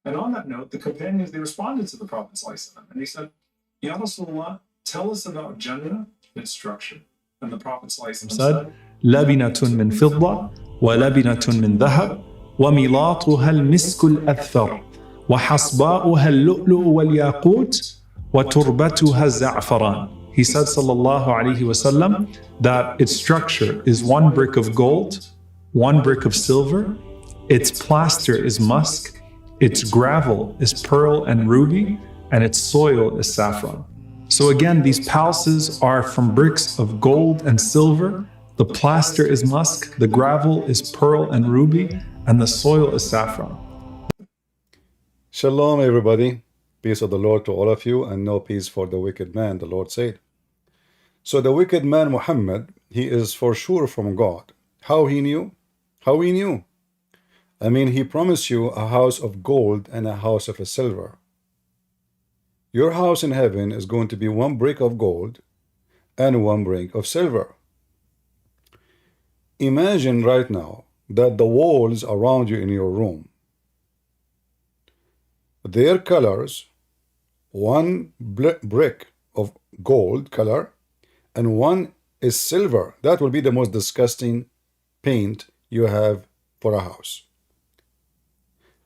And on that note, the companions, they responded to the Prophet ﷺ, and they said, Ya Rasulullah, tell us about Jannah, its structure. And the Prophet ﷺ said, لبنة من فضة ولبنة من ذهب وملاطها المسك الأذفر وحصباؤها اللؤلؤ والياقوت وتربتها الزعفران. He said sallallahu alaihi wasallam that its structure is one brick of gold, one brick of silver, its plaster is musk, its gravel is pearl and ruby, and its soil is saffron. So again, these palaces are from bricks of gold and silver. The plaster is musk, the gravel is pearl and ruby, and the soil is saffron. Shalom, everybody. Peace of the Lord to all of you, and no peace for the wicked man, the Lord said. So the wicked man, Muhammad, he is for sure from God. How he knew? How he knew? I mean, he promised you a house of gold and a house of silver. Your house in heaven is going to be one brick of gold and one brick of silver. Imagine right now that the walls around you in your room, their colors, one brick of gold color and one is silver. That will be the most disgusting paint you have for a house.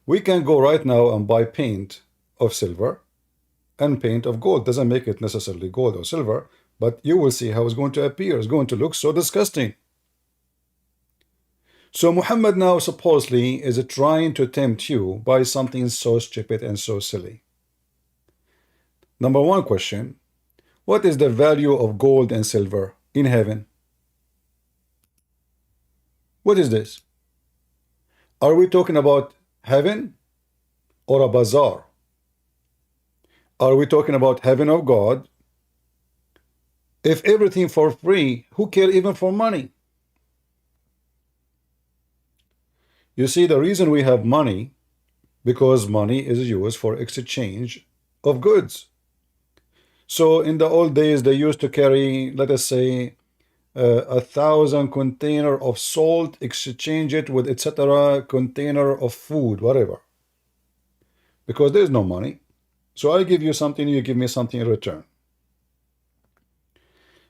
We can go right now and buy paint of silver and paint of gold. Doesn't make it necessarily gold or silver, but you will see how it's going to appear. It's going to look so disgusting. So Muhammad now supposedly is trying to tempt you by something so stupid and so silly. Number one question, what is the value of gold and silver in heaven? What is this? Are we talking about heaven or a bazaar? Are we talking about heaven of God? If everything for free, who care even for money? You see, the reason we have money, because money is used for exchange of goods. So in the old days, they used to carry, let us say, 1,000 container of salt, exchange it with etc. container of food, whatever. Because there is no money. So I give you something, you give me something in return.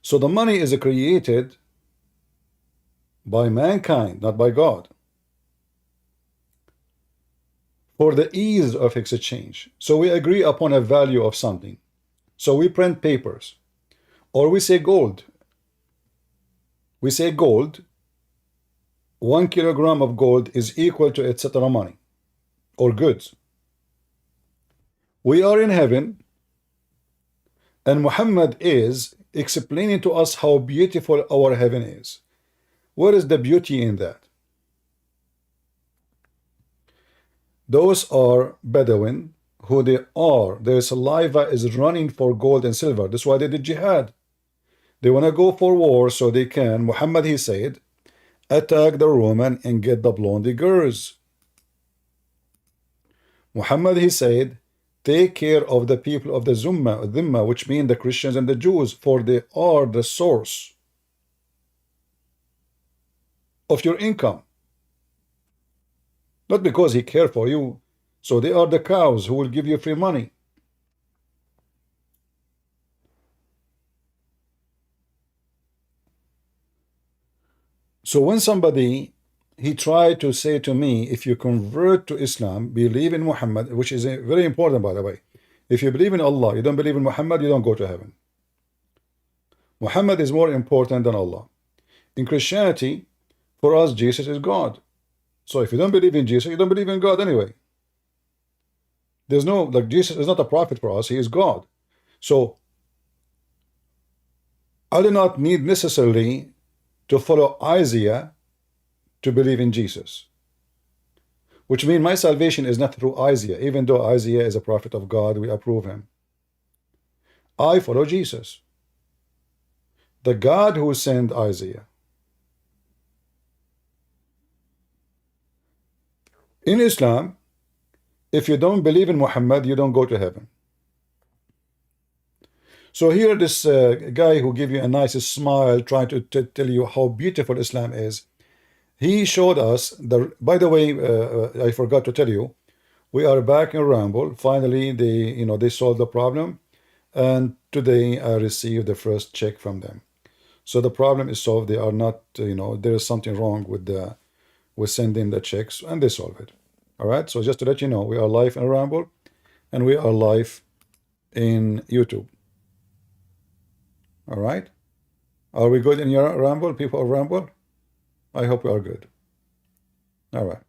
So the money is created by mankind, not by God, for the ease of exchange. So we agree upon a value of something. So we print papers, or we say gold. We say gold, 1 kilogram of gold is equal to etc. money or goods. We are in heaven, and Muhammad is explaining to us how beautiful our heaven is. What is the beauty in that? Those are Bedouin, who they are. Their saliva is running for gold and silver. That's why they did jihad. They want to go for war so they can, Muhammad, he said, attack the Roman and get the blondie girls. Muhammad, he said, take care of the people of the Dhimma, which mean the Christians and the Jews, for they are the source of your income. Not because he cares for you. So they are the cows who will give you free money. So when somebody, he tried to say to me, if you convert to Islam, believe in Muhammad, which is very important, by the way. If you believe in Allah, you don't believe in Muhammad, you don't go to heaven. Muhammad is more important than Allah. In Christianity, for us, Jesus is God. So if you don't believe in Jesus, you don't believe in God anyway. There's no, like, Jesus is not a prophet for us, he is God. So I do not need necessarily to follow Isaiah to believe in Jesus, which means my salvation is not through Isaiah. Even though Isaiah is a prophet of God, we approve him. I follow Jesus, the God who sent Isaiah. In Islam, if you don't believe in Muhammad, you don't go to heaven. So here this guy who gave you a nice smile, trying to tell you how beautiful Islam is, he showed us, by the way, I forgot to tell you, We are back in Ramble. Finally, they solved the problem, and today I received the first check from them. So the problem is solved. They are not, there is something wrong with sending the checks, and they solve it. All right. So just to let you know, we are live in Ramble, and we are live in YouTube. All right. Are we good in your Ramble, people of Ramble? I hope we are good. All right.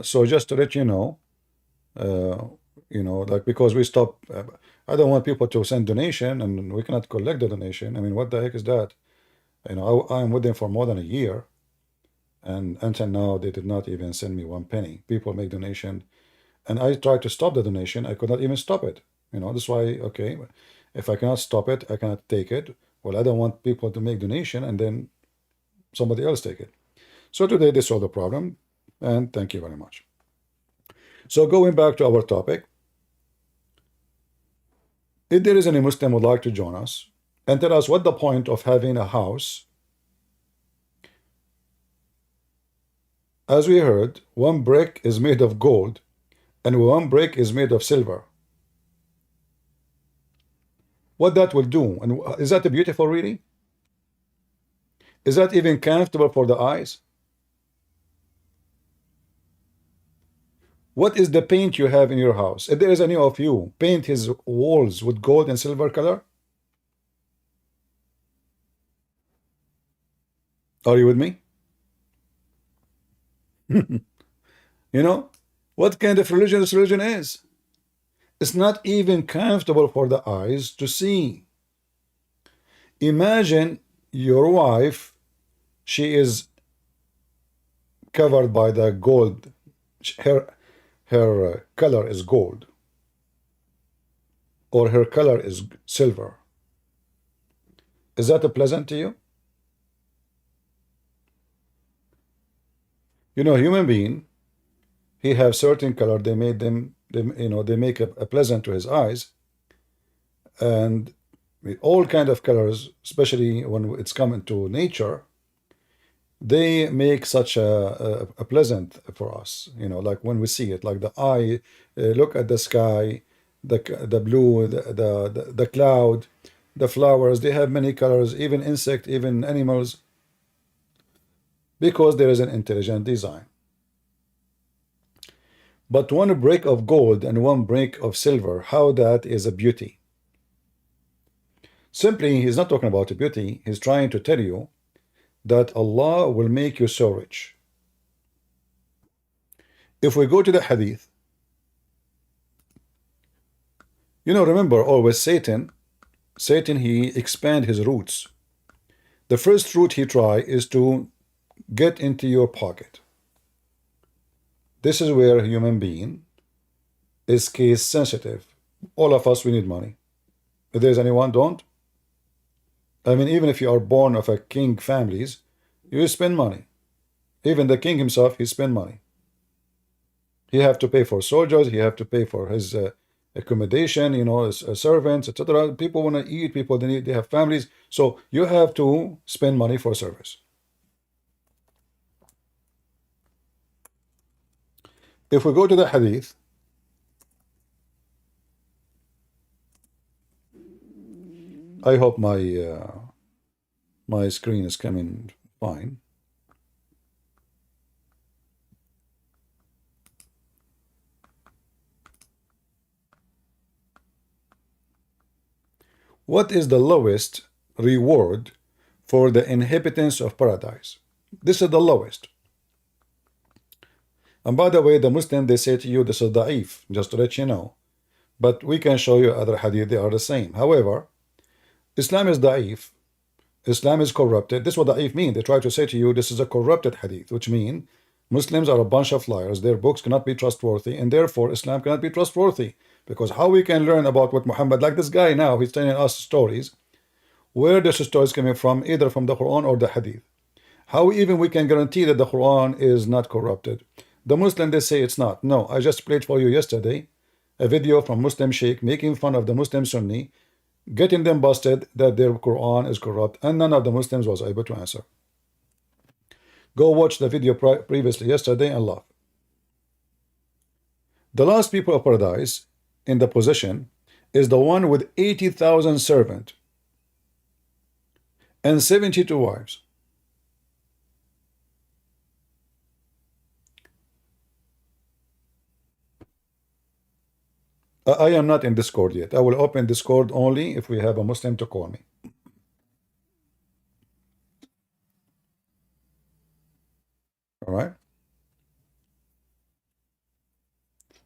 So just to let you know, like, because we stop, I don't want people to send donation and we cannot collect the donation. I mean, what the heck is that? I'm with them for more than a year, and until now they did not even send me one penny. People make donation, and I tried to stop the donation. I could not even stop it. That's why, okay, if I cannot stop it, I cannot take it. Well, I don't want people to make donation and then somebody else take it. So today they solved the problem, and thank you very much. So going back to our topic, if there is any Muslim who would like to join us and tell us what the point of having a house. As we heard, one brick is made of gold and one brick is made of silver. What that will do, and is that beautiful really? Is that even comfortable for the eyes? What is the paint you have in your house? If there is any of you paint his walls with gold and silver color, are you with me? What kind of religion this religion is? It's not even comfortable for the eyes to see. Imagine your wife, she is covered by the gold. Her color is gold, or her color is silver. Is that pleasant to you? Human being, he have certain color. They made them, they make a pleasant to his eyes, and with all kind of colors, especially when it's coming to nature, they make such a pleasant for us, like when we see it, like the eye, look at the sky, the blue, the cloud, the flowers, they have many colors, even insect, even animals, because there is an intelligent design. But one brick of gold and one brick of silver, how that is a beauty. Simply, he's not talking about a beauty, he's trying to tell you that Allah will make you so rich. If we go to the hadith, remember always Satan, he expand his roots. The first root he try is to get into your pocket. This is where a human being is case sensitive. All of us, we need money. If there's anyone don't, I mean, even if you are born of a king families, you spend money. Even the king himself, he spend money. He have to pay for soldiers, he have to pay for his accommodation, his servants, etc. People want to eat, people they have families, so you have to spend money for service. If we go to the hadith, I hope my screen is coming fine. What is the lowest reward for the inhabitants of paradise? This is the lowest. And by the way, the Muslim, they say to you, this is da'if, just to let you know. But we can show you other hadith, they are the same. However, Islam is da'if. Islam is corrupted. This is what da'if mean. They try to say to you, this is a corrupted hadith, which means Muslims are a bunch of liars. Their books cannot be trustworthy, and therefore Islam cannot be trustworthy. Because how we can learn about what Muhammad, like this guy now, he's telling us stories. Where this story is coming from, either from the Quran or the hadith. How even we can guarantee that the Quran is not corrupted? The Muslim, they say it's not. No, I just played for you yesterday a video from Muslim Sheikh making fun of the Muslim Sunni, getting them busted that their Quran is corrupt, and none of the Muslims was able to answer. Go watch the video previously yesterday and laugh. The last people of paradise in the position is the one with 80,000 servants and 72 wives. I am not in Discord yet. I will open Discord only if we have a Muslim to call me. All right.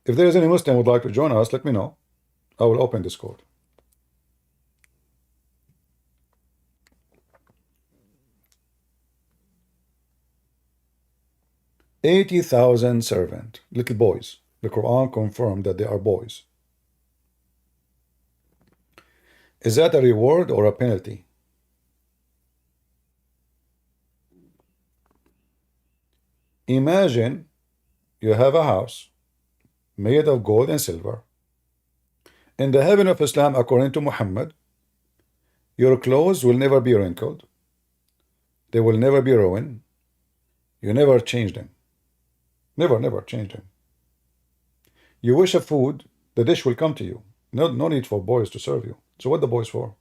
If there is any Muslim who would like to join us, let me know. I will open Discord. $80,000 servant, little boys. The Quran confirmed that they are boys. Is that a reward or a penalty? Imagine you have a house made of gold and silver. In the heaven of Islam, according to Muhammad, your clothes will never be wrinkled. They will never be ruined. You never change them. Never change them. You wish a food, the dish will come to you. No need for boys to serve you. So what the boys for?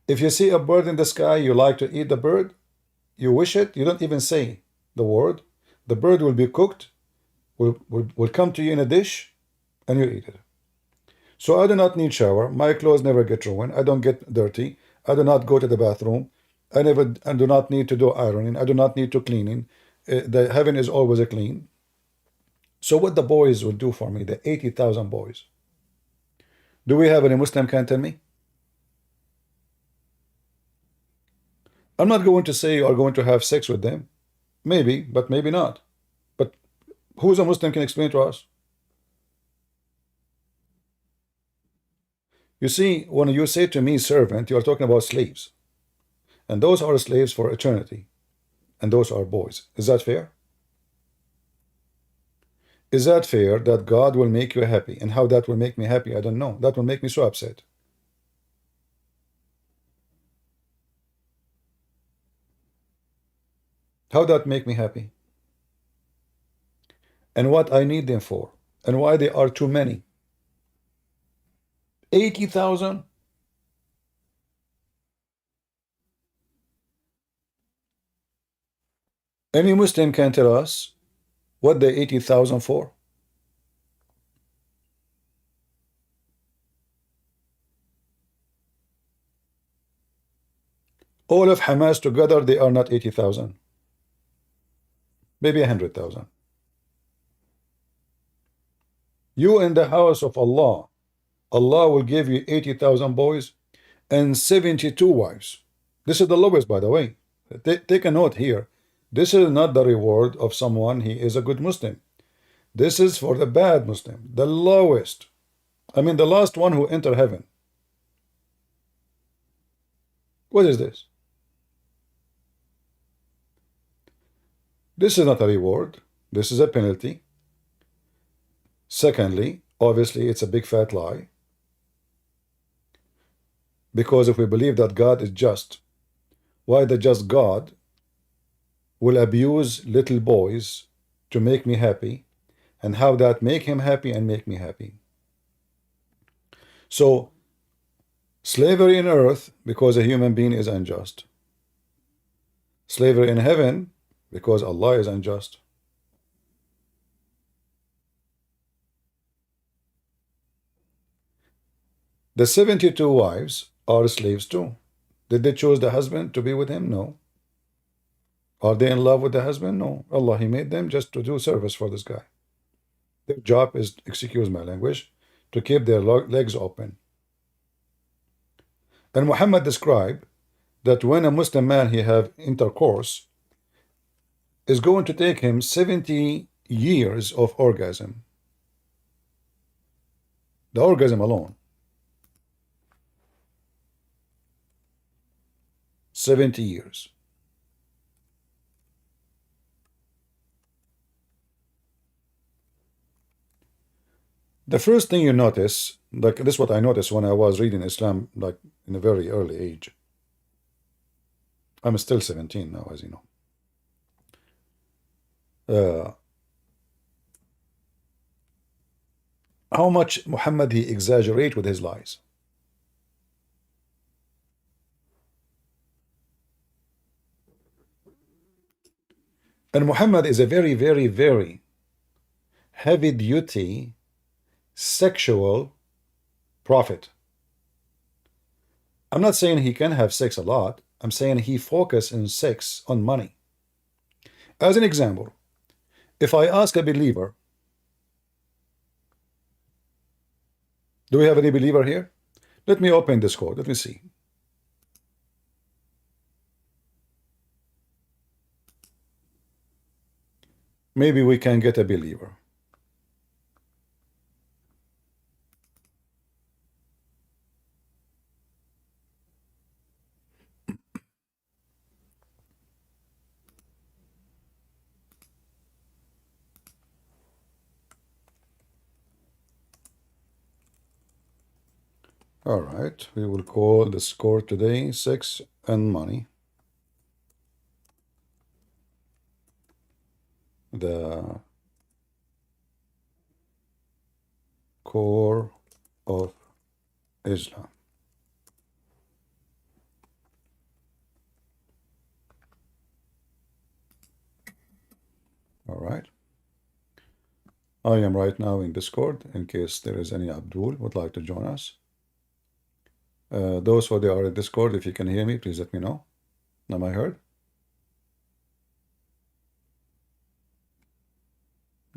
If you see a bird in the sky, you like to eat the bird, you wish it, you don't even say the word. The bird will be cooked, will come to you in a dish, and you eat it. So I do not need shower. My clothes never get ruined. I don't get dirty. I do not go to the bathroom. I do not need to do ironing. I do not need to cleaning. The heaven is always clean. So what the boys will do for me, the 80,000 boys. Do we have any Muslim can tell me? I'm not going to say you are going to have sex with them. Maybe, but maybe not. But who's a Muslim can explain to us? You see, when you say to me servant, you are talking about slaves. And those are slaves for eternity. And those are boys. Is that fair? Is that fair that God will make you happy? And how that will make me happy, I don't know. That will make me so upset. How that make me happy? And what I need them for? And why they are too many? 80,000? Any Muslim can tell us what the 80,000 for? All of Hamas together, they are not 80,000. Maybe 100,000. You in the house of Allah, Allah will give you 80,000 boys and 72 wives. This is the lowest, by the way. Take a note here. This is not the reward of someone he is a good Muslim. This is for the bad Muslim, the lowest. I mean, the last one who enter heaven. What is this? This is not a reward. This is a penalty. Secondly, obviously, it's a big fat lie. Because if we believe that God is just, why the just God will abuse little boys to make me happy, and how that make him happy and make me happy? So, slavery in earth because a human being is unjust. Slavery in heaven because Allah is unjust. The 72 wives are slaves too. Did they choose the husband to be with him? No. Are they in love with the husband? No. Allah, He made them just to do service for this guy. Their job is, excuse my language, to keep their legs open. And Muhammad described that when a Muslim man he have intercourse, is going to take him 70 years of orgasm. The orgasm alone. 70 years. The first thing you notice, like this is what I noticed when I was reading Islam, like in a very early age. I'm still 17 now, as you know. How much Muhammad he exaggerate with his lies. And Muhammad is a very, very, very heavy duty sexual prophet. I'm not saying he can have sex a lot. I'm saying he focus in sex on money. As an example, if I ask a believer, do we have any believer here? Let me open Discord. Let me see. Maybe we can get a believer. All right, we will call the score today sex and money. The core of Islam. All right. I am right now in Discord in case there is any Abdul would like to join us. Those who are in Discord, if you can hear me, please let me know. Am I heard?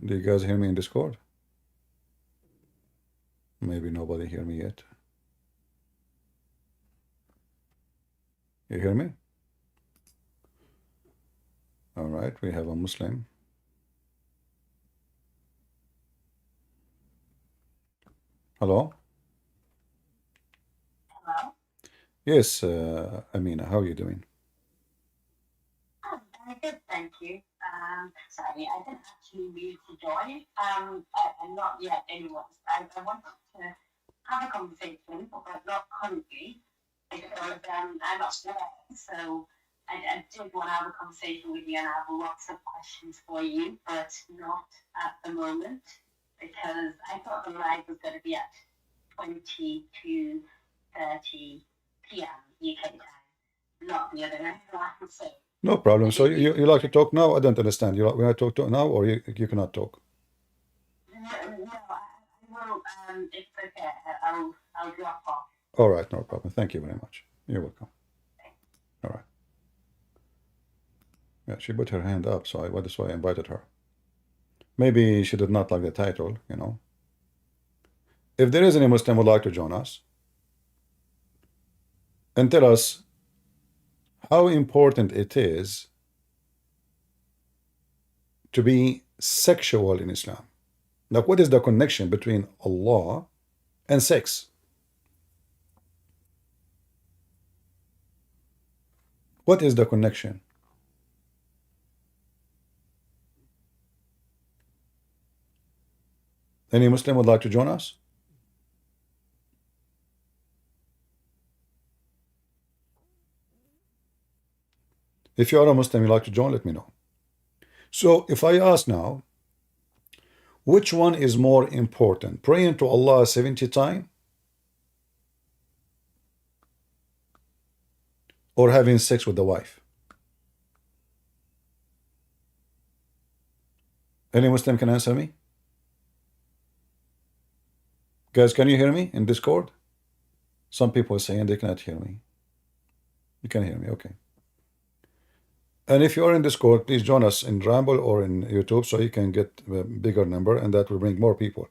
Do you guys hear me in Discord? Maybe nobody hear me yet. You hear me? All right, we have a Muslim. Hello? Hello? Yes, Amina, how are you doing? I'm good, thank you. Sorry, I didn't actually mean to join. I'm not yet anyone's. I wanted to have a conversation, but not currently, because I'm not sure. So I did want to have a conversation with you, and I have lots of questions for you, but not at the moment, because I thought the live was going to be at 20 to 30 p.m. UK time, not the other way around. So No problem. So you like to talk now? I don't understand. You want to talk now, or you cannot talk? no, I will. It's okay. I'll drop off. All right, no problem. Thank you very much. You're welcome. All right. Yeah, she put her hand up, so that's why I invited her. Maybe she did not like the title, you know. If there is any Muslim who would like to join us and tell us how important it is to be sexual in Islam. Like, what is the connection between Allah and sex? What is the connection? Any Muslim would like to join us? If you are a Muslim, you'd like to join, let me know. So if I ask now, which one is more important? Praying to Allah 70 times or having sex with the wife? Any Muslim can answer me? Guys, can you hear me in Discord? Some people are saying they cannot hear me. You can hear me, okay. And if you are in Discord, please join us in Ramble or in YouTube so you can get a bigger number, and that will bring more people.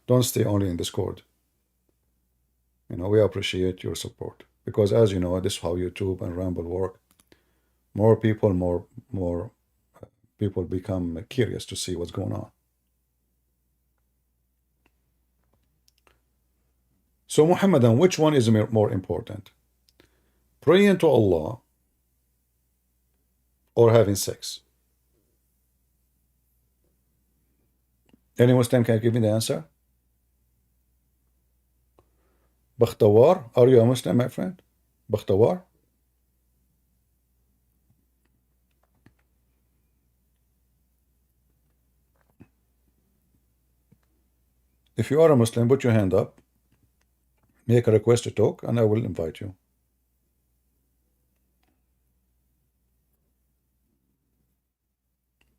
Don't stay only in Discord. You know, we appreciate your support because, as you know, this is how YouTube and Ramble work. More people, more people become curious to see what's going on. So, Muhammadan, which one is more important? Praying to Allah or having sex? Any Muslim can give me the answer? Bakhtawar, are you a Muslim, my friend? Bakhtawar? If you are a Muslim, put your hand up, make a request to talk, and I will invite you.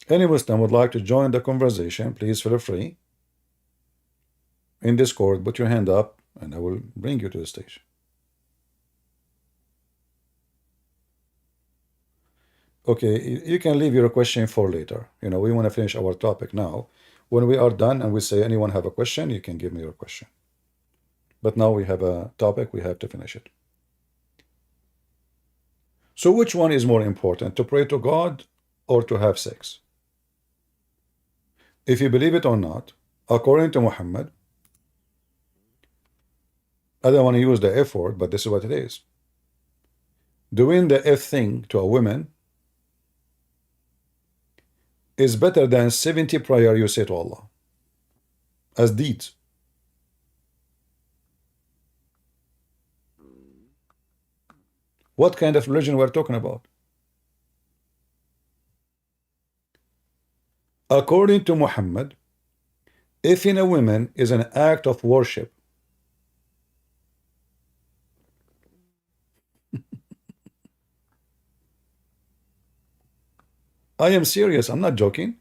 Any Muslim would like to join the conversation, please feel free. In Discord, put your hand up, and I will bring you to the stage. Okay, you can leave your question for later. You know, we want to finish our topic now. When we are done and we say anyone have a question, you can give me your question. But now we have a topic, we have to finish it. So which one is more important, to pray to God or to have sex? If you believe it or not, according to Muhammad, I don't want to use the F word, but this is what it is. Doing the F thing to a woman is better than 70 prayer you say to Allah as deeds. What kind of religion we're talking about? According to Muhammad, if in a woman is an act of worship, I am serious, I'm not joking.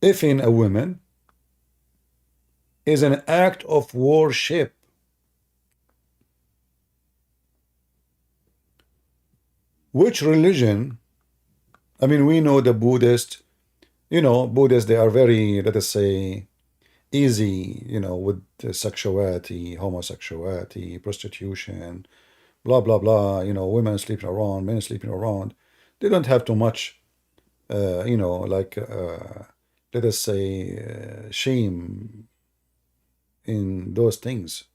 If in a woman is an act of worship, which religion, I mean, we know the Buddhist, you know, Buddhists, they are very, let us say, easy, you know, with sexuality, homosexuality, prostitution, blah, blah, blah, you know, women sleeping around, men sleeping around. They don't have too much, you know, like, let us say, shame in those things.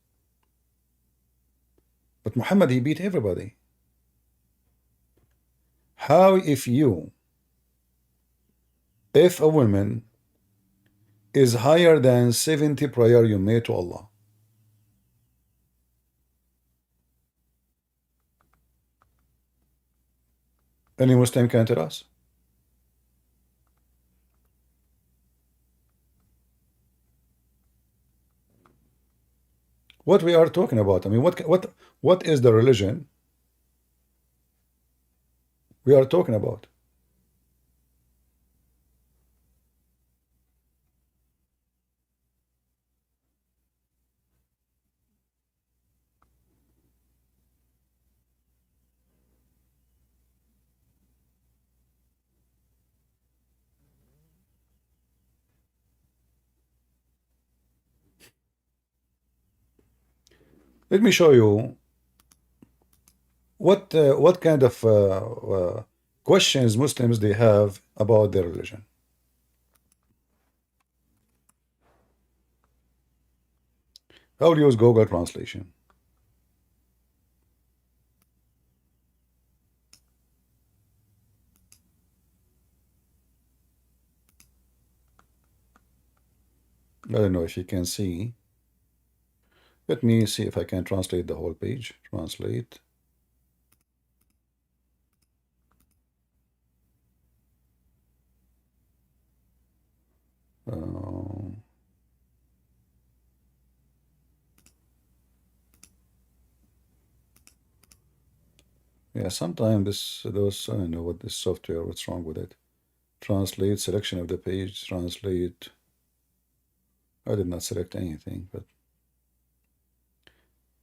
But Muhammad, he beat everybody. How if a woman is higher than 70 prayer you made to Allah, any Muslim can tell us? What we are talking about? I mean, what is the religion we are talking about? Let me show you what kind of questions Muslims they have about their religion. I will use Google translation. I don't know if you can see. Let me see if I can translate the whole page. Translate. Yeah, sometimes those, I don't know what this software, what's wrong with it. Translate, selection of the page, translate. I did not select anything, but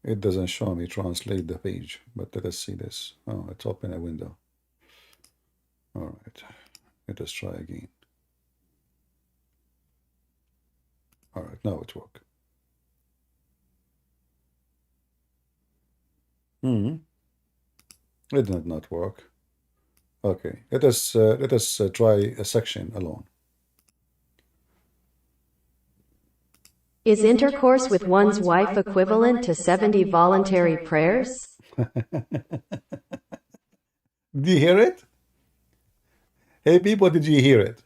it doesn't show me translate the page. But let us see this. Oh, it's open a window. All right, let us try again. All right, now it works. It did not work. Okay, let us try a section alone. Is intercourse with one's wife equivalent to 70 voluntary prayers? Do you hear it? Hey people, did you hear it?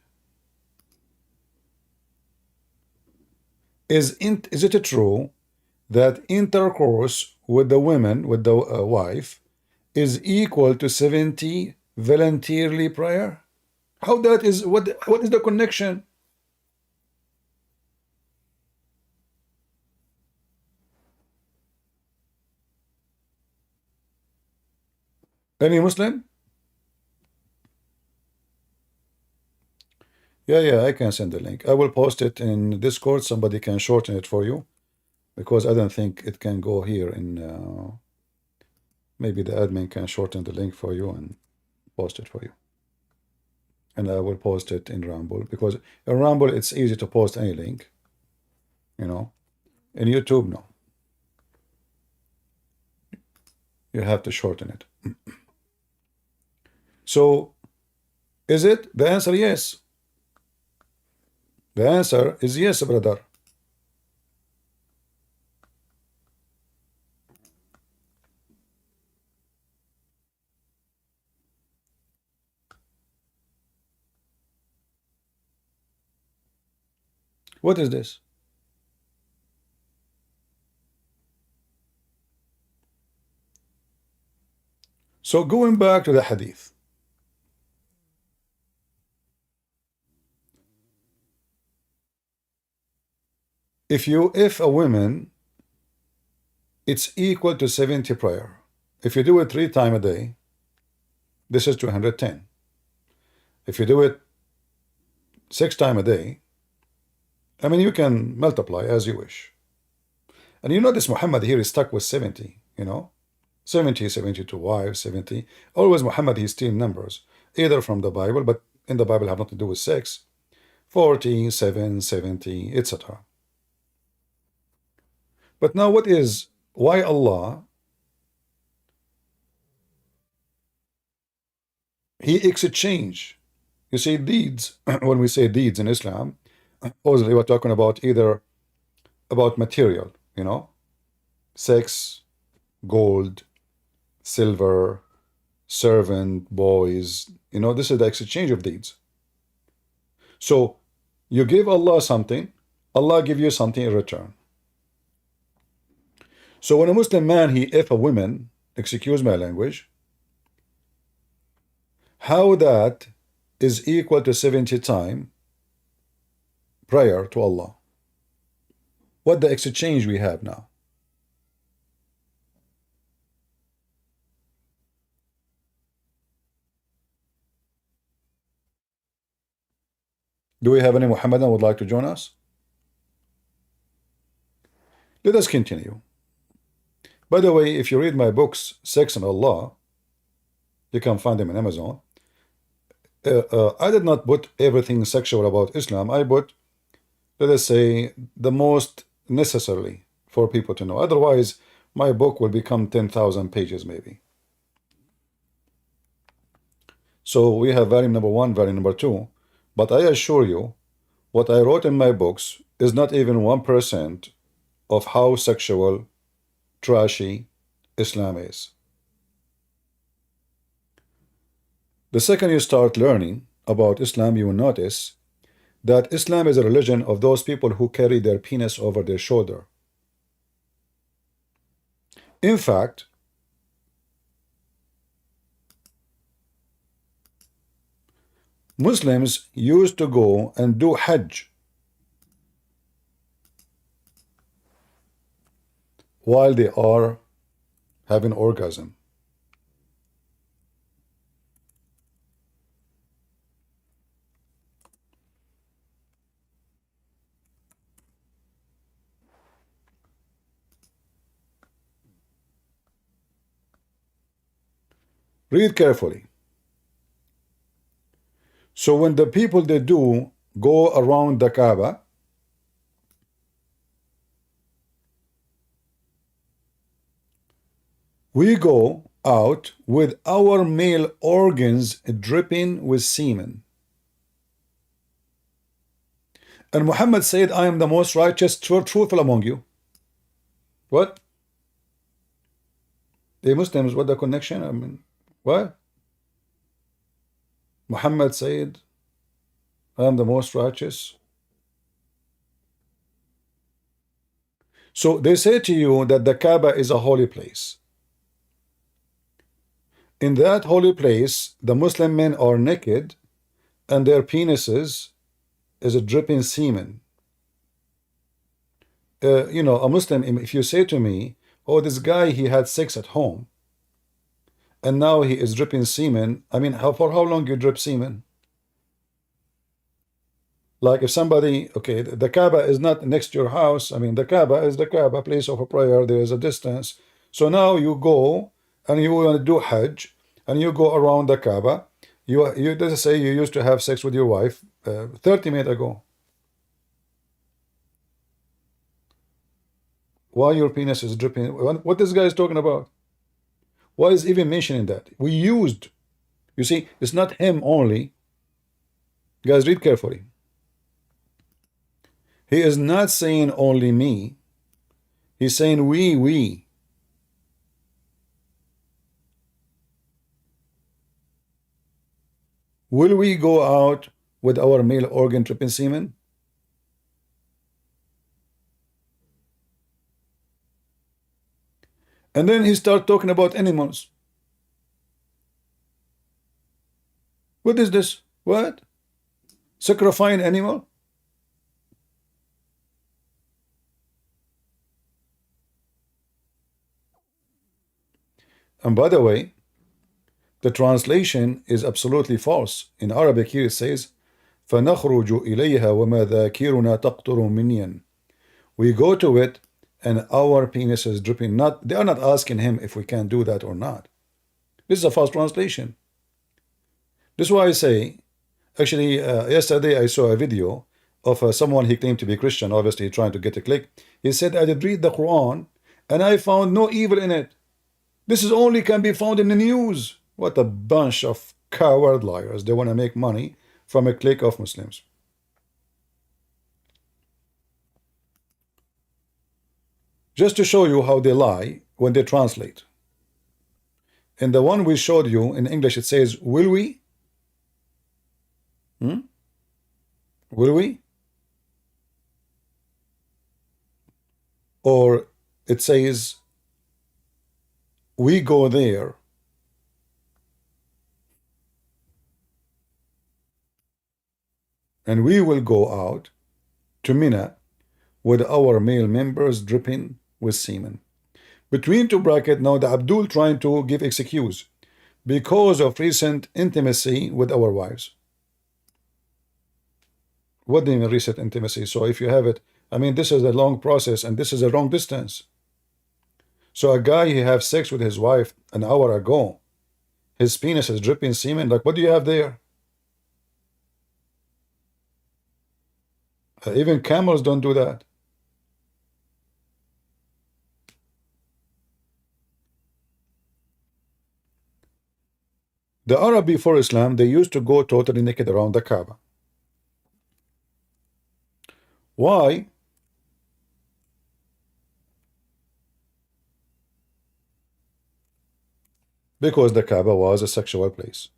Is it true that intercourse with the women, with the wife, is equal to 70 voluntarily prayer? How that is, what is the connection? Any Muslim? Yeah, I can send the link. I will post it in Discord. Somebody can shorten it for you, because I don't think it can go here in maybe the admin can shorten the link for you and post it for you. And I will post it in Rumble, because in Rumble it's easy to post any link, you know. In YouTube, no. You have to shorten it. So, is it? The answer, yes. The answer is yes, brother. What is this? So going back to the hadith. If a woman, it's equal to 70 prayer. If you do it 3 times a day, this is 210. If you do it 6 times a day, I mean, you can multiply as you wish. And you notice Muhammad here is stuck with 70, you know, 70, 72 wives, 70. Always Muhammad, he steals numbers, either from the Bible, but in the Bible have nothing to do with sex, 40, 7, 70, etc. But now why Allah, he exchange. You see, deeds, when we say deeds in Islam, supposedly we're talking about either about material, you know, sex, gold, silver, servant, boys, you know, this is the exchange of deeds. So you give Allah something, Allah give you something in return. So when a Muslim man, if a woman, excuse my language, how that is equal to 70 times prayer to Allah? What the exchange we have now? Do we have any Muhammadan would like to join us? Let us continue. By the way, if you read my books, Sex and Allah, you can find them in Amazon. I did not put everything sexual about Islam. I put, let us say, the most necessary for people to know. Otherwise, my book will become 10,000 pages maybe. So we have volume number 1, volume number 2. But I assure you, what I wrote in my books is not even 1% of how sexual, trashy Islam is. The second you start learning about Islam, you will notice that Islam is a religion of those people who carry their penis over their shoulder. In fact, Muslims used to go and do Hajj while they are having orgasm. Read carefully. So when the people they do go around the Kaaba, we go out with our male organs dripping with semen. And Muhammad said, I am the most righteous, truthful among you. What? The Muslims, what the connection? I mean, what? Muhammad said, I am the most righteous. So they say to you that the Kaaba is a holy place. In that holy place, the Muslim men are naked and their penises is a dripping semen. You know, a Muslim, if you say to me, oh, this guy, he had sex at home, and now he is dripping semen, I mean, for how long you drip semen? Like if somebody, okay, the Kaaba is not next to your house. I mean, the Kaaba is the Kaaba, place of a prayer. There is a distance. So now you go and you want to do Hajj, and you go around the Kaaba. You let's say you used to have sex with your wife 30 minutes ago. Why your penis is dripping? What this guy is talking about? Why is even mentioning that? We used, you see, it's not him only. Guys, read carefully. He is not saying only me. He's saying we. Will we go out with our male organ dripping semen? And then he starts talking about animals. What is this? What? Sacrificing animal? And by the way, the translation is absolutely false. In Arabic here it says, فَنَخْرُجُ إِلَيْهَا وَمَا ذَاكِرُنَا تَقْطُرُ مِنْيًا. We go to it and our penis is dripping. They are not asking him if we can do that or not. This is a false translation. This is why I say, actually, yesterday I saw a video of someone, he claimed to be Christian, obviously trying to get a click. He said, I did read the Quran and I found no evil in it. This is only can be found in the news. What a bunch of coward liars. They want to make money from a clique of Muslims. Just to show you how they lie when they translate. In the one we showed you in English, it says, will we? Will we? Or it says, we go there. And we will go out to Mina with our male members dripping with semen. Between two brackets, now the Abdul trying to give excuse because of recent intimacy with our wives. What do you mean recent intimacy? So if you have it, I mean, this is a long process and this is a long distance. So a guy, he have sex with his wife an hour ago. His penis is dripping semen. Like, what do you have there? Even camels don't do that. The Arab before Islam, they used to go totally naked around the Kaaba. Why? Because the Kaaba was a sexual place.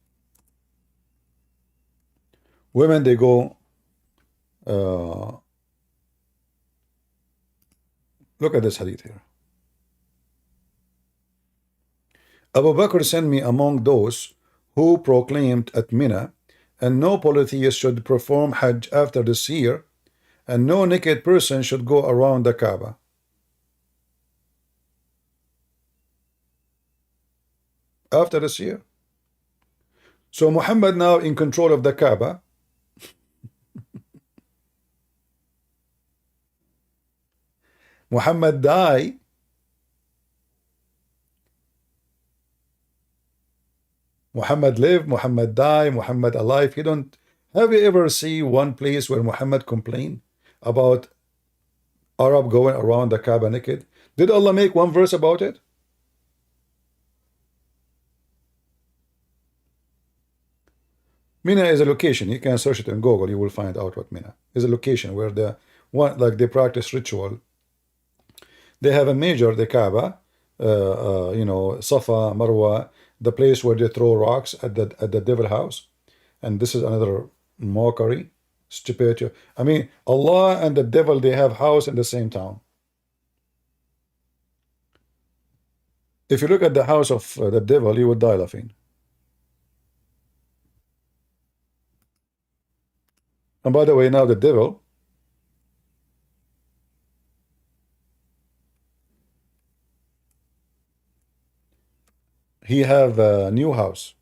Women, they go look at this hadith here. Abu Bakr sent me among those who proclaimed at Mina, and no polytheist should perform Hajj after this year, and no naked person should go around the Kaaba. After this year. So Muhammad now in control of the Kaaba. Muhammad died. Muhammad lived, Muhammad died, Muhammad alive. You don't have you ever see one place where Muhammad complained about Arab going around the Kaaba naked? Did Allah make one verse about it? Mina is a location. You can search it in Google. You will find out what Mina is. A location where the one like they practice ritual. They have a major, the Kaaba, you know, Safa, Marwa, the place where they throw rocks at the devil house, and this is another mockery, stupidity. I mean, Allah and the devil, they have house in the same town. If you look at the house of the devil, you would die laughing. And by the way, now the devil, he have a new house.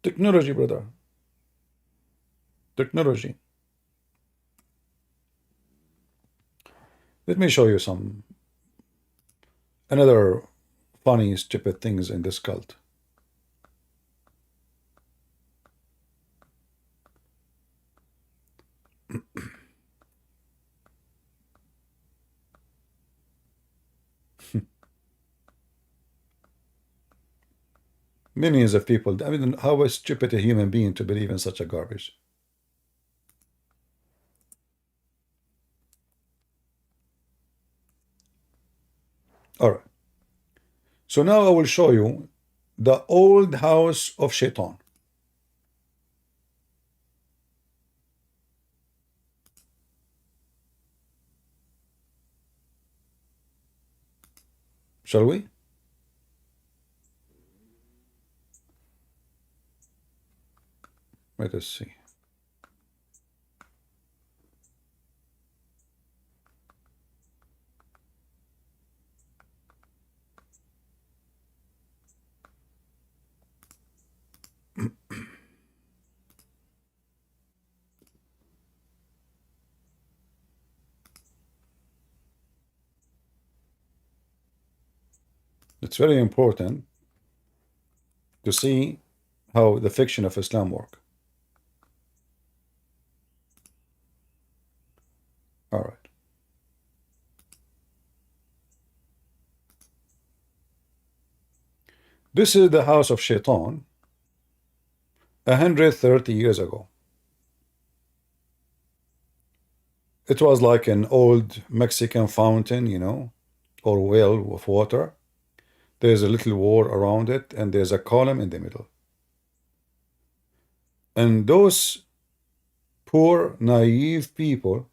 Technology, brother. Technology. Let me show you some another funny, stupid things in this cult. Millions of people. I mean, how is stupid a human being to believe in such a garbage? All right. So now I will show you the old house of Shaitan. Shall we? Let us see. It's very important to see how the fiction of Islam work. All right. This is the house of Shaitan 130 years ago. It was like an old Mexican fountain, you know, or well of water. There's a little wall around it, and there's a column in the middle. And those poor, naive people,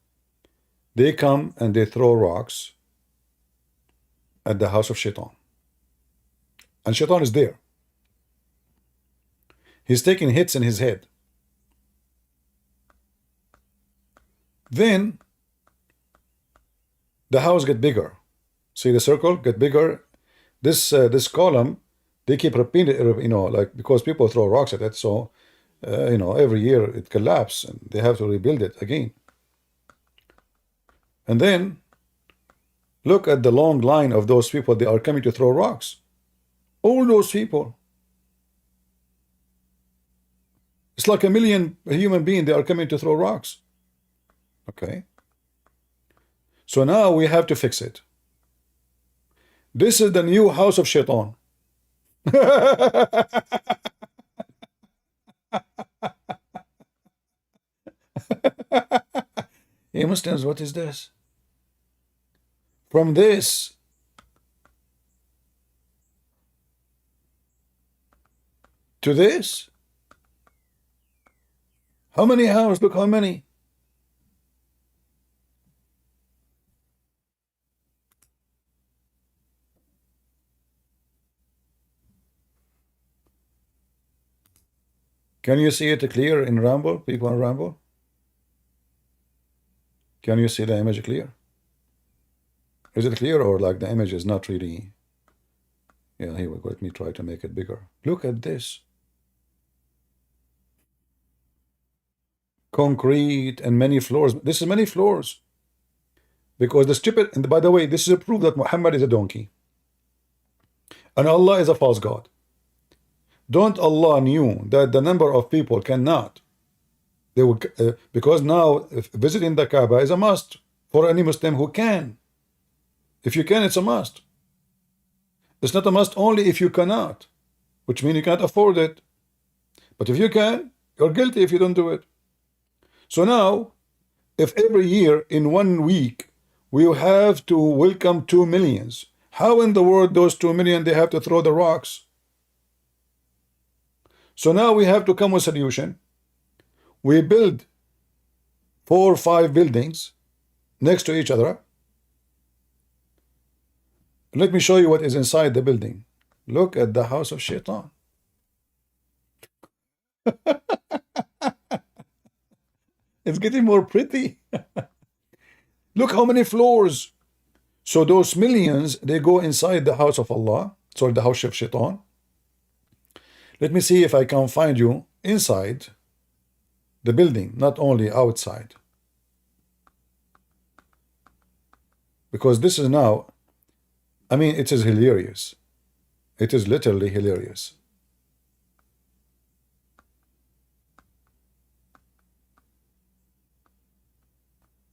they come and they throw rocks at the house of Shaitan. And Shaitan is there. He's taking hits in his head. Then the house get bigger. See the circle get bigger. This column, they keep repeating it, you know, like because people throw rocks at it. So you know, every year it collapses and they have to rebuild it again. And then look at the long line of those people. They are coming to throw rocks. All those people. It's like a million human beings. They are coming to throw rocks. Okay. So now we have to fix it. This is the new house of Shaitan. Hey Muslims, what is this? From this to this? How many houses? Look how many. Can you see it clear in Rambo? People in Rambo? Can you see the image clear? Is it clear, or like the image is not really? Yeah, here we go. Let me try to make it bigger. Look at this. Concrete and many floors. This is many floors. Because the stupid, and by the way, this is a proof that Muhammad is a donkey. And Allah is a false god. Don't Allah knew that the number of people cannot. They will, because now visiting the Kaaba is a must for any Muslim who can. If you can, it's a must. It's not a must only if you cannot, which means you can't afford it. But if you can, you're guilty if you don't do it. So now, if every year in 1 week we have to welcome 2 million, how in the world those 2 million they have to throw the rocks? So now we have to come with a solution. We build 4 or 5 buildings next to each other. Let me show you what is inside the building. Look at the house of Shaitan. It's getting more pretty. Look how many floors. So those millions, they go inside the house of Allah, sorry, the house of Shaitan. Let me see if I can find you inside the building, not only outside. Because this is now, I mean, it is hilarious. It is literally hilarious.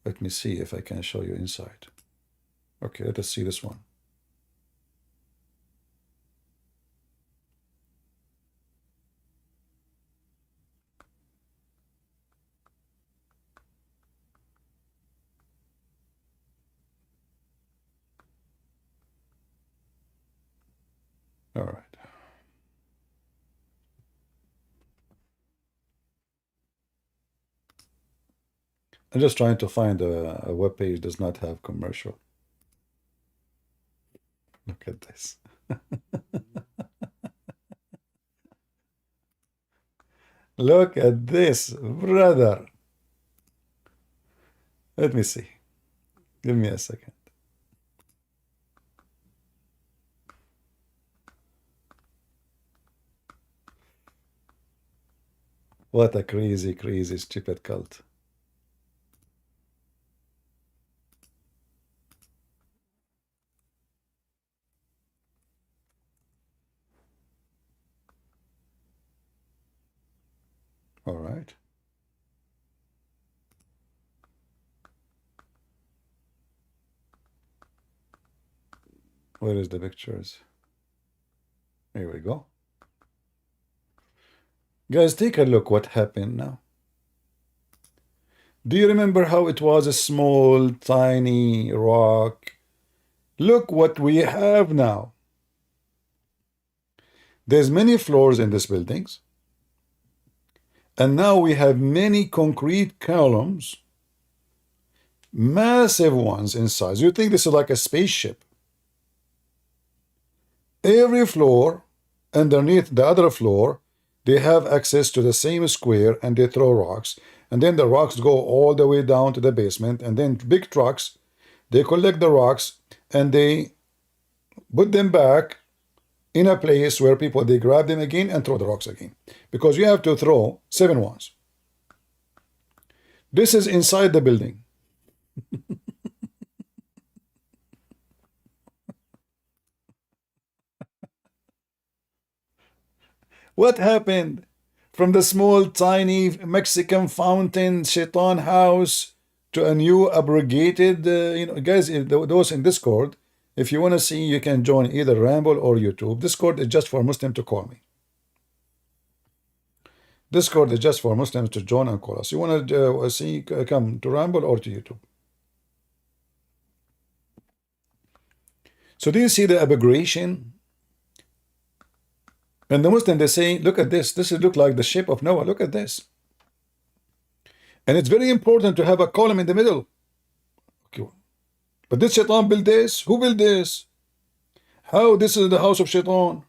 Let me see if I can show you inside. Okay, let us see this one. All right. I'm just trying to find a web page does not have commercial. Look at this. Look at this, brother. Let me see. Give me a second. What a crazy, crazy, stupid cult. All right. Where is the pictures? Here we go. Guys, take a look what happened now. Do you remember how it was a small, tiny rock? Look what we have now. There's many floors in these buildings. And now we have many concrete columns, massive ones in size. You think this is like a spaceship. Every floor underneath the other floor, they have access to the same square and they throw rocks. And then the rocks go all the way down to the basement. And then big trucks, they collect the rocks and they put them back in a place where people, they grab them again and throw the rocks again. Because you have to throw 7 ones. This is inside the building. What happened from the small, tiny Mexican fountain Shaitan house to a new abrogated, guys, those in Discord, if you want to see, you can join either Ramble or YouTube. Discord is just for Muslims to call me. Discord is just for Muslims to join and call us. You want to see, come to Ramble or to YouTube. So do you see the aberration? And the Muslim, they say, look at this. This look like the ship of Noah. Look at this. And it's very important to have a column in the middle. Okay. But did Shaitan build this? Who built this? How? This is the house of Shaitan.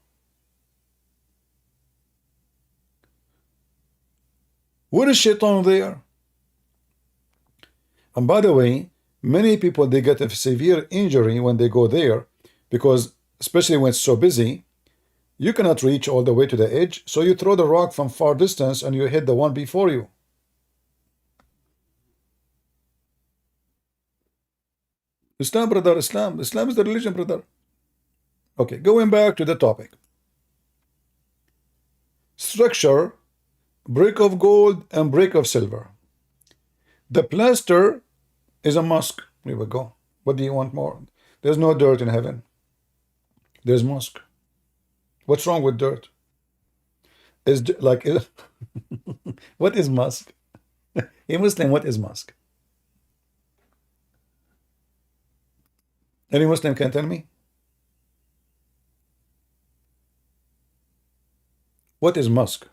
Where is Shaitan there? And by the way, many people, they get a severe injury when they go there because, especially when it's so busy, you cannot reach all the way to the edge, so you throw the rock from far distance and you hit the one before you. Islam, brother, Islam. Islam is the religion, brother. Okay, going back to the topic. Structure, brick of gold and brick of silver. The plaster is a mosque. Here we go. What do you want more? There's no dirt in heaven. There's mosque. What's wrong with dirt? Is like what is mosque? A Muslim, what is mosque? Any Muslim can tell me? What is mosque?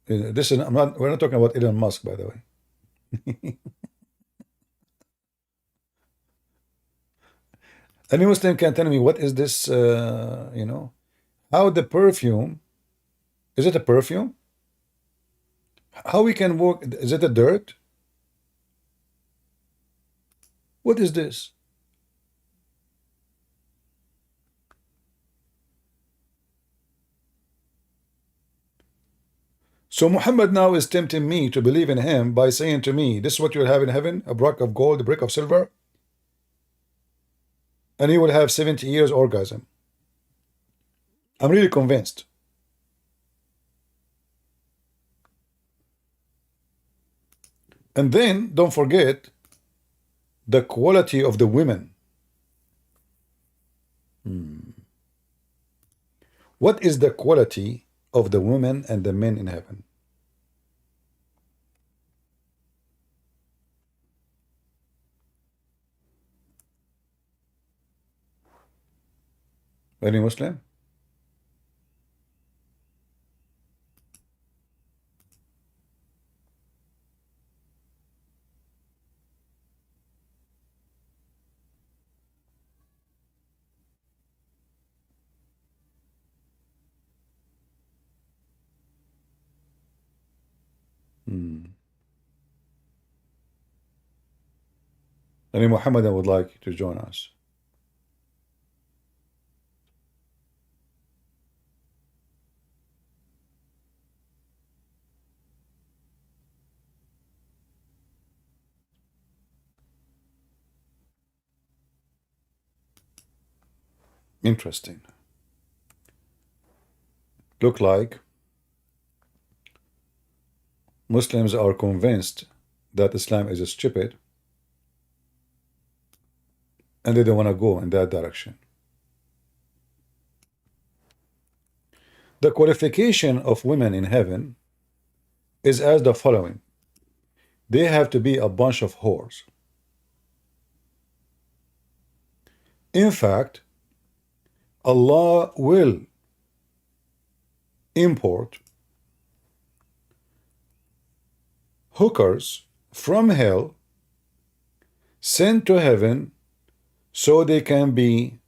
This is we're not talking about Elon Musk, by the way. Any Muslim can tell me what is this, you know, how the perfume, is it a perfume? How we can work, is it a dirt? What is this? So Muhammad now is tempting me to believe in him by saying to me, this is what you'll have in heaven, a brick of gold, a brick of silver, and he will have 70 years orgasm. I'm really convinced. And then don't forget the quality of the women. What is the quality of the women and the men in heaven? Any Muslim? Any Muhammadan would like to join us? Interesting. Look like Muslims are convinced that Islam is stupid and they don't want to go in that direction. The qualification of women in heaven is as the following. They have to be a bunch of whores. In fact, Allah will import hookers from hell sent to heaven so they can be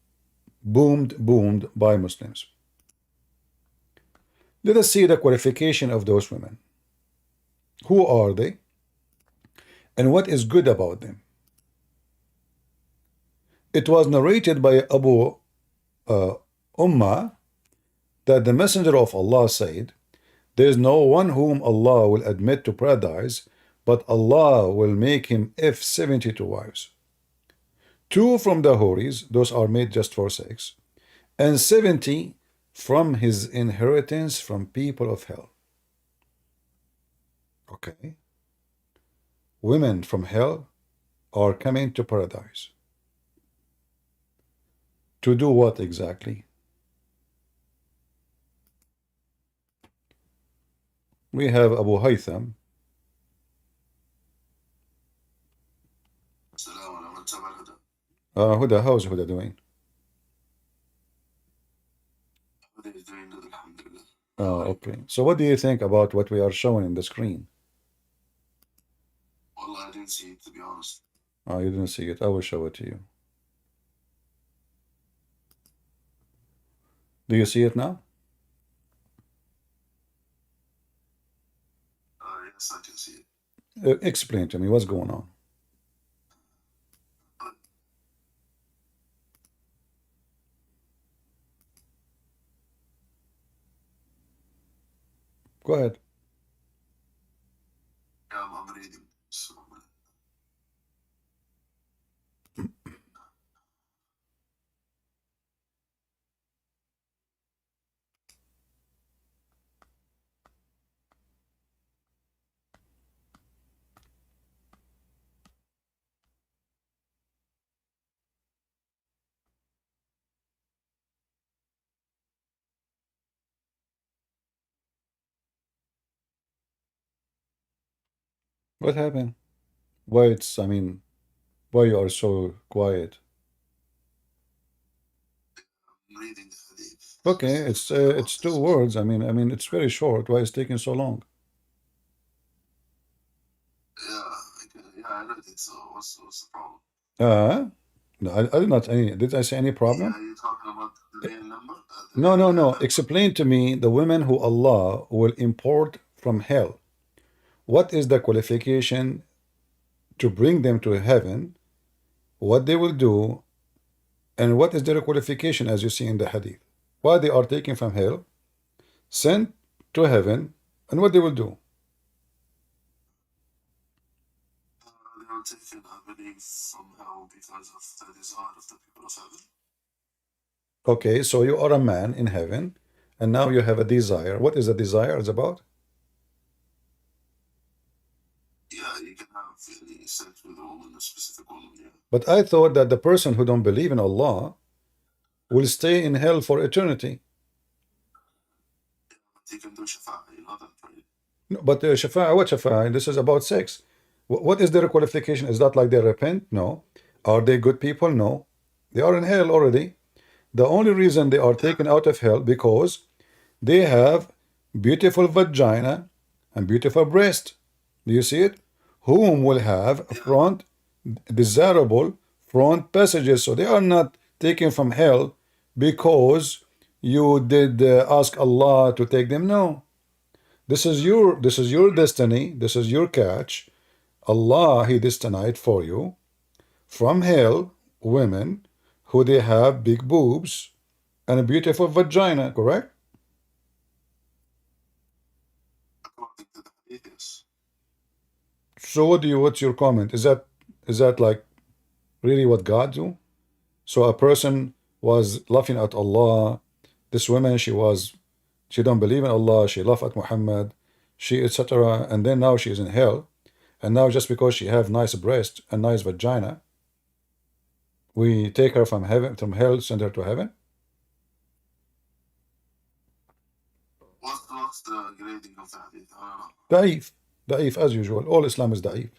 boomed by Muslims. Let us see the qualification of those women. Who are they? And what is good about them? It was narrated by Abu Ummah that the Messenger of Allah said, there is no one whom Allah will admit to paradise, but Allah will make him 72 wives. 2 from the Houris, those are made just for sex, and 70 from his inheritance from people of hell. Okay. Women from hell are coming to paradise. To do what exactly? We have Abu Haytham. Huda, how's Huda doing? Okay. So what do you think about what we are showing in the screen? Well, I didn't see it, to be honest. You didn't see it. I will show it to you. Do you see it now? Yes, I can see it. Explain to me what's going on. Go ahead. Yeah, I'm reading. So, What happened? Why it's, I mean, why you are so quiet? I'm reading the hadith. Okay, it's 2 words. I mean, it's very short. Why is it taking so long? Yeah, I read it. So what's the problem? No, I did not. Did I say any problem? Are you talking about the real number? No. Explain to me the women who Allah will import from hell. What is the qualification to bring them to heaven? What they will do, and what is their qualification as you see in the hadith? Why they are taken from hell, sent to heaven, and what they will do? They were taken, I believe, from hell because of the desire of the people of heaven. Okay, so you are a man in heaven, and now you have a desire. What is the desire is about? Yeah, you can have any sex with a woman, a specific woman, yeah. But I thought that the person who don't believe in Allah will stay in hell for eternity. But you can do shafa'a, you know that, right? No, but shafa'a, what shafa'a? This is about sex. What is their qualification? Is that like they repent? No. Are they good people? No. They are in hell already. The only reason they are taken out of hell because they have beautiful vagina and beautiful breast. Do you see it? Whom will have front, desirable front passages. So they are not taken from hell because you did ask Allah to take them. No. This is your destiny. This is your catch. Allah, He destined for you from hell women who they have big boobs and a beautiful vagina, correct? According to the hadith, yes. So what's your comment? Is that like really what God do? So a person was laughing at Allah. This woman, she don't believe in Allah, she laughed at Muhammad, she etc. And then now she is in hell. And now just because she have nice breast and nice vagina, we take her from heaven, from hell, send her to heaven? What's the grading of the hadith? I don't know. Da'if as usual. All Islam is da'if.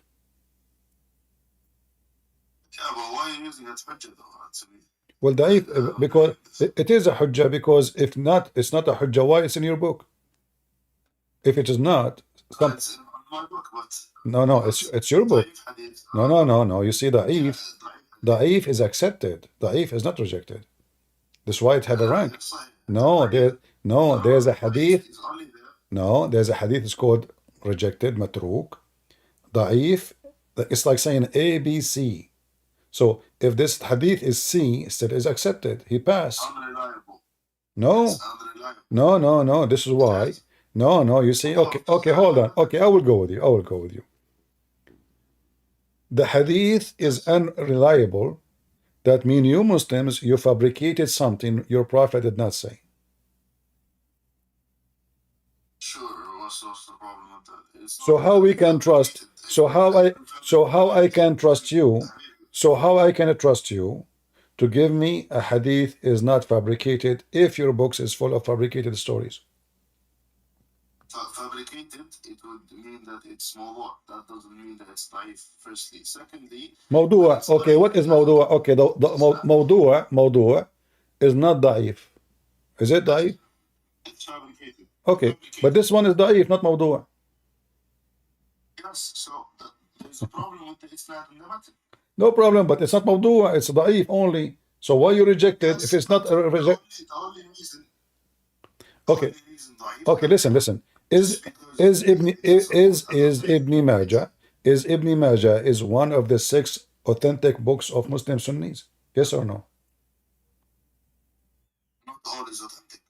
Yeah, but why are you using it as hujjah though? Actually? Well, da'if, because it is a hujjah, because if not, it's not a hujjah. Why it's in your book? If it is not, It's in my book, but no, it's your book. da'if hadith. No. You see, da'if Da'if. is accepted. Da'if is not rejected. That's why it had a rank. It's like- There's a hadith. It's only there. No, there's a hadith. It's called rejected, matruk. Da'if. It's like saying A, B, C. So if this hadith is C, still is accepted. He passed. Unreliable. No, It's unreliable. no. This is why. No. You see, okay. Hold on. Okay, I will go with you. The hadith is unreliable. That means you Muslims, you fabricated something your prophet did not say. Sure. What's the problem with that? It's So not how we can trust? So how I can trust you? So how I can trust you to give me a hadith is not fabricated if your books is full of fabricated stories? Fabricated, it would mean that it's mawdu'. That doesn't mean that it's da'if, firstly. Secondly, Mawdu'a. Okay, what is mawdu'a? Okay, the mawdu'a is not da'if. Is it da'if? it's fabricated. Okay, but this one is da'if, not mawdu'a. Yes, so there's a problem with the isnad in the matter. No problem, but it's not mawdu'a, it's da'if only. So why you reject it if it's not reject? The only reason. Okay, The only reason da'if, okay. Listen. Is Ibn Majah is one of the 6 authentic books of Muslim Sunnis? Yes or no? not all is authentic.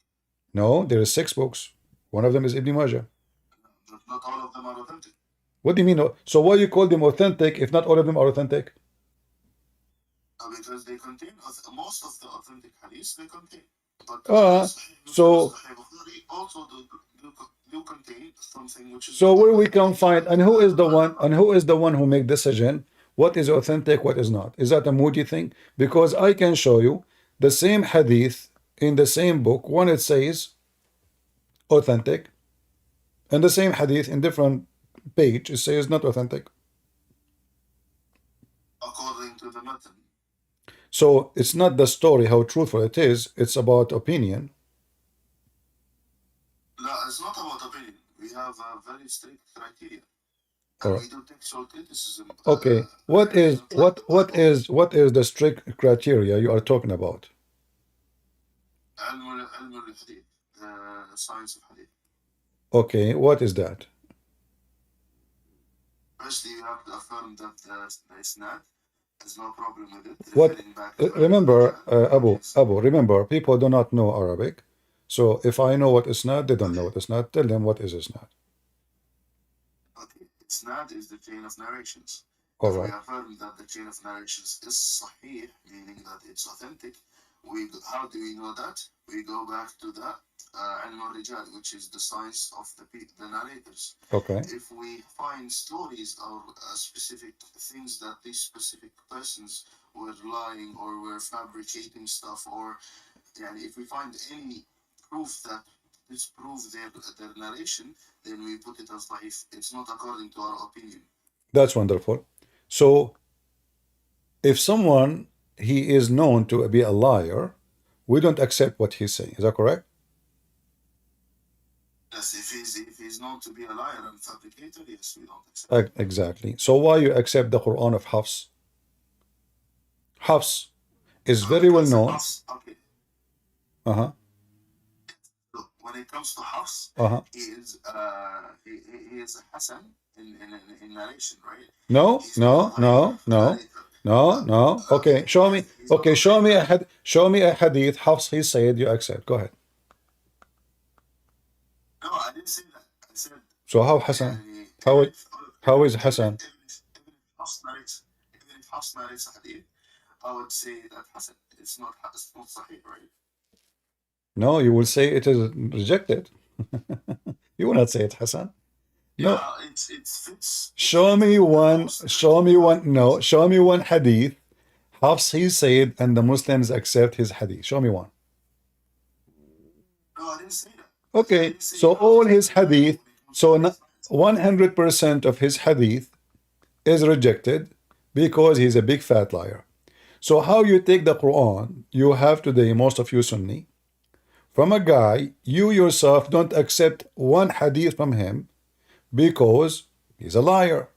No, there is 6 books. One of them is Ibn Majah. Not all of them are authentic. What do you mean? So why you call them authentic if not all of them are authentic? Because they contain most of the authentic hadiths they contain. But so Sahih Bukhari also do contain something which is. So where we can find, and who is the one who make decision what is authentic, what is not? Is that a moody thing? Because I can show you the same hadith in the same book. One it says authentic, and the same hadith in different page it says not authentic. According to the method. So it's not the story how truthful it is, it's about opinion. No, it's not about opinion. We have a very strict criteria. Or we do textual criticism. okay, what is the strict criteria you are talking about? علم الحديث, the science of hadith. Okay, what is that? Firstly, you have to affirm that the isnad, there's no problem with it. What? Referring back to Remember, Hijab, Abu, remember, people do not know Arabic. So if I know what isnad, they don't know what isnad. Tell them what is isnad. Okay, isnad is the chain of narrations. All If right. we affirm that the chain of narrations is sahih, meaning that it's authentic, how do we know that? We go back to the Ilmu Rijal, which is the science of the narrators. Okay. If we find stories or specific things that these specific persons were lying or were fabricating stuff, or if we find any proof that disproves their narration, then we put it as daif. It's not according to our opinion. That's wonderful. So if someone he is known to be a liar, we don't accept what he's saying. Is that correct? Yes, if he's known to be a liar and fabricator, yes, we don't accept. Exactly. So why you accept the Quran of Hafs? Hafs is very well known. Okay. Uh-huh. Look, when it comes to Hafs, Uh-huh. he is Hassan in narration, right? No. Okay, show me. Okay, show me a hadith. Hafs he said you accept. Go ahead. No, I didn't say that. I said. So how Hassan? How is Hassan? Even if Hafs narrates a hadith, I would say that Hassan. It's not sahih, right? No, you will say it is rejected. You will not say it Hassan. No. Yeah, it fits. Show me one hadith. Hafs he said and the Muslims accept his hadith. Show me one. No, I didn't say that. Okay, so all his hadith, so 100% of his hadith is rejected because he's a big fat liar. So how you take the Quran, you have today, most of you Sunni, from a guy, you yourself don't accept one hadith from him because he's a liar.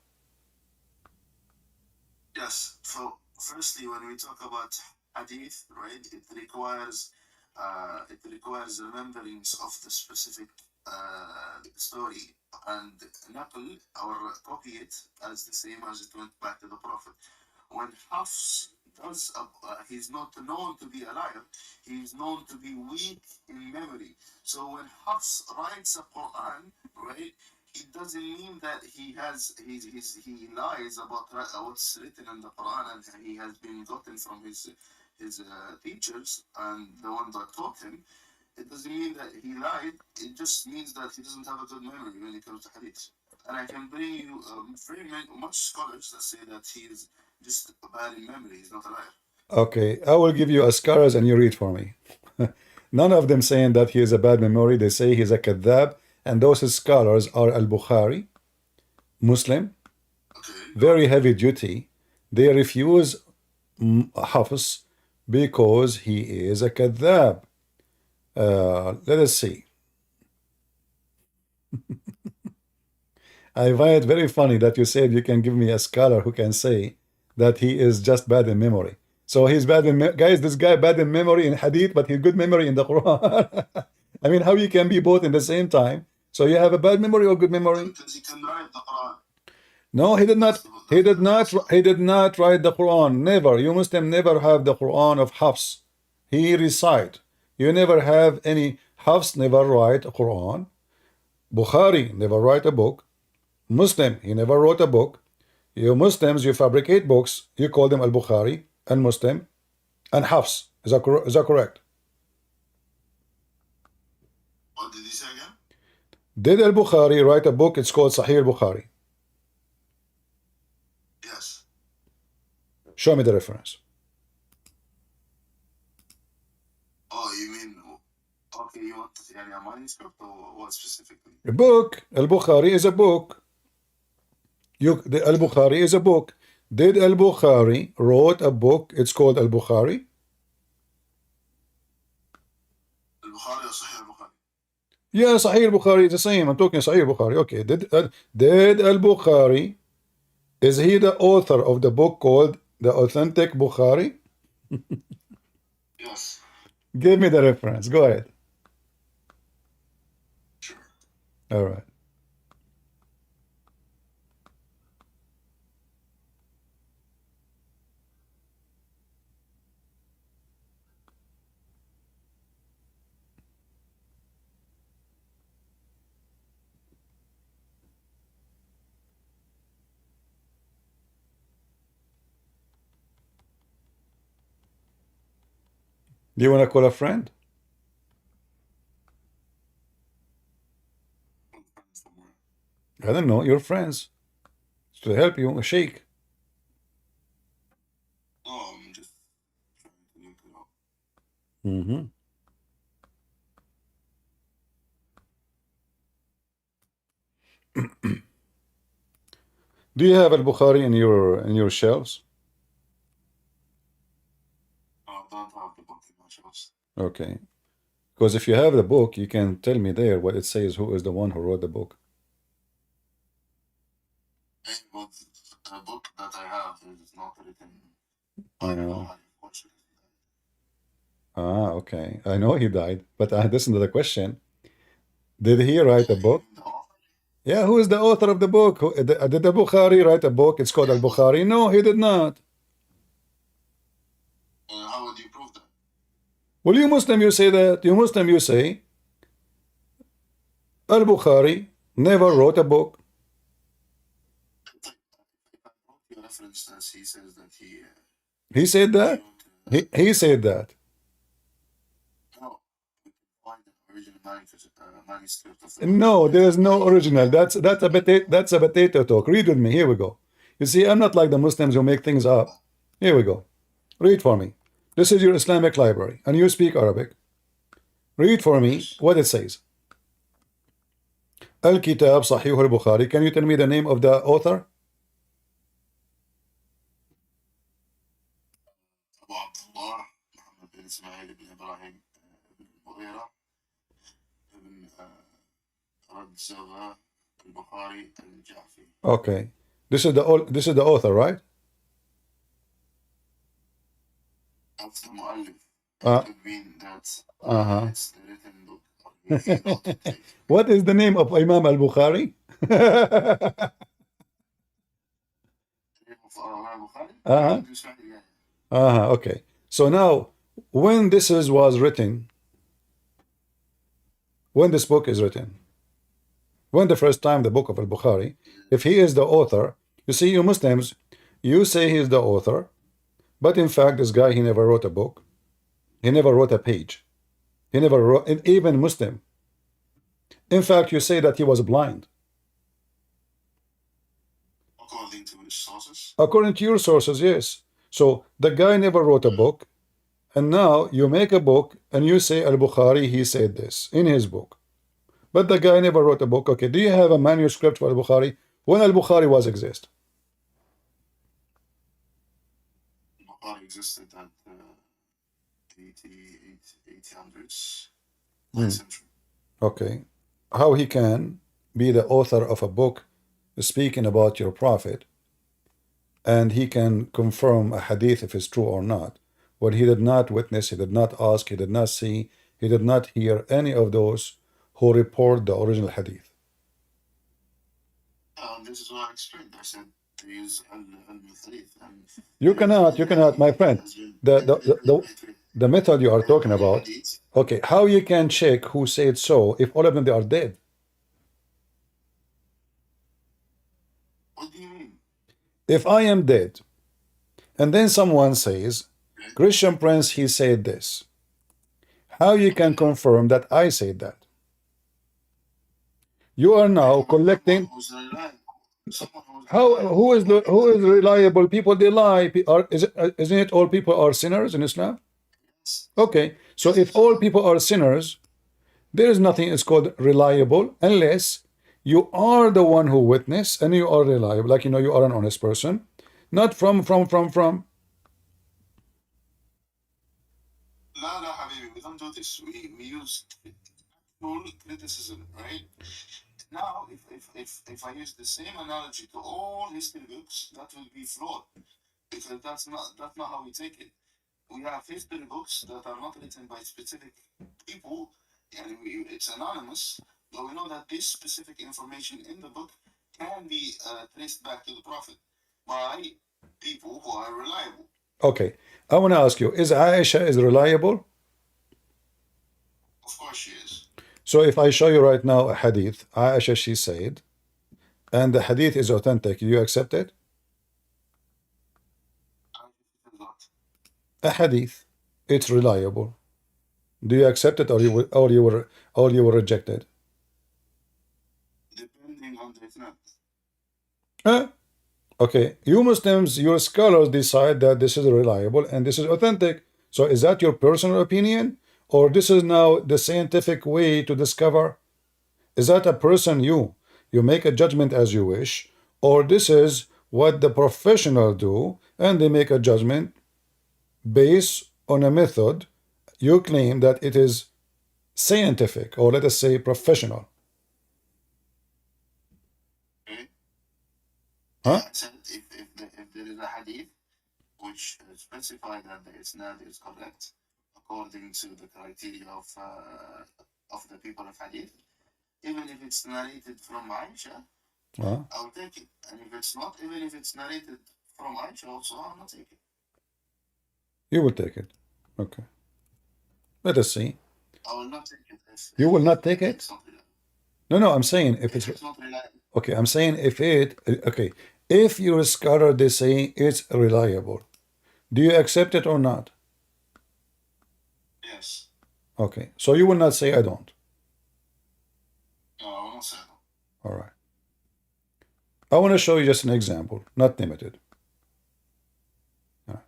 Yes, so firstly, when we talk about hadith, right, it requires remembrance of the specific story and naql or copy it as the same as it went back to the Prophet. When Hafs does, he's not known to be a liar, he's known to be weak in memory. So when Hafs writes a Quran, right, it doesn't mean that he lies about what's written in the Quran and he has been gotten from his teachers and the one that taught him. It doesn't mean that he lied. It just means that he doesn't have a good memory when it comes to hadith. And I can bring you very much scholars that say that he is just bad in memory. He's not a liar. Okay, I will give you a scholars and you read for me. None of them saying that he has a bad memory. They say he's a kadhab. And those scholars are Al-Bukhari, Muslim, very heavy duty. They refuse Hafs because he is a kadhab. Let us see. I find it very funny that you said you can give me a scholar who can say that he is just bad in memory. So he's bad in guys. This guy bad in memory in hadith, but he's good memory in the Quran. I mean, how you can be both in the same time? So you have a bad memory or good memory? Because he can write the Quran. No, he did not. He did not write the Quran. Never. You Muslim never have the Quran of Hafs. He recite. You never have any. Hafs never write a Quran. Bukhari never write a book. Muslim, he never wrote a book. You Muslims, you fabricate books. You call them Al-Bukhari and Muslim and Hafs. Is that correct? What did he say again? Did Al-Bukhari write a book? It's called Sahih Al-Bukhari. Yes. Show me the reference. Oh, you mean, okay, you want a manuscript or what specifically? A book. Al-Bukhari is a book. Al-Bukhari is a book. Did Al-Bukhari wrote a book? It's called Al-Bukhari. Al-Bukhari or Sahih Al-Bukhari? Yeah, Sahih al-Bukhari is the same. I'm talking Sahih al-Bukhari. Okay, did al-Bukhari, is he the author of the book called The Authentic Bukhari? Yes. Give me the reference. Go ahead. Sure. All right. Do you want to call a friend? I don't know. Your friends to help you. A sheikh. Oh, I'm just trying to look it up. Mm-hmm. Do you have al-Bukhari in your shelves? I don't have the book in my shelves. Okay. Because if you have the book, you can tell me there what it says, who is the one who wrote the book. But the book that I have is not written. I know. Unfortunately. Ah, okay. I know he died, but listen to the question. Did he write a book? The author? Yeah, who is the author of the book? Did the Bukhari write a book? It's called Al-Bukhari. No, he did not. How would you prove that? Well, you Muslim, you say that. You Muslim, you say Al-Bukhari never wrote a book. If I brought you a reference that he says that he He said that? wrote, He said that. no, we can find the original manuscript of the No, there is no original. That's a potato talk. Read with me. Here we go. You see, I'm not like the Muslims who make things up. Here we go. Read for me. This is your Islamic library, and you speak Arabic. Read for me what it says. Al-Kitab Sahih al-Bukhari. Can you tell me the name of the author? Abu Abdullah, Mohammed bin Ismail ibn Ibrahim ibn Mughira ibn Radzava al-Bukhari al-Jafi. Okay. This is the author, right? That's the mu'allif. Uh, It could mean that uh-huh. it's the written book. Or he wrote it. What is the name of Imam al-Bukhari? The name of Bukhari? Uh-huh. Yeah. Okay. So now, when this was written, when this book is written, when the first time the book of al-Bukhari, if he is the author, you see, you Muslims, you say he is the author, but in fact, this guy, he never wrote a book. He never wrote a page. He never wrote, even Muslim. In fact, you say that he was blind. According to which sources? According to your sources, yes. So the guy never wrote a book, and now you make a book and you say al-Bukhari, he said this in his book. But the guy never wrote a book. Okay, do you have a manuscript for al-Bukhari? When al-Bukhari was exist? Bukhari existed at 1800s, Hmm. 9th century. Okay. How he can be the author of a book speaking about your prophet, and he can confirm a hadith if it's true or not, when he did not witness, he did not ask, he did not see, he did not hear any of those who report the original hadith. This is what I explained. I said to use al-Hadith. You cannot, my friend. The method you are talking about. Okay, how you can check who said so if all of them they are dead? What do you mean? If I am dead, and then someone says, Christian Prince, he said this. How you can confirm that I said that? You are now collecting. Who is reliable? People they lie. Isn't it all people are sinners in Islam? Okay, so if all people are sinners, there is nothing is called reliable unless you are the one who witness and you are reliable, like you are an honest person, not from. No, habibi, we don't do this. We use full criticism, right? Now, if I use the same analogy to all history books, that will be flawed because that's not how we take it. We have history books that are not written by specific people, and it's anonymous, but we know that this specific information in the book can be traced back to the Prophet by people who are reliable. Okay, I want to ask you: is Aisha is reliable? Of course, she is. So if I show you right now a hadith, Aisha she said, and the hadith is authentic, you accept it? A hadith, it's reliable. Do you accept it, or you will reject it? Depending on the isnad. Huh? Okay, you Muslims, your scholars decide that this is reliable and this is authentic. So is that your personal opinion, or this is now the scientific way to discover? Is that a person you make a judgment as you wish, or this is what the professional do and they make a judgment based on a method you claim that it is scientific, or let us say professional? Okay. Huh? I said if there is a hadith which specifies that the isnad is correct according to the criteria of the people of hadith, even if it's narrated from Aisha, Huh? I'll take it. And if it's not, even if it's narrated from Aisha also, I'll not take it. You will take it. Okay. Let us see. I will not take it. You will not take it? It's not reliable. No, I'm saying if It's not reliable. okay, I'm saying if your scholar they say it's reliable, do you accept it or not? Yes. Okay, so you will not say I don't. No, I will not say no. All right. I want to show you just an example, not limited. All right.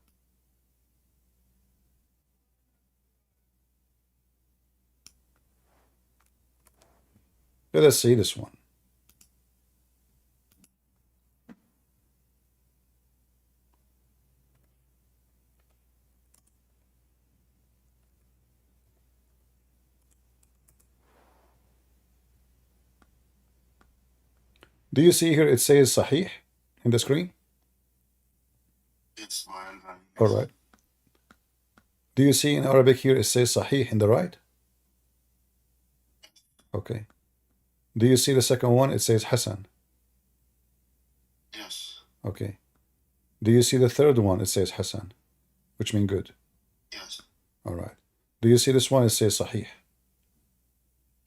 Let us see this one. Do you see here it says Sahih in the screen? It's my All right. Do you see in Arabic here it says Sahih in the right? Okay. Do you see the second one? It says Hasan. Yes. Okay. Do you see the third one? It says Hasan, which means good. Yes. All right. Do you see this one? It says Sahih.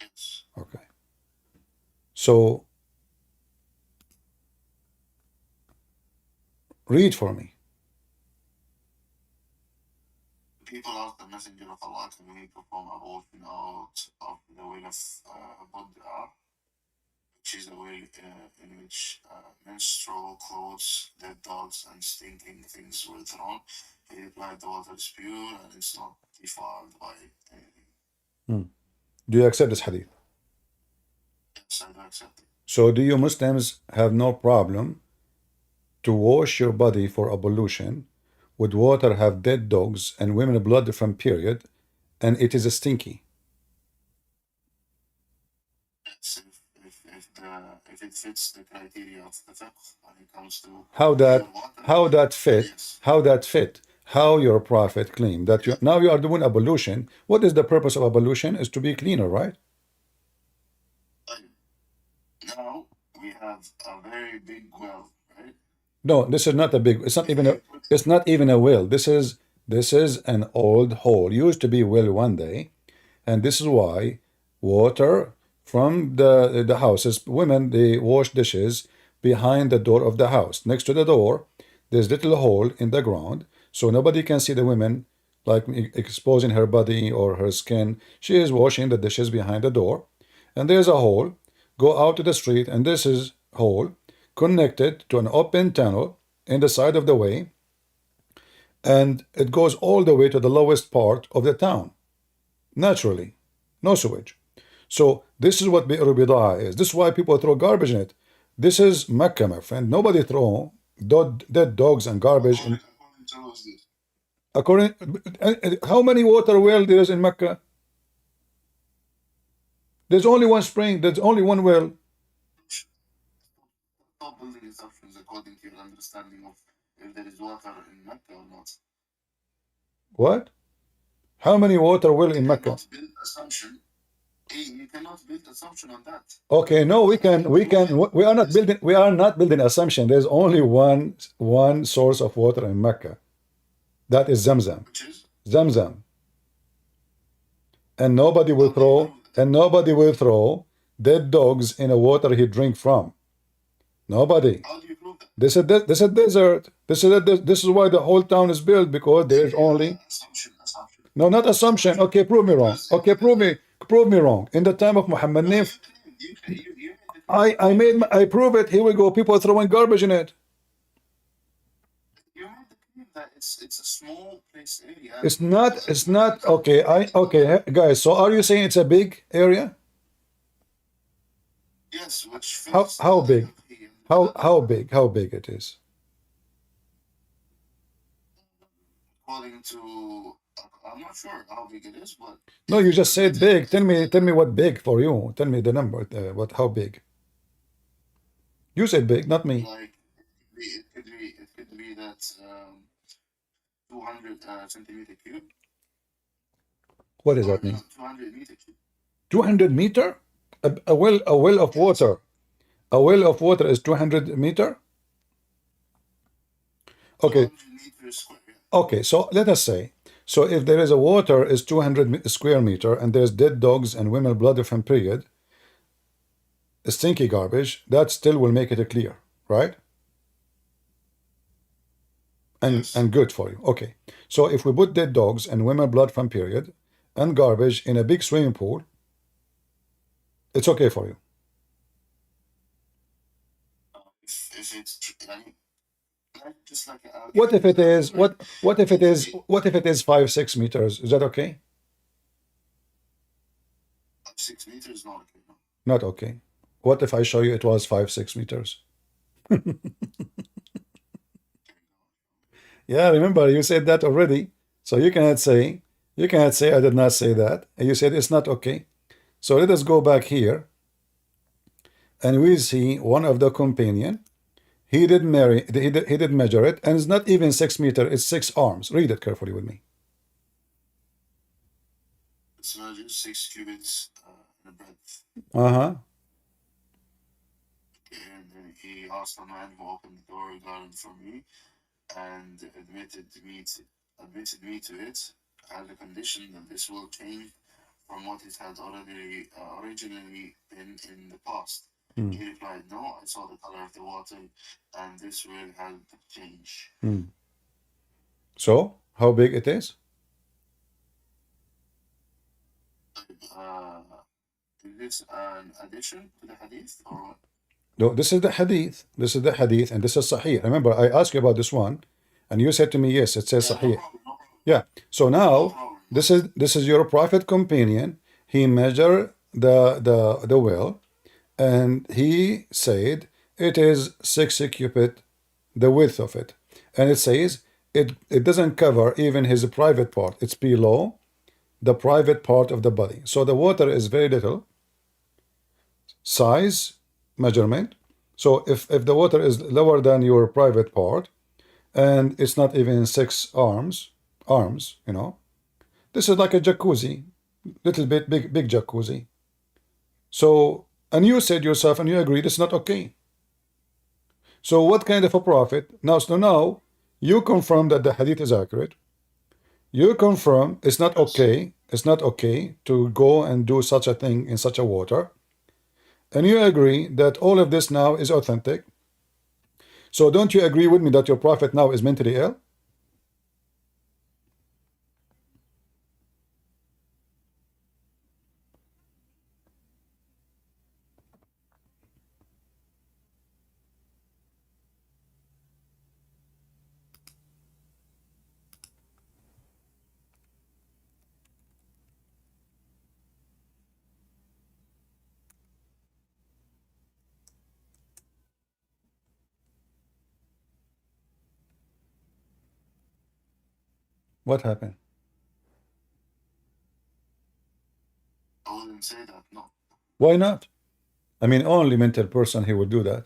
Yes. Okay. So read for me. People ask the Messenger of Allah, can we perform abortion out of the will of Buddha, which is a will in which menstrual clothes, dead dogs, and stinking things were thrown. He replied, the water is pure and it's not defiled by anything. Do you accept this hadith? Yes, I do accept it. So do you Muslims have no problem to wash your body for ablution with water have dead dogs and women blood from period, and it is stinky? Yes, if it fits the criteria of the fiqh when it comes to How that fit? Yes. How that fit? How your prophet claimed that now you are doing ablution. What is the purpose of ablution? Is to be cleaner, right? Now we have a very big well, right? No, this is not a big. It's not even a well. This is an old hole. Used to be well one day, and this is why water from the houses. Women they wash dishes behind the door of the house. Next to the door, there's little hole in the ground, so nobody can see the women like exposing her body or her skin. She is washing the dishes behind the door, and there's a hole. Go out to the street, and this is hole connected to an open tunnel in the side of the way, and it goes all the way to the lowest part of the town. Naturally, no sewage. So this is what Bi'r Bida'a is. This is why people throw garbage in it. This is Mecca, my friend. Nobody throw dead dogs and garbage in. According, how many water well there is in Mecca? There's only one spring. There's only one well. Stop building assumptions according to your understanding of if there is water in Mecca or not. What? How many water well in Mecca? Cannot build assumption. You cannot build assumption on that. Okay, no, we are not building assumption. There's only one source of water in Mecca. That is Zamzam. Which is? Zamzam. And nobody will throw dead dogs in a water he drink from. Nobody. How do you prove that? This is a desert. This is why the whole town is built, because there's only Assumption. no, not assumption. Okay, prove me wrong. Okay, prove me wrong. In the time of Muhammad, I prove it. Here we go. People are throwing garbage in it. You made the claim that it's a small place area. It's not okay. Okay, guys. So are you saying it's a big area? Yes, which How big? How big it is? According to, I'm not sure how big it is, but No, you just said big. Tell me what big for you. Tell me the number. How big? You said big, not me. like it could be that 200 centimeter cube. What does that mean? 200 meter cube. 200 meter? A well of water. A well of water is 200 meter? Okay. 200 meters square. Yeah. Okay, so let us say, so if there is a water is 200 square meter and there's dead dogs and women blood from period, stinky garbage, that still will make it clear, right? And good for you. Okay, so if we put dead dogs and women blood from period and garbage in a big swimming pool, it's okay for you. If it's just like What if it is 5-6 meters? Is that okay? 6 meters, not okay. No. Not okay. What if I show you it was 5-6 meters? Yeah, remember you said that already. So you cannot say I did not say that. And you said it's not okay. So let us go back here. And we see one of the companion. He did measure it, and it's not even 6 meters, it's 6 arms. Read it carefully with me. It's measured 6 cubits in breadth. Uh-huh. And then he asked the man who opened the door regarding from me and admitted me to it as a condition that this will change from what it had originally been in the past. He replied, no, I saw the color of the water and this will have change. So, how big it is? Is this an addition to the hadith or what? No, this is the hadith. This is the hadith, and this is sahih. Remember, I asked you about this one, and you said to me, yes, it says sahih. Yeah. So now, this is your prophet companion. He measured the well, and he said it is 6 cubit, the width of it, and it says it doesn't cover even his private part. It's below the private part of the body. So the water is very little size measurement. So if the water is lower than your private part, and it's not even 6 arms, you know, this is like a jacuzzi, little bit big jacuzzi. So, and you said yourself, and you agreed it's not okay. So what kind of a prophet? Now, so now you confirm that the hadith is accurate. You confirm it's not okay. It's not okay to go and do such a thing in such a water. And you agree that all of this now is authentic. So don't you agree with me that your prophet now is mentally ill? What happened? I wouldn't say that, no. Why not? I mean, only mental person he would do that.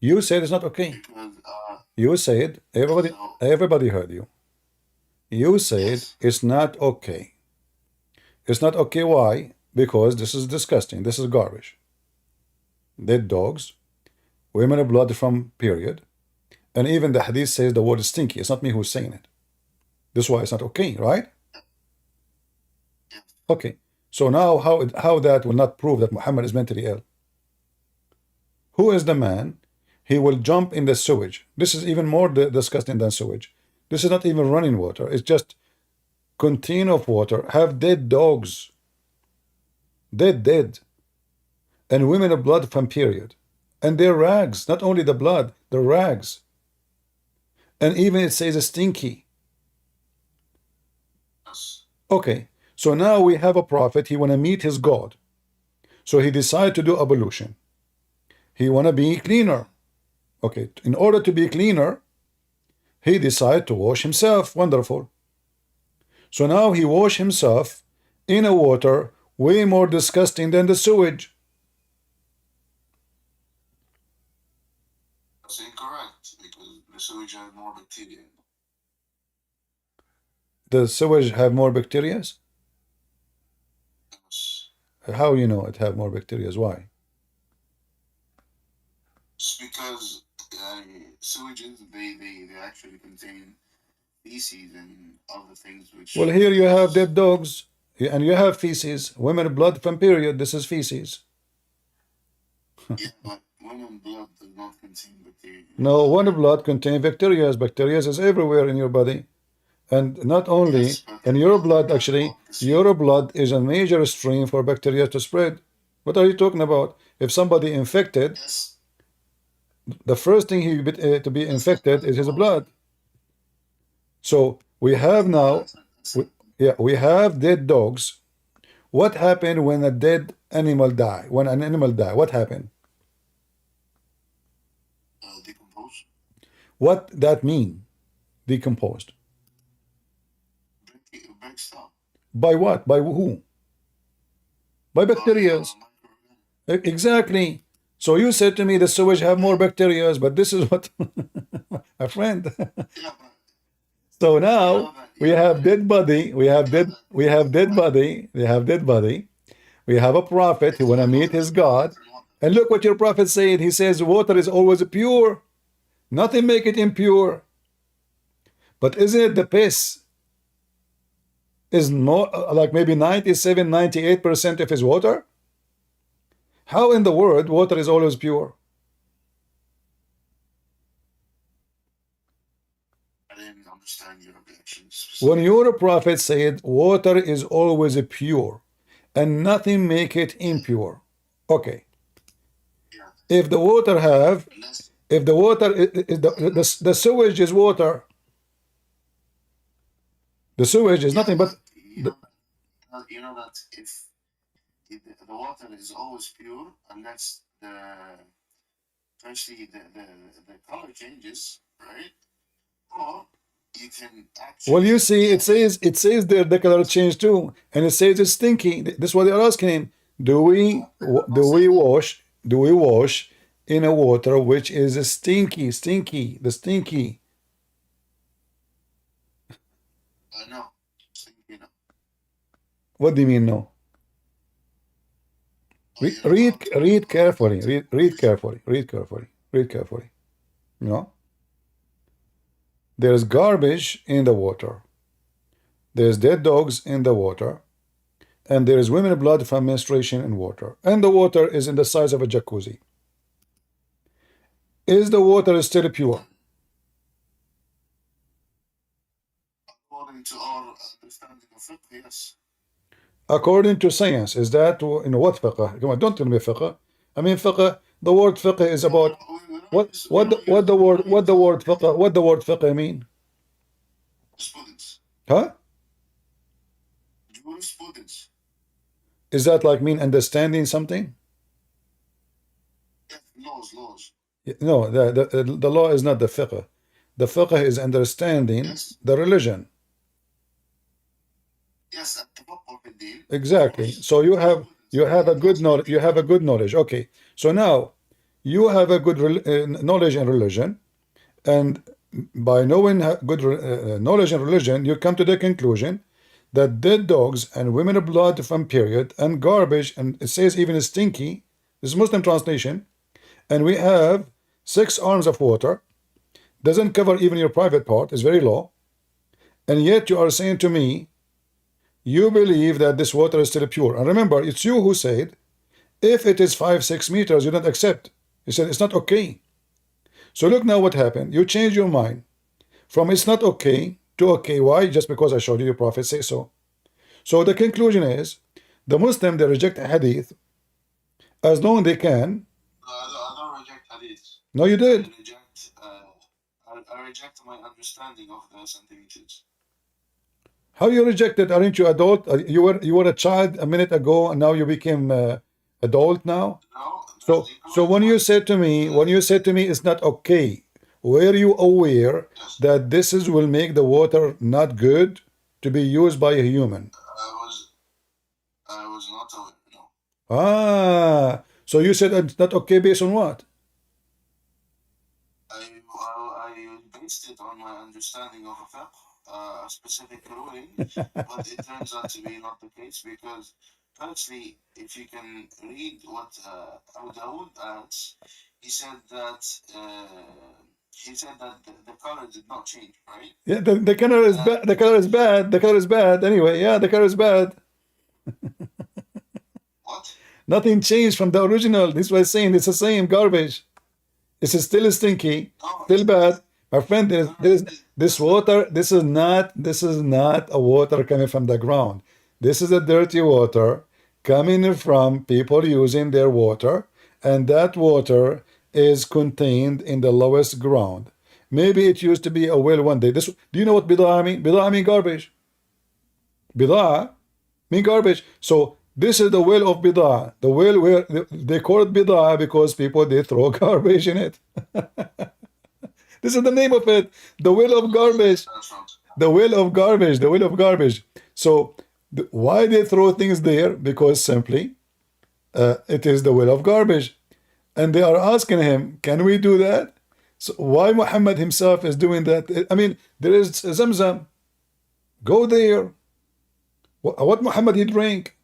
You said it's not okay. Because, You said everybody heard you. You said yes. it's not okay. It's not okay. Why? Because this is disgusting. This is garbage. Dead dogs, women of blood from period, and even the hadith says the word is stinky. It's not me who's saying it. This is why it's not okay, right? Okay. So now how that will not prove that Muhammad is mentally ill? Who is the man? He will jump in the sewage. This is even more disgusting than sewage. This is not even running water. It's just container of water. Have dead dogs. Dead. And women of blood from period. And their rags. Not only the blood, the rags. And even it says stinky. Yes. Okay. So now we have a prophet. He want to meet his God. So he decided to do ablution. He want to be cleaner. Okay. In order to be cleaner, he decided to wash himself. Wonderful. So now he washed himself in a water way more disgusting than the sewage. That's incorrect because the sewage has more bacteria. The sewage have more bacteria? Yes. How you know it have more bacteria? Why? It's because sewages they actually contain feces and other things which. Well, here you have dead dogs and you have feces. Women blood from period. This is feces. Yeah, but women blood does not contain bacteria. No, women blood contain bacteria. Bacteria is everywhere in your body. And not only Yes, but in your blood, actually, your blood is a major stream for bacteria to spread. What are you talking about? If somebody infected, yes. the first thing to be infected is his blood. So we have now, we have dead dogs. What happened when a dead animal die? When an animal die, what happened? Decompose. What that mean? Decomposed. Breaks down. By what? By who? By bacteria. Exactly. So you said to me the sewage have more bacteria, but this is what a friend. Yeah, but So now we have dead body. We have dead body. We have dead body. We have a prophet who want to meet his God. And look what your prophet said. He says water is always pure. Nothing make it impure. But isn't it the piss is more like maybe 97, 98% of his water? How in the world water is always pure? I didn't understand your objections. When your prophet said water is always pure and nothing make it impure. Okay. Yeah. If the water have, if the water is the sewage is water. The sewage is nothing but you know that if the water is always pure unless especially the color changes, right? Or you can actually. well, you see, it says there the color change too, and it says it's stinky. This is what they're asking him. Do we wash in a water which is stinky? The stinky. No. You know. What do you mean no? Read carefully. Read carefully. No. There's garbage in the water. There's dead dogs in the water. And there is women blood from menstruation in water. And the water is in the size of a jacuzzi. Is the water still pure? According to our understanding of fiqh, yes. According to science, is that what fiqh? Come on, don't tell me fiqh. I mean fiqh. The word fiqh is about what the word fiqh mean? Students. Huh? Jurisprudence. Is that like mean understanding something? Yes, laws. No, the law is not the fiqh. The fiqh is understanding Yes. the religion. Yes, التفقه في الدين. Exactly. So you have a good knowledge. You have a good knowledge. Okay. So now you have a good knowledge in religion, and by knowing good knowledge in religion, you come to the conclusion that dead dogs and women of blood from period and garbage, and it says even stinky. This is Muslim translation, and we have 6 arms of water. Doesn't cover even your private part. It's very low, and yet you are saying to me, you believe that this water is still pure. And remember, it's you who said, if it is 5-6 meters, you don't accept. You said it's not okay. So look now what happened. You changed your mind from it's not okay to okay. Why? Just because I showed you the Prophet say so. So the conclusion is, the Muslim, they reject hadith as long they can. I don't reject hadith. No, you did. I reject my understanding of the centimeters. How you rejected? Aren't you adult? You were a child a minute ago, and now you became adult now. No. So when you said to me, it's not okay, were you aware that this will make the water not good to be used by a human? I was not aware. No. Ah, so you said it's not okay based on what? I based it on my understanding of a specific ruling, but it turns out to be not the case because, firstly, if you can read what Abdul adds, he said that the color did not change, right? Yeah, the color is bad. The color is bad. The color is bad. Anyway, yeah, the color is bad. What? Nothing changed from the original. This was saying it's the same garbage. It's still stinky, still bad. My friend, this water. This is not a water coming from the ground. This is a dirty water coming from people using their water, and that water is contained in the lowest ground. Maybe it used to be a well one day. Do you know what bidah mean? Bidah mean garbage. Bidah mean garbage. So this is the well of bidah. The well where they call it bidah because people they throw garbage in it. This is the name of it. The well of garbage. The well of garbage. The well of garbage. So why they throw things there? Because simply it is the well of garbage. And they are asking him, can we do that? So why Muhammad himself is doing that? I mean, there is Zamzam. Go there. What Muhammad he drink?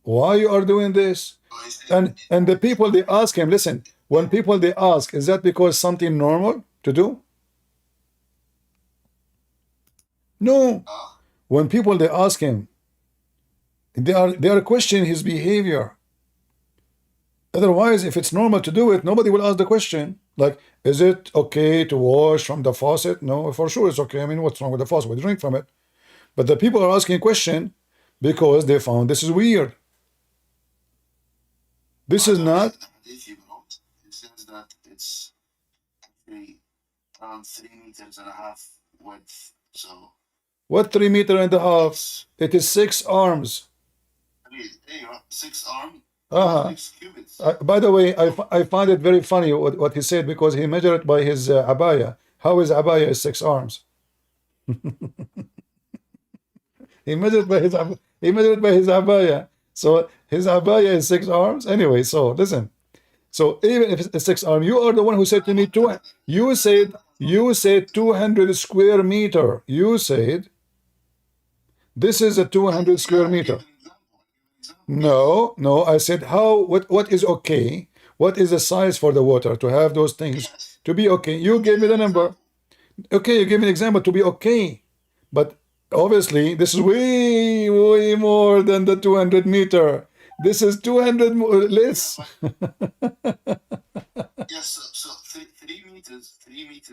Why you are doing this? And the people they ask him, listen, when people they ask, is that because something normal to do? No. When people they ask him, they are questioning his behavior. Otherwise, if it's normal to do it, nobody will ask the question. Like, is it okay to wash from the faucet? No, for sure it's okay. I mean, what's wrong with the faucet? We drink from it. But the people are asking a question because they found this is weird. This is not. If you wrote, it says that it's actually around 3.5 meters width. So. What 3.5 meters? It is 6 arms. There you go. 6 arms. By the way, I find it very funny what he said because he measured it by his abaya. How is abaya is 6 arms? He measured by his abaya. So his abaya is 6 arms. Anyway, so listen. So even if it's 6 arms, you are the one who said to me you said 200 square meter. You said this is a 200 square meter. No, I said what is okay? What is the size for the water to have those things to be okay? You gave me the number. Okay, you gave me an example to be okay. But obviously this is way more than the 200 meter. This is 200 more less. Yes, so 3 meters width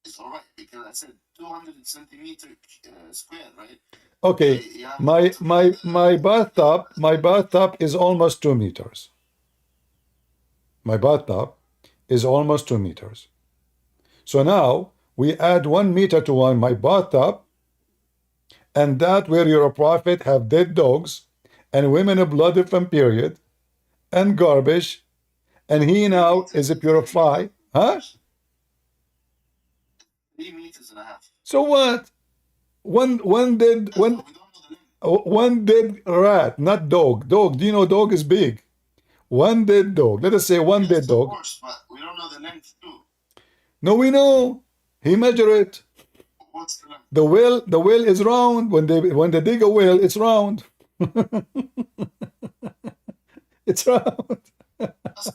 is all right because I said 200 centimeter square, right? Okay, my bathtub is almost 2 meters. My bathtub is almost 2 meters. So now we add 1 meter to my bathtub, and that where your prophet have dead dogs and women of blood from period and garbage, and he now is a purified, huh? 3.5 meters. So what? One One dead rat, not dog. Dog, do you know dog is big? One dead dog. Let us say one dead Of dog. course, but we don't know the length too. No, we know. He measured it. What's the length? The well is round. When they dig a well, it's round. It's round. That's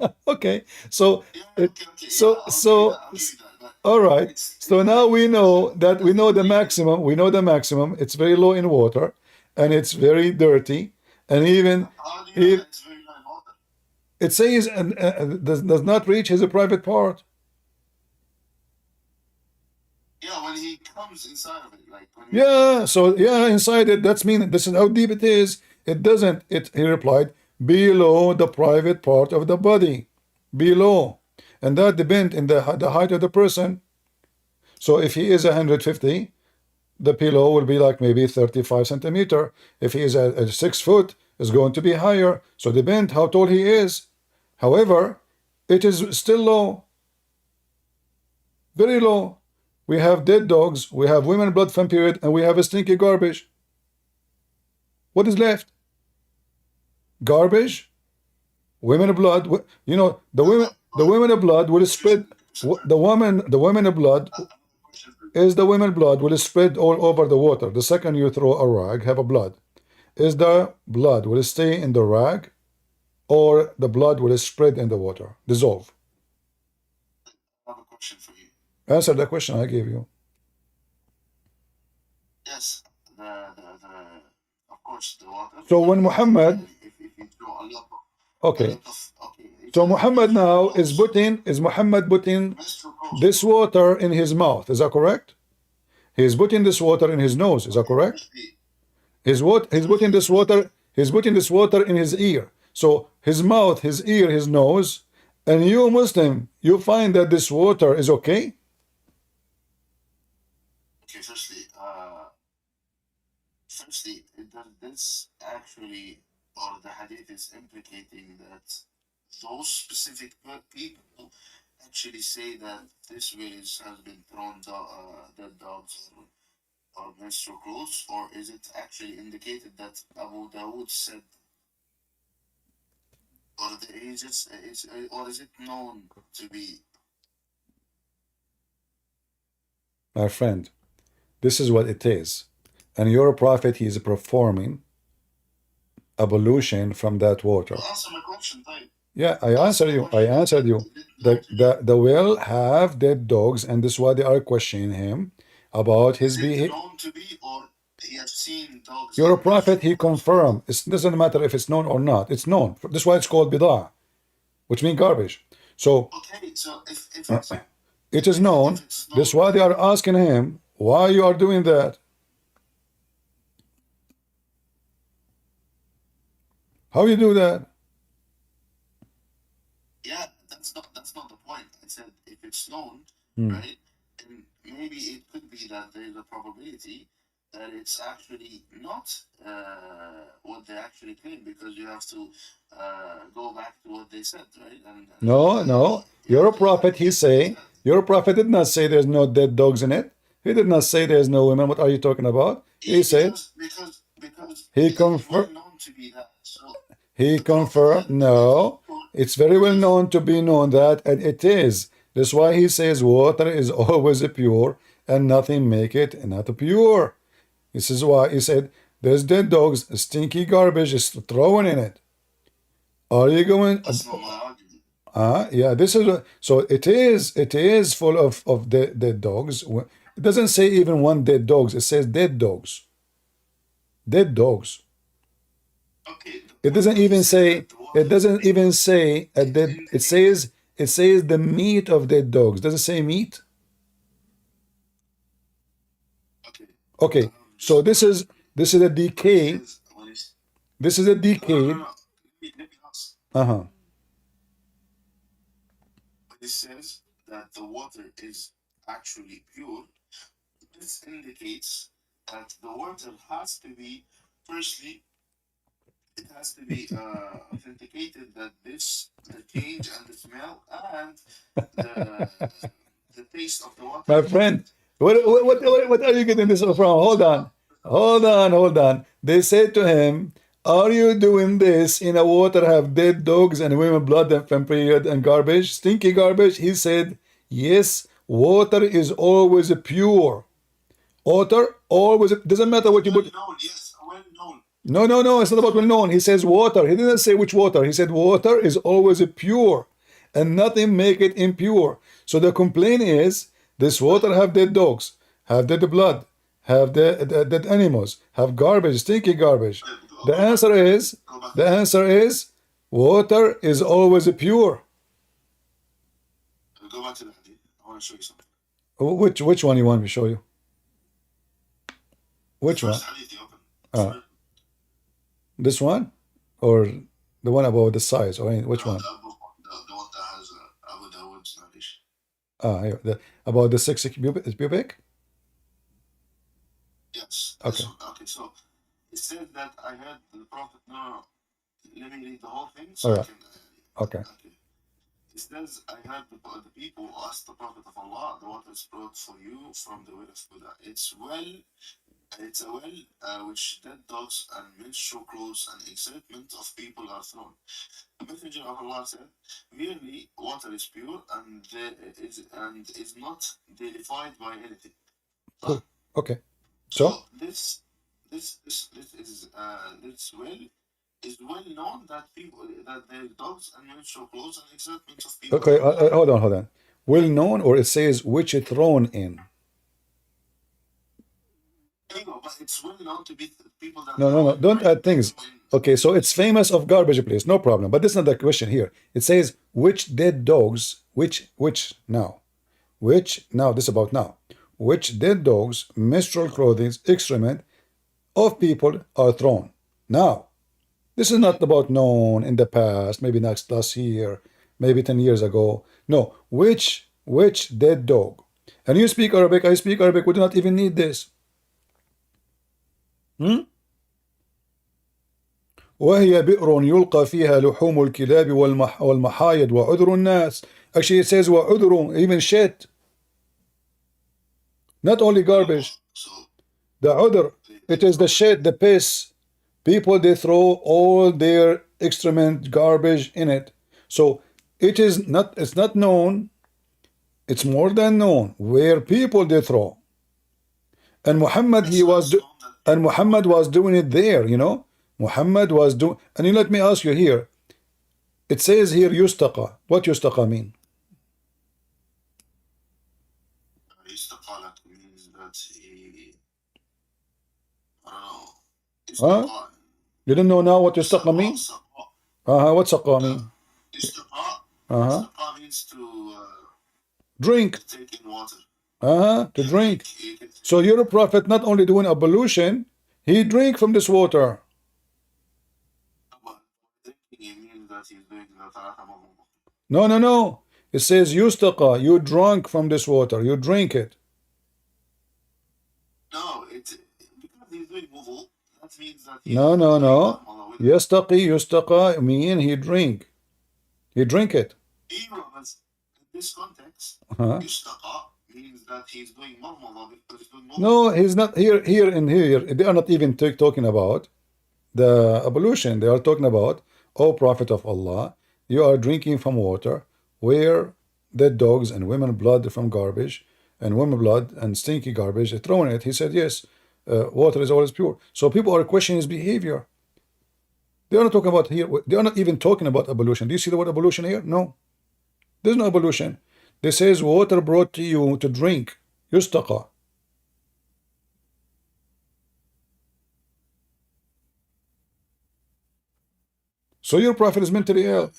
right. Okay. So Yeah, it, okay. so Yeah, so I'll give you that. But all right. it's So now we know that we know the maximum. We know the maximum. It's very low in water, and it's very dirty, and even how do you know if that it's very low in water? it says and does not reach his private part. Yeah, when he comes inside of it, like when he Yeah. So yeah, inside it. That's mean this is how deep it is. It doesn't. It. He replied, below the private part of the body, below, and that depends in the height of the person. So if he is 150, the pillow will be like maybe 35 centimeter. If he is a 6 foot, it's going to be higher. So depend how tall he is. However, it is still low, very low. We have dead dogs, we have women blood from period, and we have a stinky garbage. What is left? Garbage, women blood. You know, the women of blood will spread. The women of blood is the women blood will spread all over the water. The second you throw a rag, have a blood. Is the blood will stay in the rag, or the blood will spread in the water, dissolve? I have a question for you. Answer the question I gave you. Yes, of course the water. So when Muhammad, if you throw a lot okay, okay. so Muhammad now is Muhammad putting this water in his mouth. Is that correct? He is putting this water in his nose. Is that correct? He's putting this water. He's putting this water in his ear. So his mouth, his ear, his nose, and you Muslim, you find that this water is okay? Okay, firstly, does this actually, or the hadith is implicating that those specific people actually say that this waste has been thrown dead dogs or menstrual clothes, or is it actually indicated that Abu Dawood said, or the ages, or is it known to be? My friend, this is what it is. And your prophet, he is performing ablution from that water. Answer my question, type. Yeah, I answered you. I answered you. The well have dead dogs, and this is why they are questioning him about his behavior. Known to be, or he has seen dogs. Your prophet, he confirmed. It doesn't matter if it's known or not. It's known. This is why it's called bidah, which means garbage. So, okay, so if it is known. This is why they are asking him, why you are doing that? How you do that? Yeah, that's not the point. I said if it's known, right, then maybe it could be that there is a probability that it's actually not what they actually claim, because you have to go back to what they said, right? And No. Your prophet, your prophet did not say there's no dead dogs in it. He did not say there's no women. What are you talking about? He said because he confirmed. known to be that. So He confirmed. No, it's very well known to be known that, and it is. That's why he says water is always pure, and nothing make it not pure. This is why he said there's dead dogs, stinky garbage is thrown in it. Are you going? that's not my argument. Yeah. This is so. It is full of dead dogs. It doesn't say even one dead dogs. It says dead dogs. Dead dogs. Okay. It doesn't even say. It doesn't even say a dead. It says the meat of dead dogs. Does it say meat? Okay. Okay. So this is a decay. This is a decay. Let me ask. Uh-huh. It says that the water is actually pure. This indicates that the water has to be, firstly, it has to be authenticated that the change and the smell and the taste of the water. My friend, what are you getting this from? Hold on. Hold on, hold on. They said to him, are you doing this in a water have dead dogs and women blood and from period and garbage, stinky garbage? He said, yes, water is always pure. Water always, doesn't matter what you Well put. known, yes, well known. No, no, no, it's not about well known. He says water. He didn't say which water. He said water is always pure and nothing make it impure. So the complaint is this water have dead dogs, have dead blood, have dead animals, have garbage, stinky garbage. The answer is water is always pure. Go back to the hadith. I want to show you something. Which one you want me to show you? Which one? First hadith you open. This one? Or the one about the size? Or which one? The one that has Abu Dawood's narration. Here, about the 6 pubic? Yes. Okay. Okay, so it says that I heard the Prophet. No, let me read the whole thing All I right. can. Okay. It says, I heard the people who asked the Prophet of Allah, the water is brought for you from the well of Buddha. It's a well which dead dogs and menstrual clothes and excitement of people are thrown. The Messenger of Allah said, really, water is pure and is not deified by anything. Cool. Okay. So this well is well known that there is dogs and menstrual clothes and excitement of people. okay, hold on. Well known, or it says which is thrown in. But it's well known to be people that No. Don't add things. Okay, so it's famous of garbage place, no problem. But this is not the question here. It says which dead dogs, which now, this is about now. Which dead dogs, menstrual clothing, excrement of people are thrown. Now, this is not about known in the past, maybe last year, maybe 10 years ago. No, which dead dog? And you speak Arabic, I speak Arabic, we do not even need this. وهي بئر يلقى فيها لحوم الكلاب والمحايد وعذر الناس. Actually it says وعذر, even shit. Not only garbage. The udhr, it is the shit, the piss. People, they throw all their excrement, garbage in it. So it's not known, it's more than known where people they throw. And Muhammad was doing it there, you know. Muhammad was doing, and you let me ask you here. It says here yustaqa. What yustaqa mean? Yustaqa means that he, I don't know. Huh? You don't know now what yustaqa mean? What saqa mean? Yustaqa means to drink. take in water. To drink. So your prophet not only doing ablution, he drink from this water. No. It says yustaqa, you drunk from this water, you drink it. No, because he's doing wudu, that means that No. Yustaqa mean he drink. He drink it. In this context, yustaqa means that he's doing marmada because he's doing wudu. No, he's not here. They are not even talking about the ablution. They are talking about, O Prophet of Allah, you are drinking from water where dead dogs and women blood from garbage and women blood and stinky garbage are thrown in it. He said, yes, water is always pure. So people are questioning his behavior. They are not talking about here. They are not even talking about ablution. Do you see the word ablution here? No. There's no ablution. This says water brought to you to drink. Yustaqa. So your prophet is mentally ill.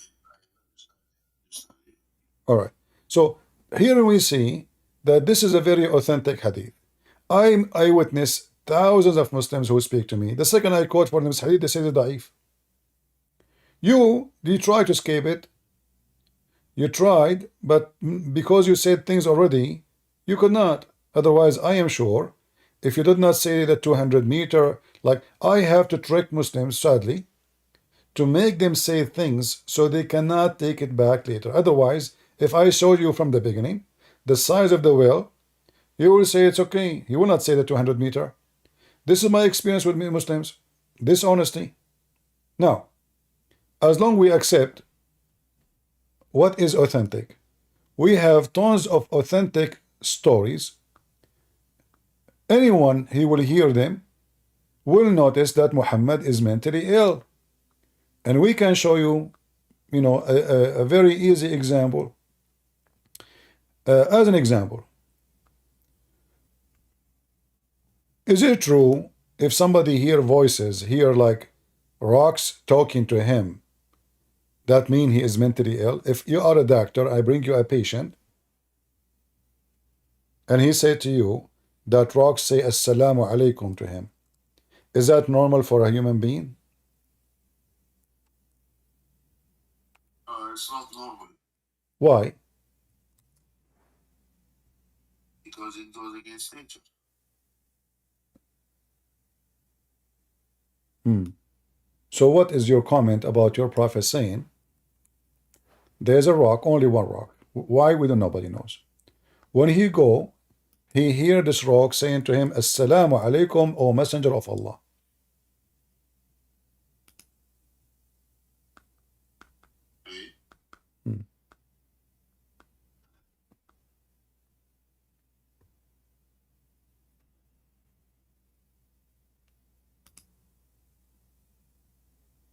All right. So here we see that this is a very authentic hadith. I witness thousands of Muslims who speak to me. The second I quote for them this hadith, they say it's da'if. You try to escape it. You tried, but because you said things already, you could not. Otherwise, I am sure, if you did not say that 200 meter, like I have to trick Muslims, sadly, to make them say things so they cannot take it back later. Otherwise, if I showed you from the beginning the size of the well, you will say it's okay. You will not say the 200 meter. This is my experience with Muslims. Dishonesty. Now, as long we accept what is authentic, we have tons of authentic stories. Anyone who will hear them will notice that Muhammad is mentally ill. And we can show you, a very easy example. As an example, is it true if somebody hear voices, hear like rocks talking to him, that mean he is mentally ill? If you are a doctor, I bring you a patient, and he said to you that rocks say Assalamu alaikum to him, is that normal for a human being? It's not normal Why? because it goes against nature. So what is your comment about your prophet saying there's a rock, only one rock? Why? We don't, nobody knows. When he go, he hear this rock saying to him, Assalamu alaikum, O messenger of Allah.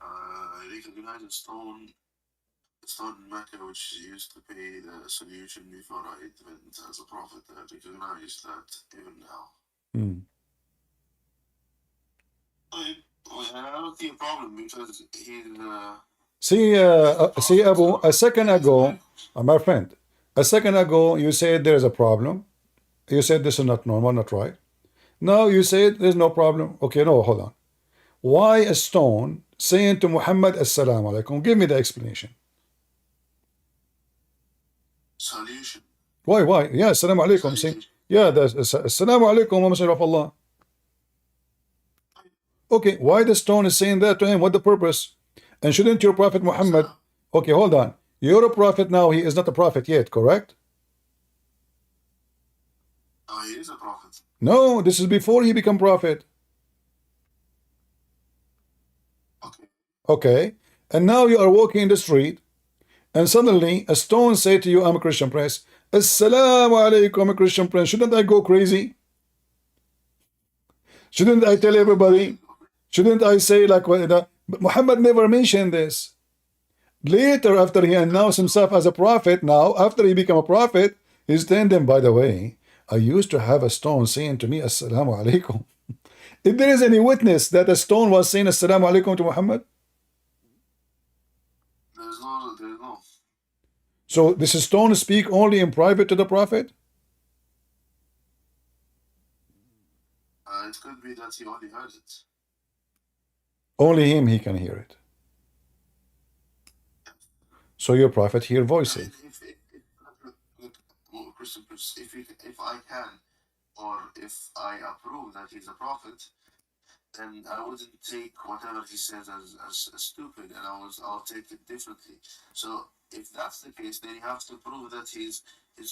I recognize a stone in Mecca which used to pay the solution before I went as a prophet. I recognize that even now. I don't see a problem because he's See, Abu, a second ago, my friend, a second ago you said there is a problem. You said this is not normal, not right. Now you said there's no problem. Okay, no, hold on. Why a stone saying to Muhammad Assalamu alaikum? Give me the explanation. solution. Why? Yeah, Assalamu alaikum. See, yeah, that's Assalamu alaikum, wa messenger of Allah. Okay, why the stone is saying that to him? What the purpose? And shouldn't your prophet Muhammad? Okay, hold on. You're a prophet now. He is not a prophet yet, correct? He is a prophet. No, this is before he become prophet. Okay, and now you are walking in the street, and suddenly a stone say to you, I'm a Christian prince. Assalamu alaikum, I'm a Christian prince. Shouldn't I go crazy? Shouldn't I tell everybody? Shouldn't I say like what? But Muhammad never mentioned this. Later, after he announced himself as a prophet, now after he became a prophet, he's telling them, by the way, I used to have a stone saying to me, Assalamu alaikum. If there is any witness that a stone was saying Assalamu alaikum to Muhammad, There's no. so this stone speak only in private to the prophet? It could be that he only heard it. Only him he can hear it. So your prophet hear voices. Christian, if I can, or if I approve that he's a prophet, then I wouldn't take whatever he says as stupid, and I'll take it differently. So if that's the case, then you have to prove that his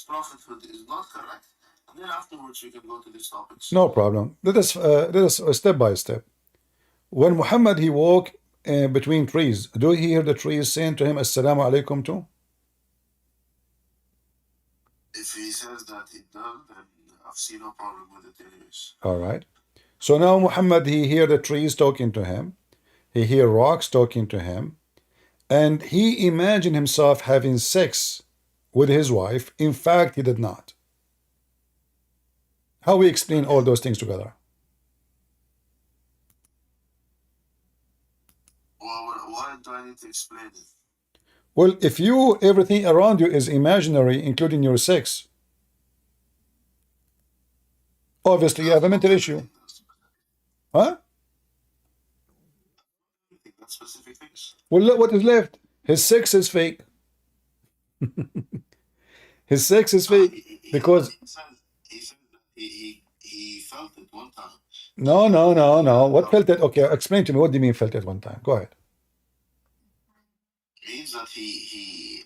prophethood is not correct, and then afterwards we can go to these topics. No problem. Let us step by step. When Muhammad he walk between trees, do he hear the trees saying to him Assalamu alaikum too? If he says that it does, then I've seen no problem with it anyways. All right. So now Muhammad he hear the trees talking to him, he hear rocks talking to him, and he imagined himself having sex with his wife. In fact, he did not. How we explain all those things together? Well, why do I need to explain it? Well, if you, everything around you is imaginary, including your sex, obviously you have a mental issue. Huh? That's specific things. Well, look what is left. His sex is fake. His sex is fake because He said that he felt it one time. no. What felt it? Okay, explain to me. What do you mean felt it one time? Go ahead. It means that he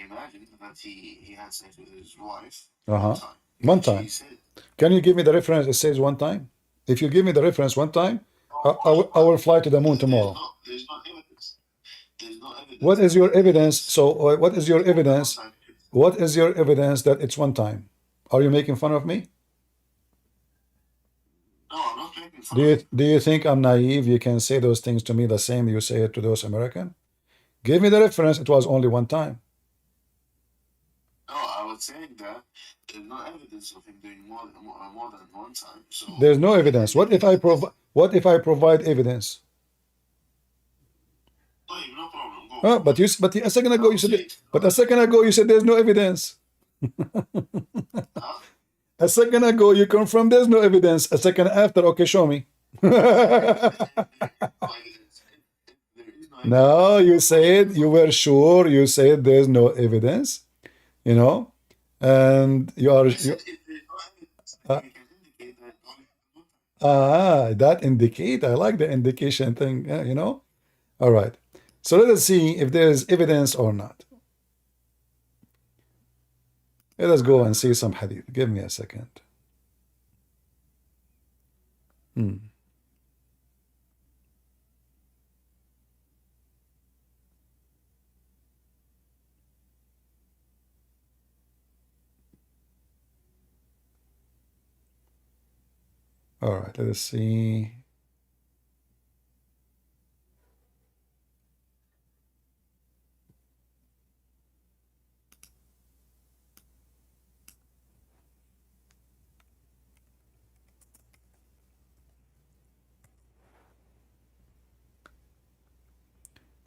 imagined that he had sex with his wife one time. One time. She said, Can you give me the reference? It says one time. If you give me the reference one time, I will fly to the moon tomorrow. There's no evidence. There's no evidence. What is your evidence? So what is your evidence? What is your evidence that it's one time? Are you making fun of me? No, I'm not making fun. Do you think I'm naive? You can say those things to me the same you say it to those American? Give me the reference. It was only one time. No, I was saying that there's no evidence of him doing more than one time. So There's no evidence. What if I provide evidence? no problem. Go. But a second ago you said there's no evidence. A second ago you confirmed there's no evidence. A second after, okay, show me. No, you said you were sure. You said there's no evidence, you know, and you are. That indicate. I like the indication thing, you know. All right. So let us see if there's evidence or not. Let us go and see some hadith. Give me a second. All right, let us see.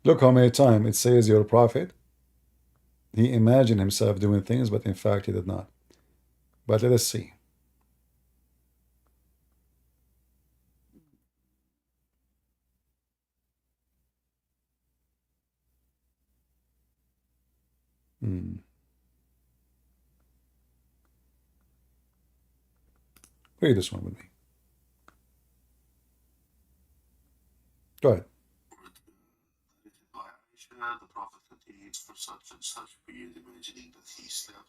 Look how many times it says your prophet. He imagined himself doing things, but in fact he did not. But let us see. Read this one with me. Go ahead. The prophet continued for such and such period, imagining that he slept,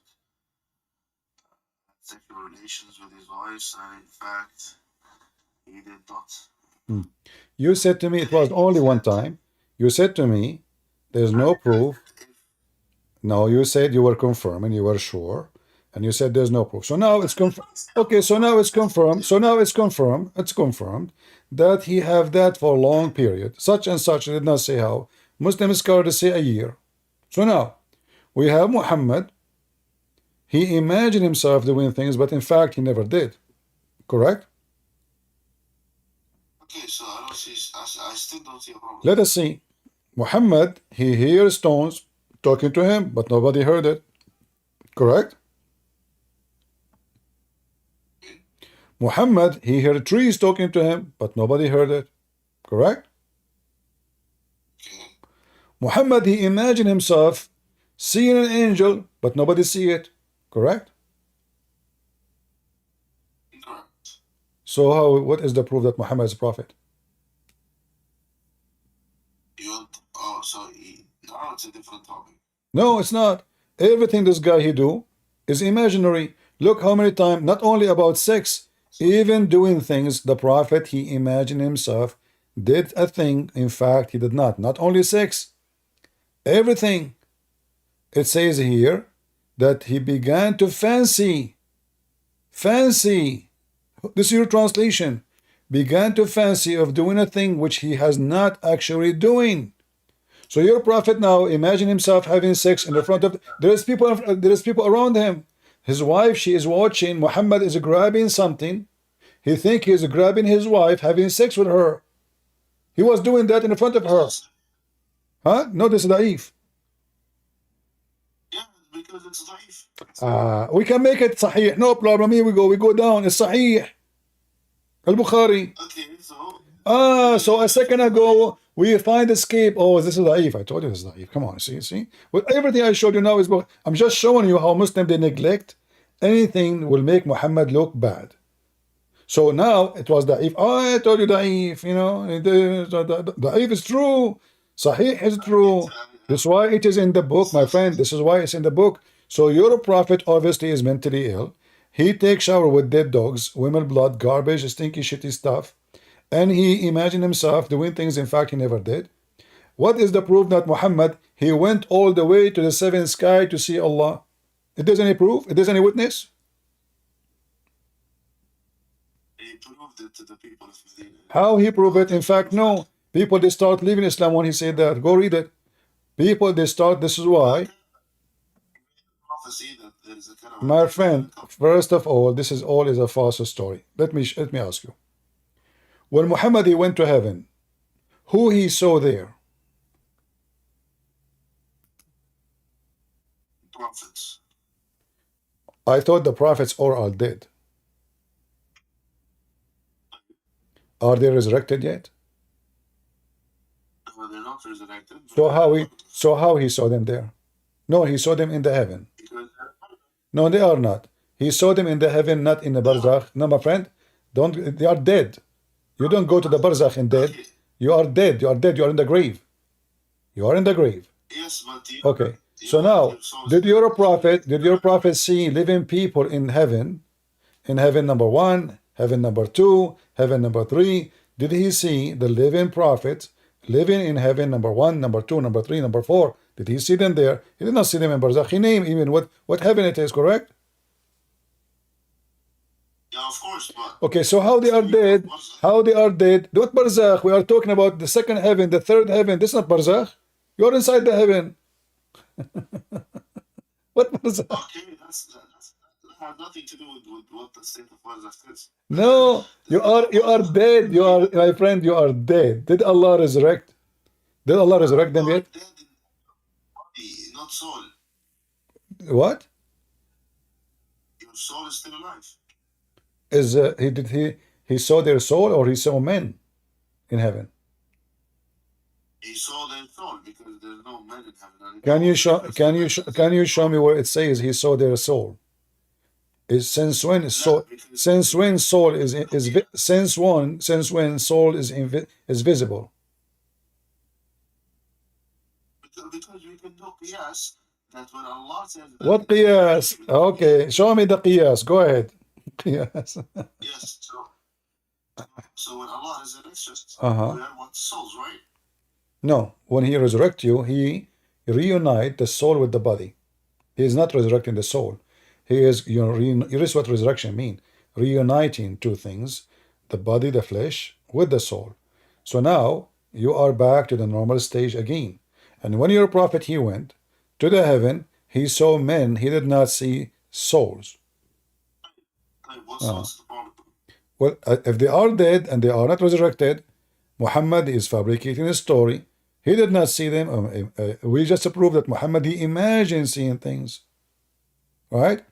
had sexual relations with his wives, and in fact, he did not. You said to me it was only one time. You said to me there's no proof. No, you said you were confirming, you were sure, and you said there's no proof. So now it's confirmed. Okay, so now it's confirmed. So now it's confirmed. It's confirmed that he have that for a long period. Such and such. I did not say how. Muslim scholars say a year. So now we have Muhammad. He imagined himself doing things, but in fact he never did. Correct? Okay, so I still don't see a problem. Let us see. Muhammad, he hears stones talking to him, but nobody heard it. Correct? Muhammad, he heard trees talking to him, but nobody heard it. Correct? Muhammad, he imagined himself seeing an angel, but nobody see it. Correct? Correct. So what is the proof that Muhammad is a prophet? Now it's a different topic. No, it's not. Everything this guy he do is imaginary. Look how many times, not only about sex, even doing things, the prophet, he imagined himself, did a thing, in fact, he did not. Not only sex, everything. It says here that he began to fancy. This is your translation. Began to fancy of doing a thing which he has not actually doing. So your prophet now imagine himself having sex in the front of. There is people around him. His wife, she is watching. Muhammad is grabbing something. He think he is grabbing his wife, having sex with her. He was doing that in the front of her. Huh? No, this is da'if. Yeah, because it's da'if. We can make it sahih. No problem. Here we go. We go down. It's sahih. Al-Bukhari. Okay, so. So a second ago, we find escape. Oh, this is da'if. I told you this is da'if. Come on, see? Well, everything I showed you now is. I'm just showing you how Muslims, they neglect anything will make Muhammad look bad. So now it was da'if. Oh, I told you da'if. You know, da'if is true. Sahih is true. This is why it is in the book, my friend. This is why it's in the book. So your prophet obviously is mentally ill. He takes shower with dead dogs, women blood, garbage, stinky, shitty stuff, and he imagined himself doing things in fact he never did. What is the proof that Muhammad, he went all the way to the seventh sky to see Allah? It does any proof? It does any witness? He proved it to the people of Medina. How he proved it? In fact, no. People, they start leaving Islam when he said that. Go read it. People, they start, this is why. Prophecy that there is a caravan. My friend, first of all, this is all is a false story. Let me ask you. When Muhammad, he went to heaven, who he saw there? Prophets. I thought the prophets all are dead. Are they resurrected yet? Well, they're not resurrected. So how he saw them there? No, he saw them in the heaven. No, they are not. He saw them in the heaven, not in the barzakh. No, my friend, don't. They are dead. You don't go to the barzakh and dead. You are dead. You are dead. You are in the grave. You are in the grave. Yes, but okay. So now, did your prophet see living people in heaven? In heaven number 1, heaven number 2, heaven number 3. Did he see the living prophets living in heaven number 1, number 2, number 3, number 4? Did he see them there? He did not see them in barzakh. He named even what heaven it is, correct? Yeah, of course, but okay, so how they are dead? How they are dead? What barzakh? We are talking about the second heaven, the third heaven. This is not barzakh. You are inside the heaven. What barzakh? okay, that has nothing to do with what the state of barzakh is. No, you are dead. You are, my friend. You are dead. Did Allah resurrect? Did Allah resurrect them yet? Dead in body, not soul. What? Your soul is still alive. Is he saw their soul, or he saw men in heaven? He saw their soul because there's no men in heaven. Can you show me where it says he saw their soul? Is since when soul is visible? Because we can do qiyas that when Allah says that. What qiyas? Okay, show me the qiyas. Go ahead. Qiyas. Yes, so when Allah resurrects us, Uh-huh. we are what souls, right? No, when he resurrects you, he reunite the soul with the body. He is not resurrecting the soul. He is, here's what resurrection means. Reuniting two things, the body, the flesh, with the soul. So now, you are back to the normal stage again. And when your prophet, he went to the heaven, he saw men, he did not see souls. What soul's the problem? Well, if they are dead and they are not resurrected, Muhammad is fabricating a story. He did not see them. We just proved that Muhammad, he imagined seeing things. Right?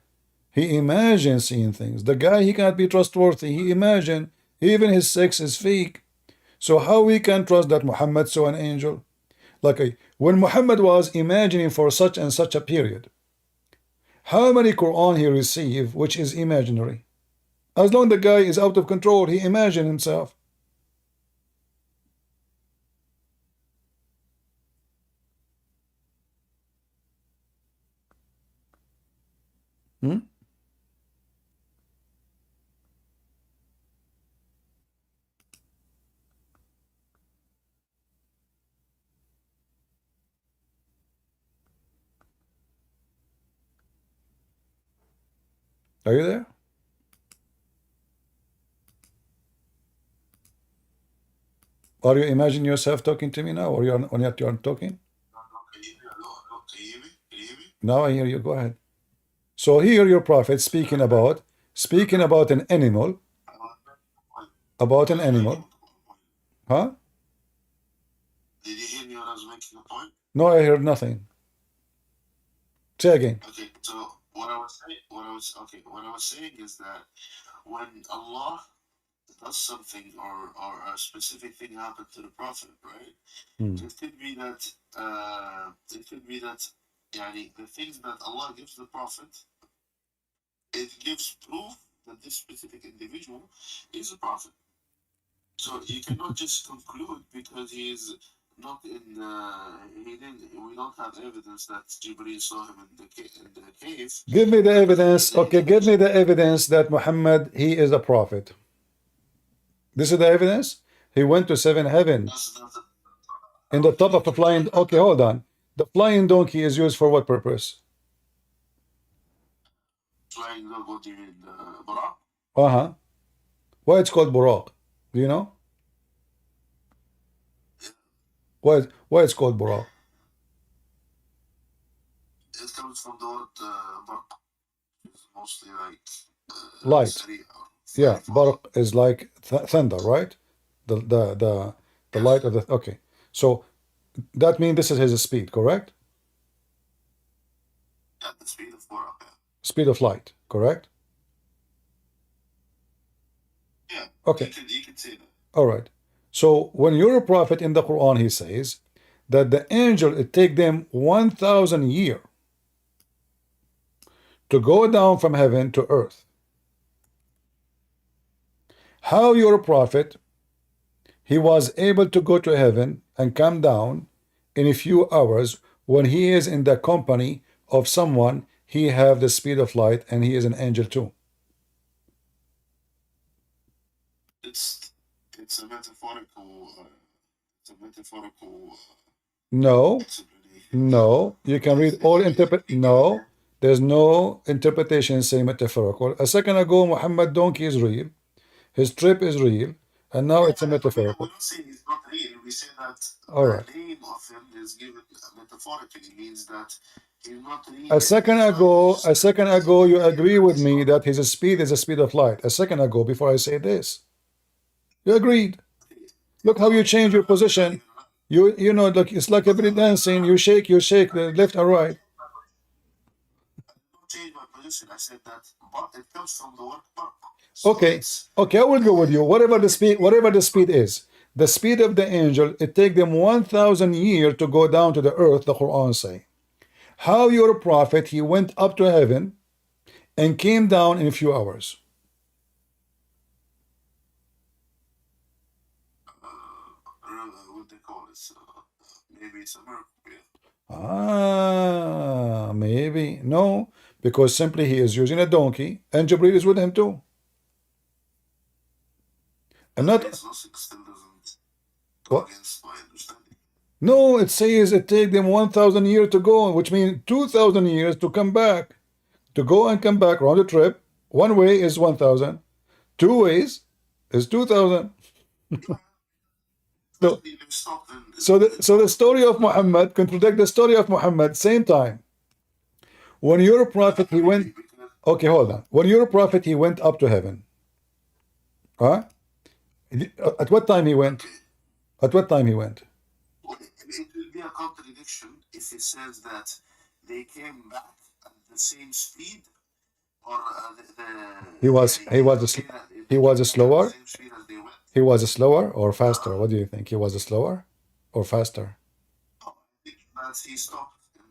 He imagined seeing things. The guy, he cannot be trustworthy. He imagined. Even his sex is fake. So how we can trust that Muhammad saw an angel? Like when Muhammad was imagining for such and such a period, how many Quran he received which is imaginary? As long as the guy is out of control, he imagined himself. Are you there? Are you imagining yourself talking to me now, or you are talking? Now I hear you. Go ahead. So here your prophet speaking about an animal. About an animal. Huh? Did you hear me when I was making a point? No, I heard nothing. Say again. Okay, so what I was saying is that when Allah does something or a specific thing happened to the prophet, right? It could be that yani, the things that Allah gives the prophet, it gives proof that this specific individual is a prophet. So you cannot just conclude because he is not in he didn't. We don't have evidence that Jibril saw him in the cave. Give me the evidence. Okay, give me the evidence that Muhammad, he is a prophet. This is the evidence. He went to 7 heavens in the top of a flying. Okay, hold on. The flying donkey is used for what purpose? Flying dog, what do you mean? Buraq? Uh-huh. Why it's called Buraq? Do you know? Why it's called Buraq? It comes from the word Buraq. It's mostly like Light. Yeah, Buraq is like thunder, right? The light of the. Okay, so that means this is his speed, correct? Yeah, the speed of Buraq. Yeah. Speed of light, correct? Yeah. Okay. You can say that. All right. So when you're a prophet in the Quran, he says that the angel, it take them 1,000 years to go down from heaven to earth. How you're a prophet, he was able to go to heaven and come down in a few hours when he is in the company of someone, he have the speed of light and he is an angel too. It's a metaphorical. No, no. You can read all interpret. No, there's no interpretation saying metaphorical. A second ago, Muhammad donkey is real. His trip is real, and now it's a metaphorical. We don't say it's not real. We say that All right. the name of him is given metaphorically. It means that he's not real. A second ago, you agree with me that his speed is the speed of light. A second ago, before I say this, you agreed. Look how you change your position. You know, look, it's like every dancing. You shake the left and right. I don't change my position. I said that, but it comes from the word bark. Okay, I will go with you. Whatever the speed is, the speed of the angel, it take them 1,000 years to go down to the earth. The Quran say, how your prophet, he went up to heaven and came down in a few hours. What they call it? Maybe it's a miracle. Ah, maybe no, because simply he is using a donkey, and Jibril is with him too. And not still doesn't go against my understanding. No, it says it take them 1,000 years to go, which means 2,000 years to come back. To go and come back round the trip. One way is 1,000. Two ways is 2,000. So the story of Muhammad contradict the story of Muhammad same time. When you're a prophet, he went. Okay, hold on. When you're a prophet, he went up to heaven. Huh? At what time he went? At what time he went? Well, it will be a contradiction if it says that they came back at the same speed, or he was slower. He was slower or faster. What do you think? He was slower or faster? I think that he stopped in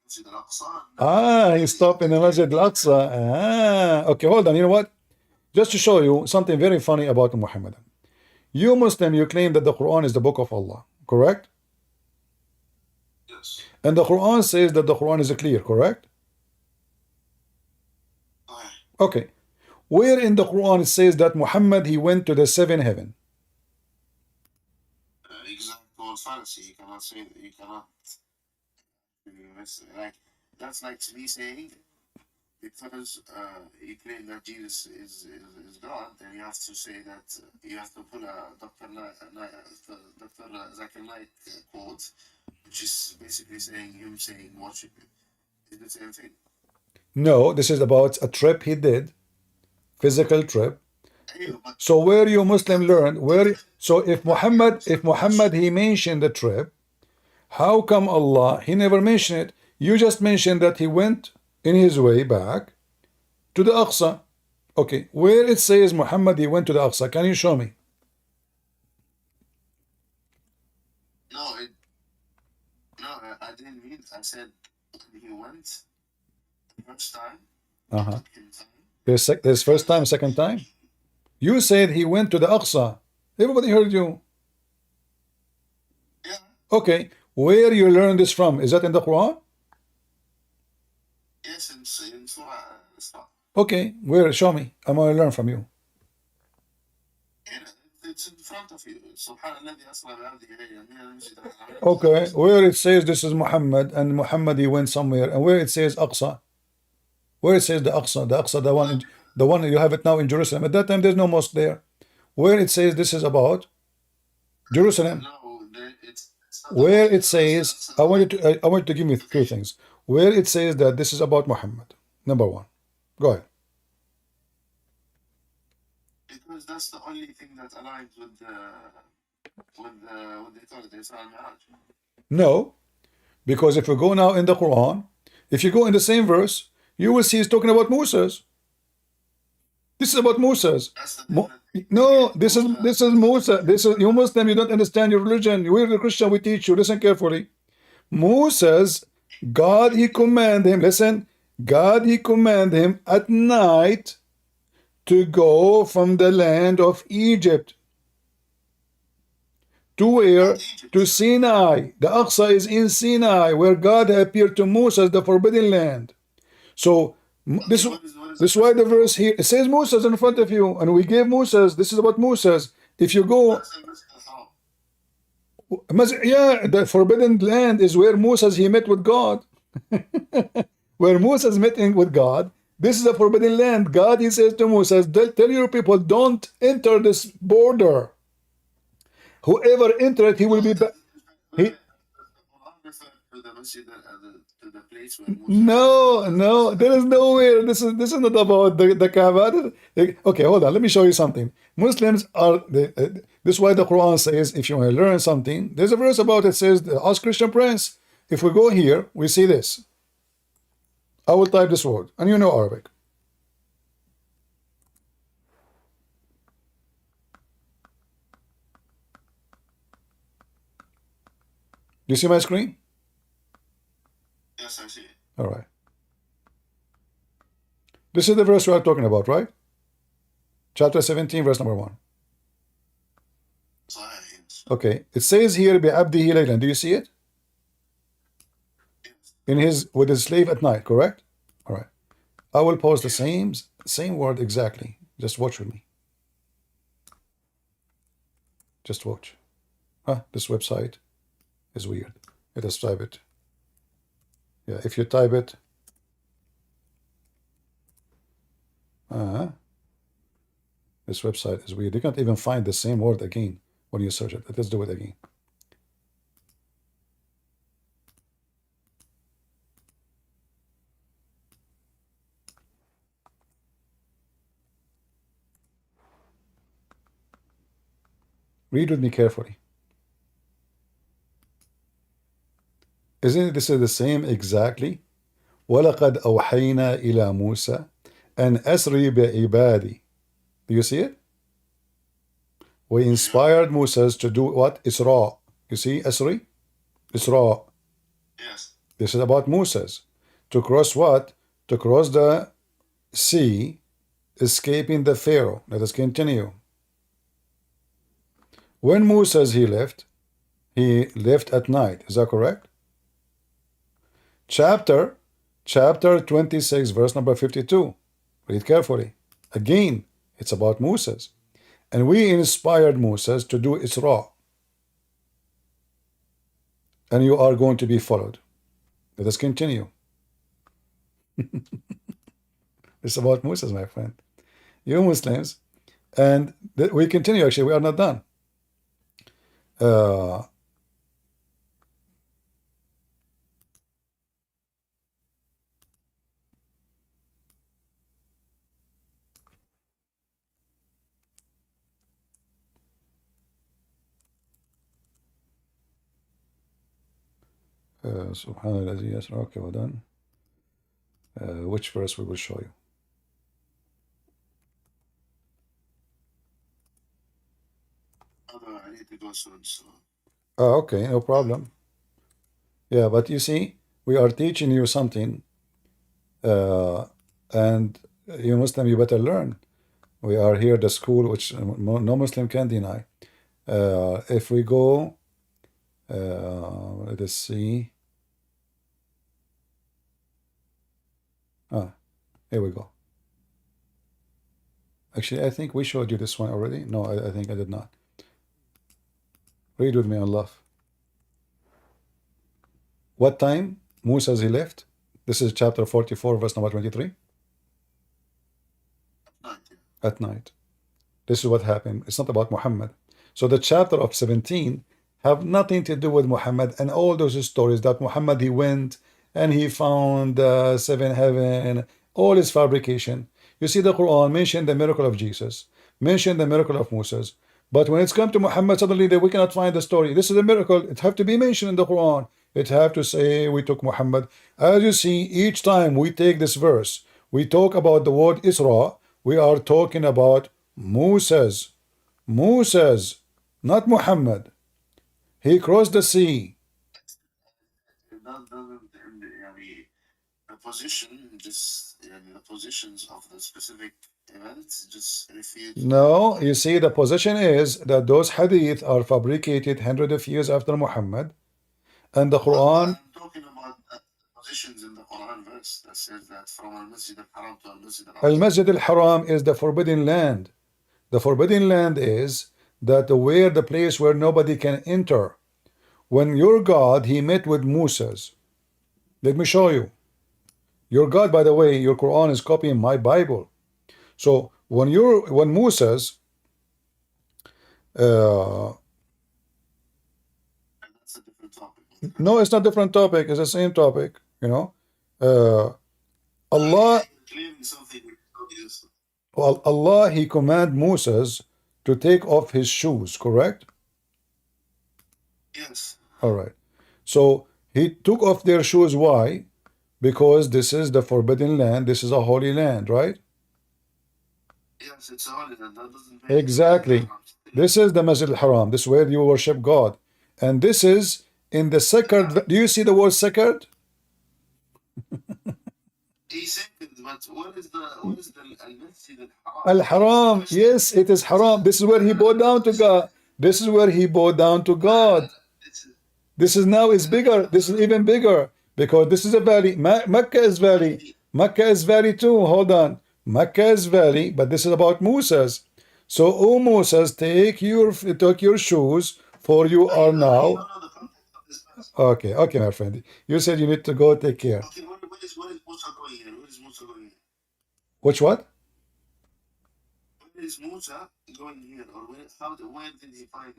Masjid al-Aqsa. Ah, he stopped in the Masjid al-Aqsa. Ah, okay, hold on. You know what? Just to show you something very funny about Muhammad. You Muslim, you claim that the Quran is the book of Allah, correct? Yes. And the Quran says that the Quran is clear, correct? Okay. Where in the Quran it says that Muhammad, he went to the 7 heaven? Example fallacy. You cannot say that. You cannot. Like, that's like me saying, because you claim that Jesus is God, then you have to say that you have to put a Dr. Zakir Naik quote, which is basically saying him saying worship is the same thing. No, this is about a trip he did, physical trip. So where you Muslim learn where? So if Muhammad he mentioned the trip, how come Allah he never mentioned it? You just mentioned that he went in his way back to the Aqsa. Okay, where it says Muhammad he went to the Aqsa, can you show me? No, I didn't mean. I said he went the first time. There's first time, second time. You said he went to the Aqsa. Everybody heard you. Yeah, Okay, where you learn this from? Is that in the Quran? Yes, in Surah Isra. Okay, where? Show me. I want to learn from you. It's in front of you. Subhanallah, asra bi-abdihi laylan min al-masjid al-haram. Okay, where it says this is Muhammad and Muhammad he went somewhere, and where it says Aqsa, where it says the Aqsa, the one you have it now in Jerusalem. At that time there's no mosque there. Where it says this is about Jerusalem, No, it's not where about it says I want you to give me two things. Where it says that this is about Muhammad. Number one, go ahead. because that's the only thing that aligns with the what they call it, Isra al-Mi'raj. No, because if you go now in the Quran, if you go in the same verse, you will see it's talking about Moses. This is about Moses. That's the thing No, this is Musa. This is you Muslim. You don't understand your religion. We're the Christian. We teach you. Listen carefully. Moses, God, He commanded him. Listen, God, He commanded him at night to go from the land of Egypt to where? To Sinai. The Aqsa is in Sinai, where God appeared to Moses, the forbidden land. So this is why the verse here it says Moses in front of you, and we gave Moses. This is about Moses. If you go, yeah, the forbidden land is where Moses he met with God. Where Moses met with God. This is a forbidden land. God he says to Moses, tell your people don't enter this border. Whoever entered, he will be back. No, there is nowhere. This is not about the Kaaba. Okay, hold on. Let me show you something. Muslims are this is why the Quran says if you want to learn something, there's a verse about it says ask Christian Prince. If we go here, we see this. I will type this word, and you know Arabic. Do you see my screen? Yes, I see it. All right. This is the verse we are talking about, right? Chapter 17, verse number 1. Okay. It says here, بِعَبْدِهِ لَيْلًا. Do you see it? In with his slave at night, correct? All right. I will post the same word exactly. Just watch with me. Just watch. This website is weird. Let us type it. Yeah, if you type it, this website is weird. You can't even find the same word again when you search it. Let's do it again. Read with me carefully. Isn't it this is the same exactly? وَلَقَدْ أَوْحَيْنَا إِلَى مُوسَى أَنْ أَسْرِ بِعِبَادِي. Do you see it? We inspired Moses to do what? Isra. You see Asri? Isra. Yes. This is about Moses. To cross what? To cross the sea, escaping the Pharaoh. Let us continue. When Moses he left at night. Is that correct? Chapter 26, verse number 52. Read carefully. Again, it's about Moses. And we inspired Moses to do Isra. And you are going to be followed. Let us continue. It's about Moses, my friend. You Muslims. And we continue, actually, we are not done. Subhanallah, yes, okay, well done. Which verse we will show you? I need to go soon, so. Okay, no problem. Yeah, but you see, we are teaching you something, and you Muslim, you better learn. We are here at the school, which no Muslim can deny. If we go Let us see. Here we go. Actually, I think we showed you this one already. No, I think I did not. Read with me on love. What time Musa he left? This is chapter 44, verse number 23. At night. This is what happened. It's not about Muhammad. So the chapter of 17 have nothing to do with Muhammad and all those stories that Muhammad, he went and he found seven heaven, all his fabrication. You see, the Quran mentioned the miracle of Jesus, mentioned the miracle of Moses, but when it's come to Muhammad, suddenly we cannot find the story. This is a miracle. It have to be mentioned in the Quran. It have to say we took Muhammad. As you see, each time we take this verse, we talk about the word Isra, we are talking about Moses, not Muhammad. He crossed the sea. The position, just the positions of the specific events, just refute. No, you see, the position is that those hadith are fabricated hundreds of years after Muhammad, and the Quran. I'm talking about positions in the Quran verse that says that from al-Masjid al-Haram to al-Masjid al-Aqsa. Al-Masjid al-Haram is the forbidden land. The forbidden land is that where the place where nobody can enter. When your God, he met with Moses. Let me show you. Your God, by the way, your Quran is copying my Bible. So when Moses, That's a different topic. no, it's not different topic. It's the same topic. You know, Allah. Clearly something obvious. Well, Allah, he command Moses to take off his shoes. Correct? Yes. All right. So he took off their shoes. Why? Because this is the forbidden land. This is a holy land, right? Yes, it's a holy land. That doesn't make Exactly. This is the Masjid al-Haram. This is where you worship God. And this is in the sacred. Do you see the word sacred? He's sacred, but what is the al-Masjid al-Haram? Al-Haram. Yes, it is haram. This is where he bowed down to God. This is where he bowed down to God. This is now is bigger. This is even bigger because this is a valley. Mecca is valley. Mecca is valley too. Hold on. Mecca is valley, but this is about Moses. So, O Moses, take your shoes, for you are now. Okay, my friend. You said you need to go take care. Okay, where is Musa going here? Where is Musa going here? Which what? Where is Musa going here? Or where did he find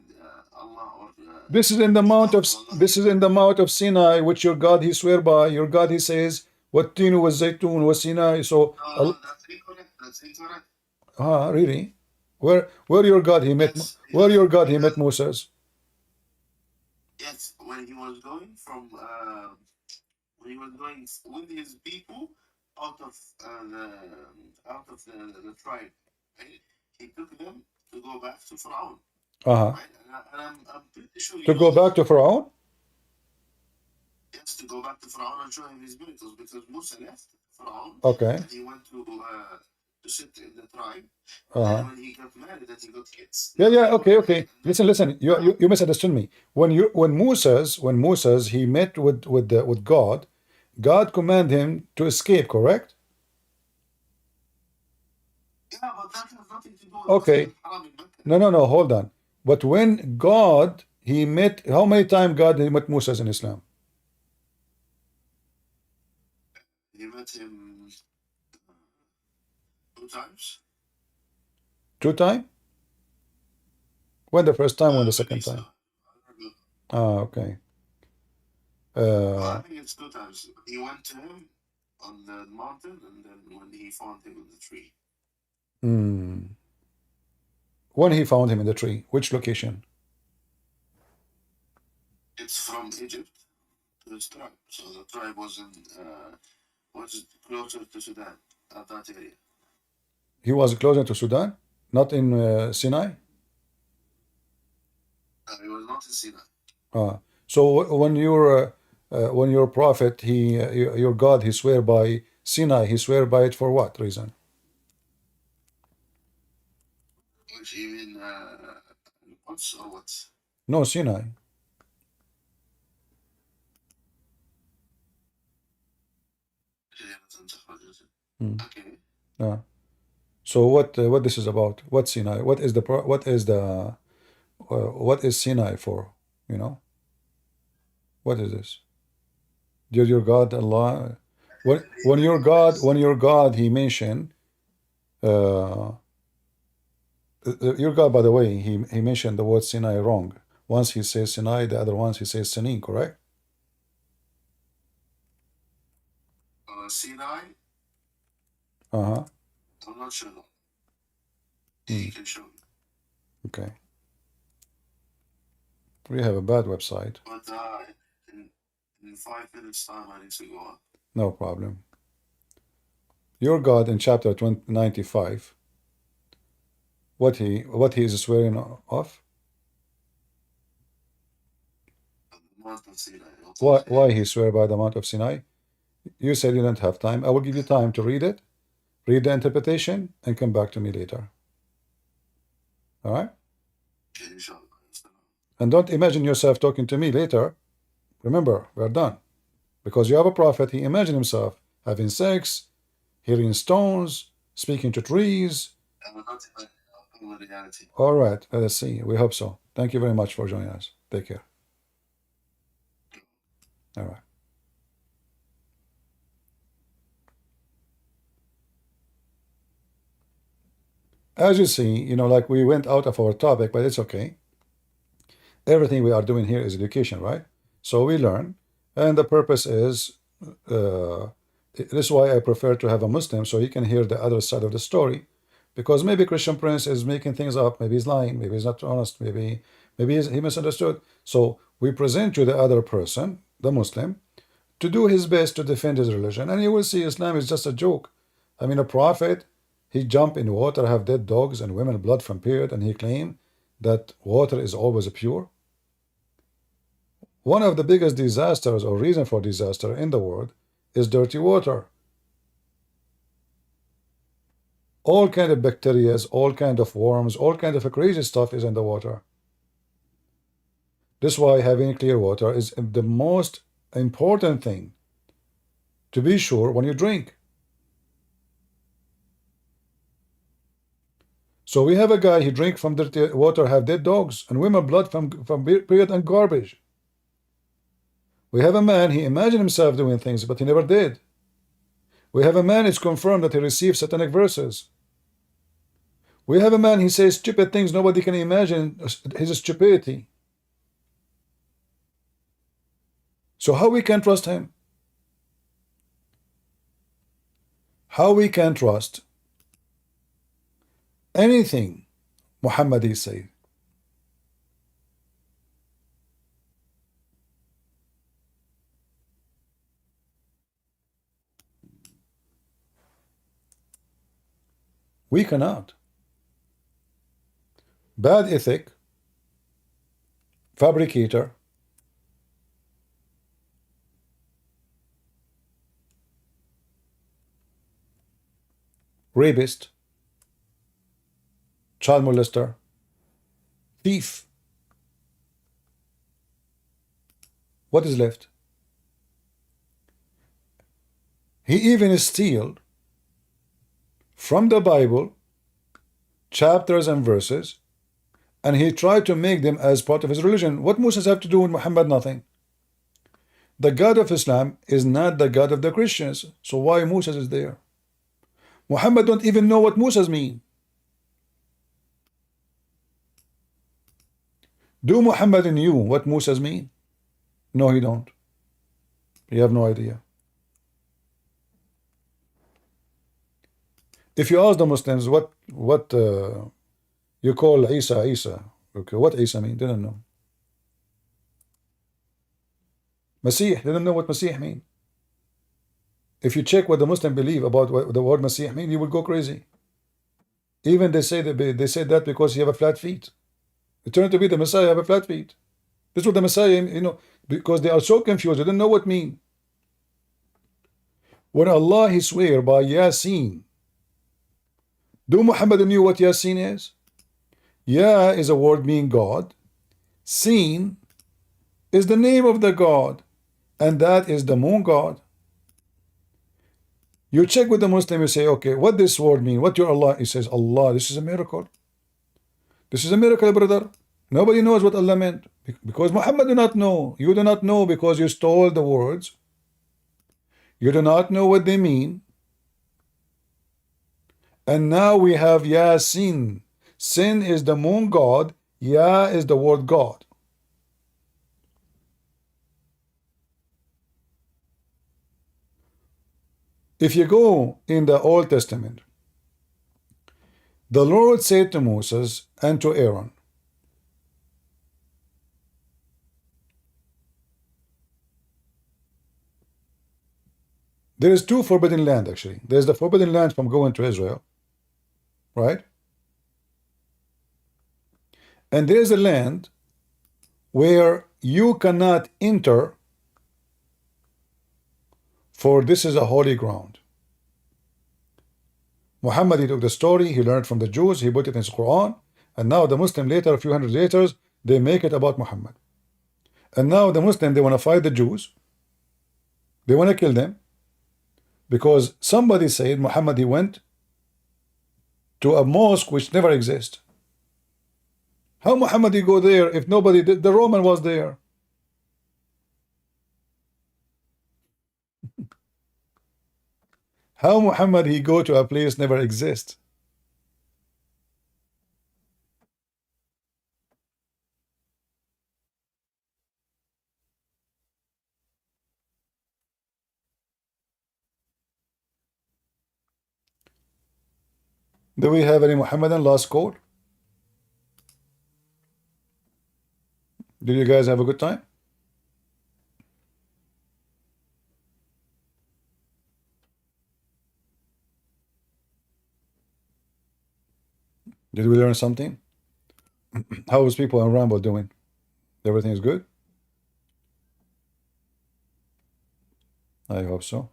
Allah? Or this is in the mount of Sinai, which your God he swear by. Your God he says, "What tinu was zaytun was Sinai." So, no, that's incorrect. That's incorrect. Really? Where your God he met? Yes, where your God he met Moses? Yes, when he was going with his people out of the tribe, right? He took them to go back to Pharaoh. Right? And I'm pretty sure to go back to Pharaoh. Yes, to go back to Pharaoh and show him his miracles, because Musa left Pharaoh. Okay. And he went to sit in the tribe. And when he got married, that he got kids. Yeah. Okay. Listen. You misunderstood me. When Moses he met with God, God commanded him to escape. Correct? Yeah, but that has nothing to do with Okay. No. Hold on. But when God he met, how many times God he met Moses in Islam? He met him 2 times. 2 times? When the first time? When the second time? Okay. I think it's 2 times. He went to him on the mountain, and then when he found him in the tree. When he found him in the tree, which location? It's from Egypt to his tribe. So the tribe was closer to Sudan, at that area. He was closer to Sudan, not in Sinai. He was not in Sinai. So when your prophet, your God, he swear by Sinai, he swear by it for what reason? Which even Quds or what? No, Sinai. Okay. Yeah. So what this is about? What Sinai? What is what is Sinai for? You know, what is this? Your God Allah. When your God He mentioned your God, by the way, he mentioned the word Sinai wrong. Once he says Sinai, the other ones he says Sinin, correct? Sinai, Uh-huh. I'm not sure. You can show me. Okay. We have a bad website. But in 5 minutes time, I need to go on. No problem. Your God in chapter 95, what he is swearing off? Mount of Sinai. Why he swear by the Mount of Sinai? You said you don't have time. I will give you time to read it, read the interpretation, and come back to me later. All right? And don't imagine yourself talking to me later. Remember, we're done. Because you have a prophet, he imagined himself having sex, hearing stones, speaking to trees. All right, let us see. We hope so. Thank you very much for joining us. Take care. All right. As you see, you know, like we went out of our topic, but it's okay. Everything we are doing here is education, right? So we learn, and the purpose is, this is why I prefer to have a Muslim, so he can hear the other side of the story, because maybe Christian Prince is making things up, maybe he's lying, maybe he's not honest, maybe he misunderstood. So we present you the other person, the Muslim, to do his best to defend his religion, and you will see Islam is just a joke. I mean, a prophet, he jump in water, have dead dogs and women blood from period, and he claimed that water is always pure. One of the biggest disasters or reason for disaster in the world is dirty water. All kind of bacteria, all kind of worms, all kind of crazy stuff is in the water. This is why having clear water is the most important thing to be sure when you drink. So we have a guy, he drink from dirty water, have dead dogs and women blood from period and garbage. We have a man, he imagined himself doing things, but he never did. We have a man, it's confirmed that he received satanic verses. We have a man, he says stupid things, nobody can imagine his stupidity. So how we can trust him? How we can trust anything Muhammad said? We cannot. Bad ethic, fabricator, rapist, child molester, thief. What is left? He even steal from the Bible chapters and verses, and he tried to make them as part of his religion. What Muslims have to do with Muhammad? Nothing. The God of Islam is not the God of the Christians, so why Moses is there? Muhammad don't even know what Moses mean. Do Muhammad knew what Moses mean? No, he don't. You have no idea. If you ask the Muslims what you call Isa, okay, what Isa mean? They don't know. Masih, they don't know what Masih mean. If you check what the Muslim believe about what the word Masih mean, you will go crazy. Even they say that because you have a flat feet. It turned to be the Messiah have a flat feet. This is what the Messiah, you know, because they are so confused, they don't know what mean. When Allah he swear by Yasin, do Muhammad knew what Yasin is? Ya is a word meaning God. Sin is the name of the God, and that is the moon God. You check with the Muslim, you say, okay, what this word mean? What your Allah? He says, Allah, this is a miracle. This is a miracle, brother. Nobody knows what Allah meant. Because Muhammad do not know. You do not know because you stole the words. You do not know what they mean. And now we have Yasin. Sin is the moon god. Ya is the word God. If you go in the Old Testament, the Lord said to Moses and to Aaron, there is two forbidden land actually. There's the forbidden land from going to Israel, right? And there's a land where you cannot enter, for this is a holy ground. Muhammad, he took the story, he learned from the Jews, he put it in his Quran, and now the Muslim later, a few hundred later, they make it about Muhammad. And now the Muslim, they want to fight the Jews. They want to kill them because somebody said Muhammad, he went to a mosque which never exists. How Muhammad he go there if nobody, the Roman was there? How Muhammad he go to a place never exists? Do we have any Muhammadan last call? Did you guys have a good time? Did we learn something? How is people in Rambo doing? Everything is good? I hope so.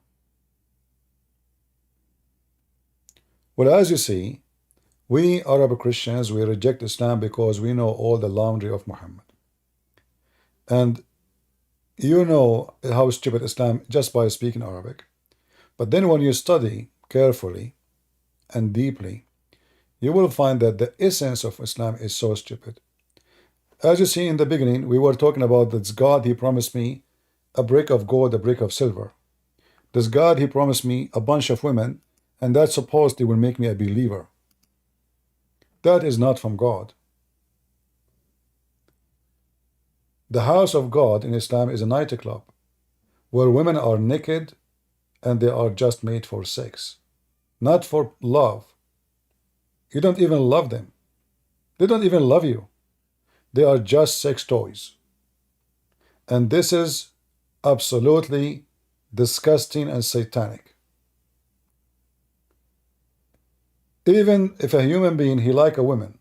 Well, as you see, we Arab Christians, we reject Islam because we know all the laundry of Muhammad. And you know how stupid Islam just by speaking Arabic. But then when you study carefully and deeply, you will find that the essence of Islam is so stupid. As you see in the beginning, we were talking about this God, he promised me a brick of gold, a brick of silver. This God, he promised me a bunch of women, and that supposedly will make me a believer. That is not from God. The house of God in Islam is a nightclub where women are naked and they are just made for sex, not for love. You don't even love them. They don't even love you. They are just sex toys. And this is absolutely disgusting and satanic. Even if a human being, he like a woman,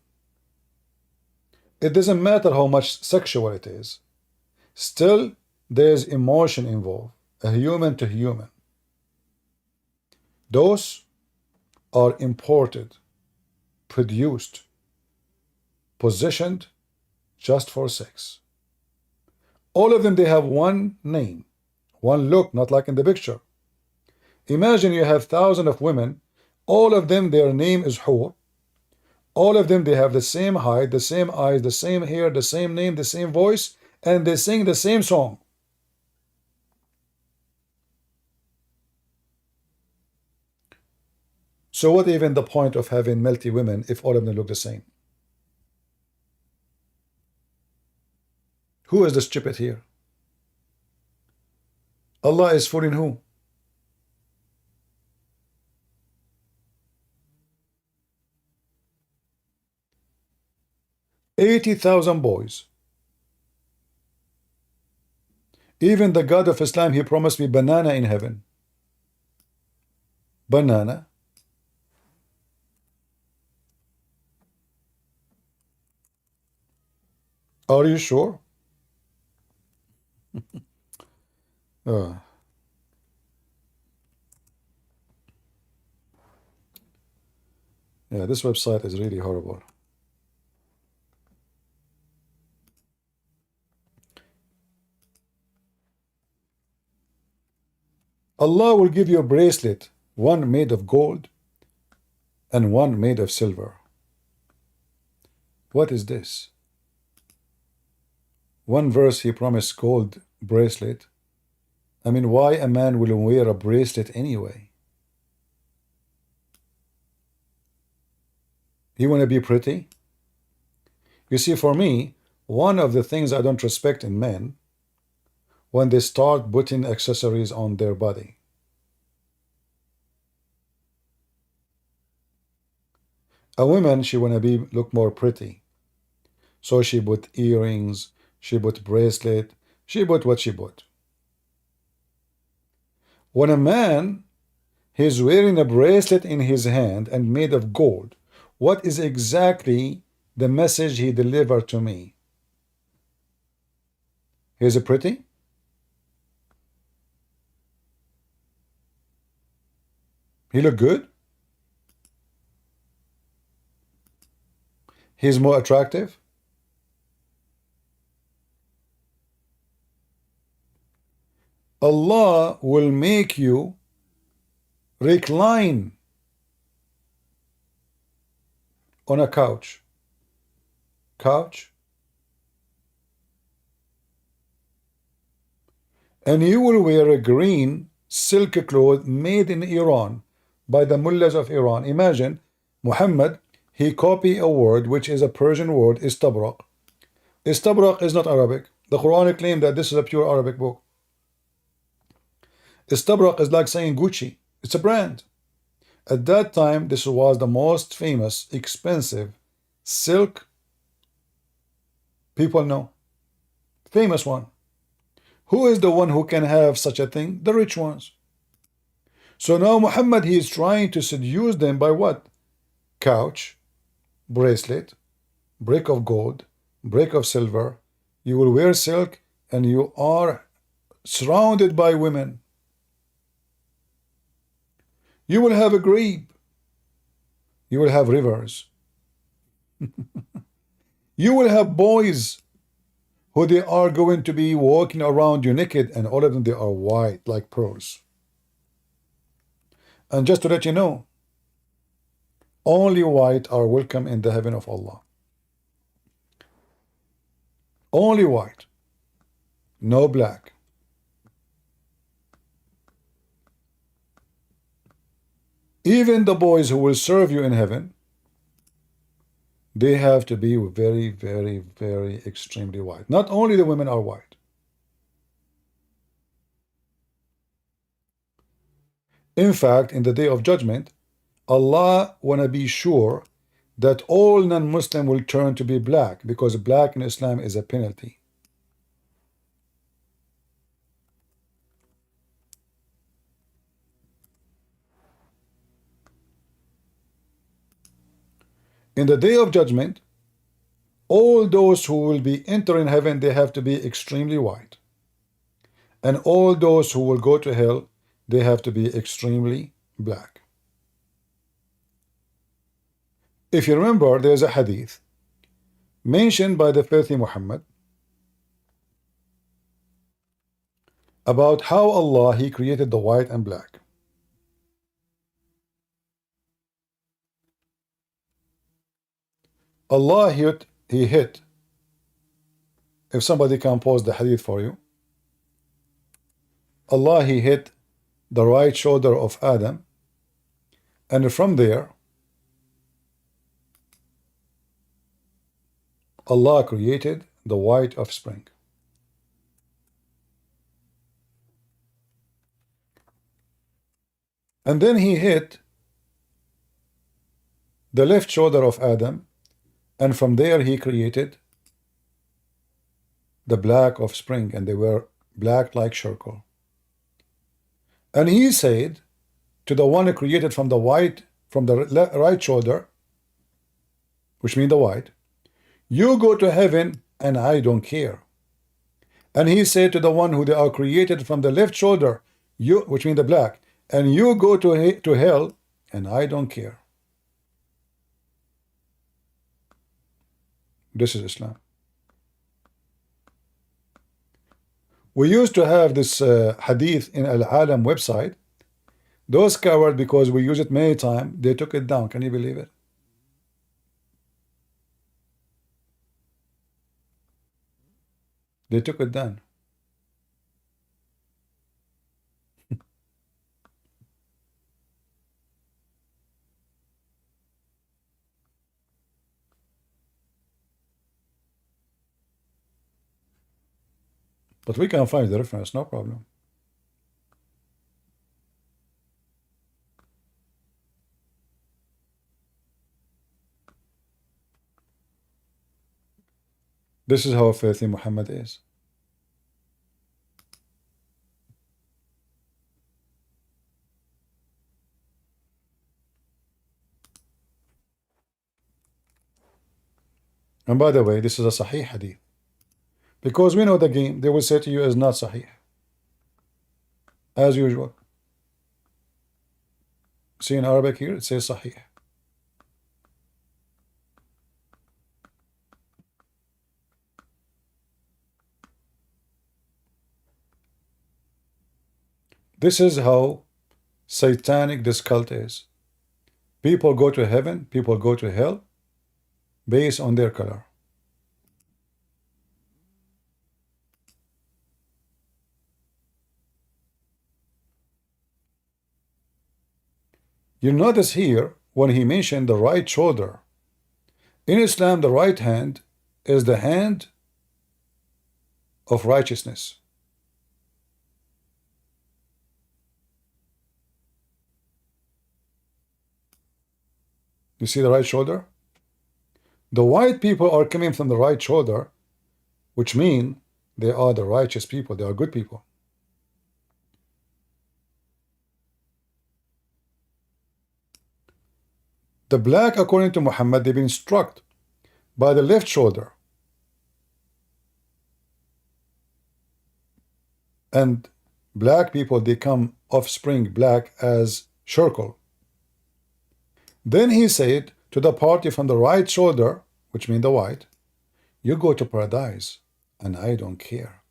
it doesn't matter how much sexual it is. Still, there's emotion involved, a human to human. Those are imported, produced, positioned just for sex. All of them, they have one name, one look, not like in the picture. Imagine you have thousands of women, all of them, their name is Hur. All of them, they have the same height, the same eyes, the same hair, the same name, the same voice, and they sing the same song. So what even the point of having melty women if all of them look the same? Who is the stupid here? Allah is fooling who? $80,000 boys. Even the God of Islam, he promised me banana in heaven. Banana. Are you sure? Yeah, this website is really horrible. Allah will give you a bracelet one made of gold and one made of silver. What is this? One verse he promised gold bracelet. I mean, why a man will wear a bracelet anyway? You want to be pretty? You see, for me, one of the things I don't respect in men, when they start putting accessories on their body. A woman, she want to look more pretty. So she put earrings, she put bracelet, she put what she put. When a man, he's wearing a bracelet in his hand and made of gold, what is exactly the message he delivered to me? Is it pretty? He look good? He's more attractive? Allah will make you recline on a couch. And you will wear a green silk cloth made in Iran by the mullahs of Iran. Imagine Muhammad, he copied a word which is a Persian word, istabraq. Istabraq is not Arabic. The Quran claims that this is a pure Arabic book. Istabraq is like saying Gucci. It's a brand. At that time, this was the most famous, expensive silk people know. Famous one. Who is the one who can have such a thing? The rich ones. So now Muhammad, he is trying to seduce them by what? Couch, bracelet, brick of gold, brick of silver. You will wear silk and you are surrounded by women. You will have a grape. You will have rivers. You will have boys who they are going to be walking around you naked, and all of them, they are white like pearls. And just to let you know, only white are welcome in the heaven of Allah. Only white. No black. Even the boys who will serve you in heaven, they have to be very, very, very extremely white. Not only the women are white. In fact, in the day of judgment, Allah want to be sure that all non-Muslim will turn to be black, because black in Islam is a penalty. In the day of judgment, all those who will be entering heaven, they have to be extremely white. And all those who will go to hell, they have to be extremely black. If you remember, there's a hadith mentioned by the filthy Muhammad about how Allah, he created the white and black. Allah he hit, if somebody can pause the hadith for you, Allah, he hit the right shoulder of Adam, and from there Allah created the white offspring. And then he hit the left shoulder of Adam, and from there he created the black offspring, and they were black like charcoal. And he said to the one created from the white, from the right shoulder, which means the white, you go to heaven and I don't care. And he said to the one who they are created from the left shoulder, you, which means the black, and you go to hell and I don't care. This is Islam. We used to have this hadith in Al-Alam website Those cowards, because we use it many times, they took it down. Can you believe it? They took it down. But we can find the reference, no problem. This is how faith in Muhammad is. And by the way, this is a Sahih hadith. Because we know the game, they will say to you is not Sahih. As usual. See in Arabic here, it says Sahih. This is how satanic this cult is. People go to heaven, people go to hell based on their color. You notice here when he mentioned the right shoulder. In Islam, the right hand is the hand of righteousness. You see the right shoulder? The white people are coming from the right shoulder, which means they are the righteous people, they are good people. The black, according to Muhammad, they've been struck by the left shoulder. And black people, they come offspring black as circle. Then he said to the party from the right shoulder, which means the white, you go to paradise, and I don't care.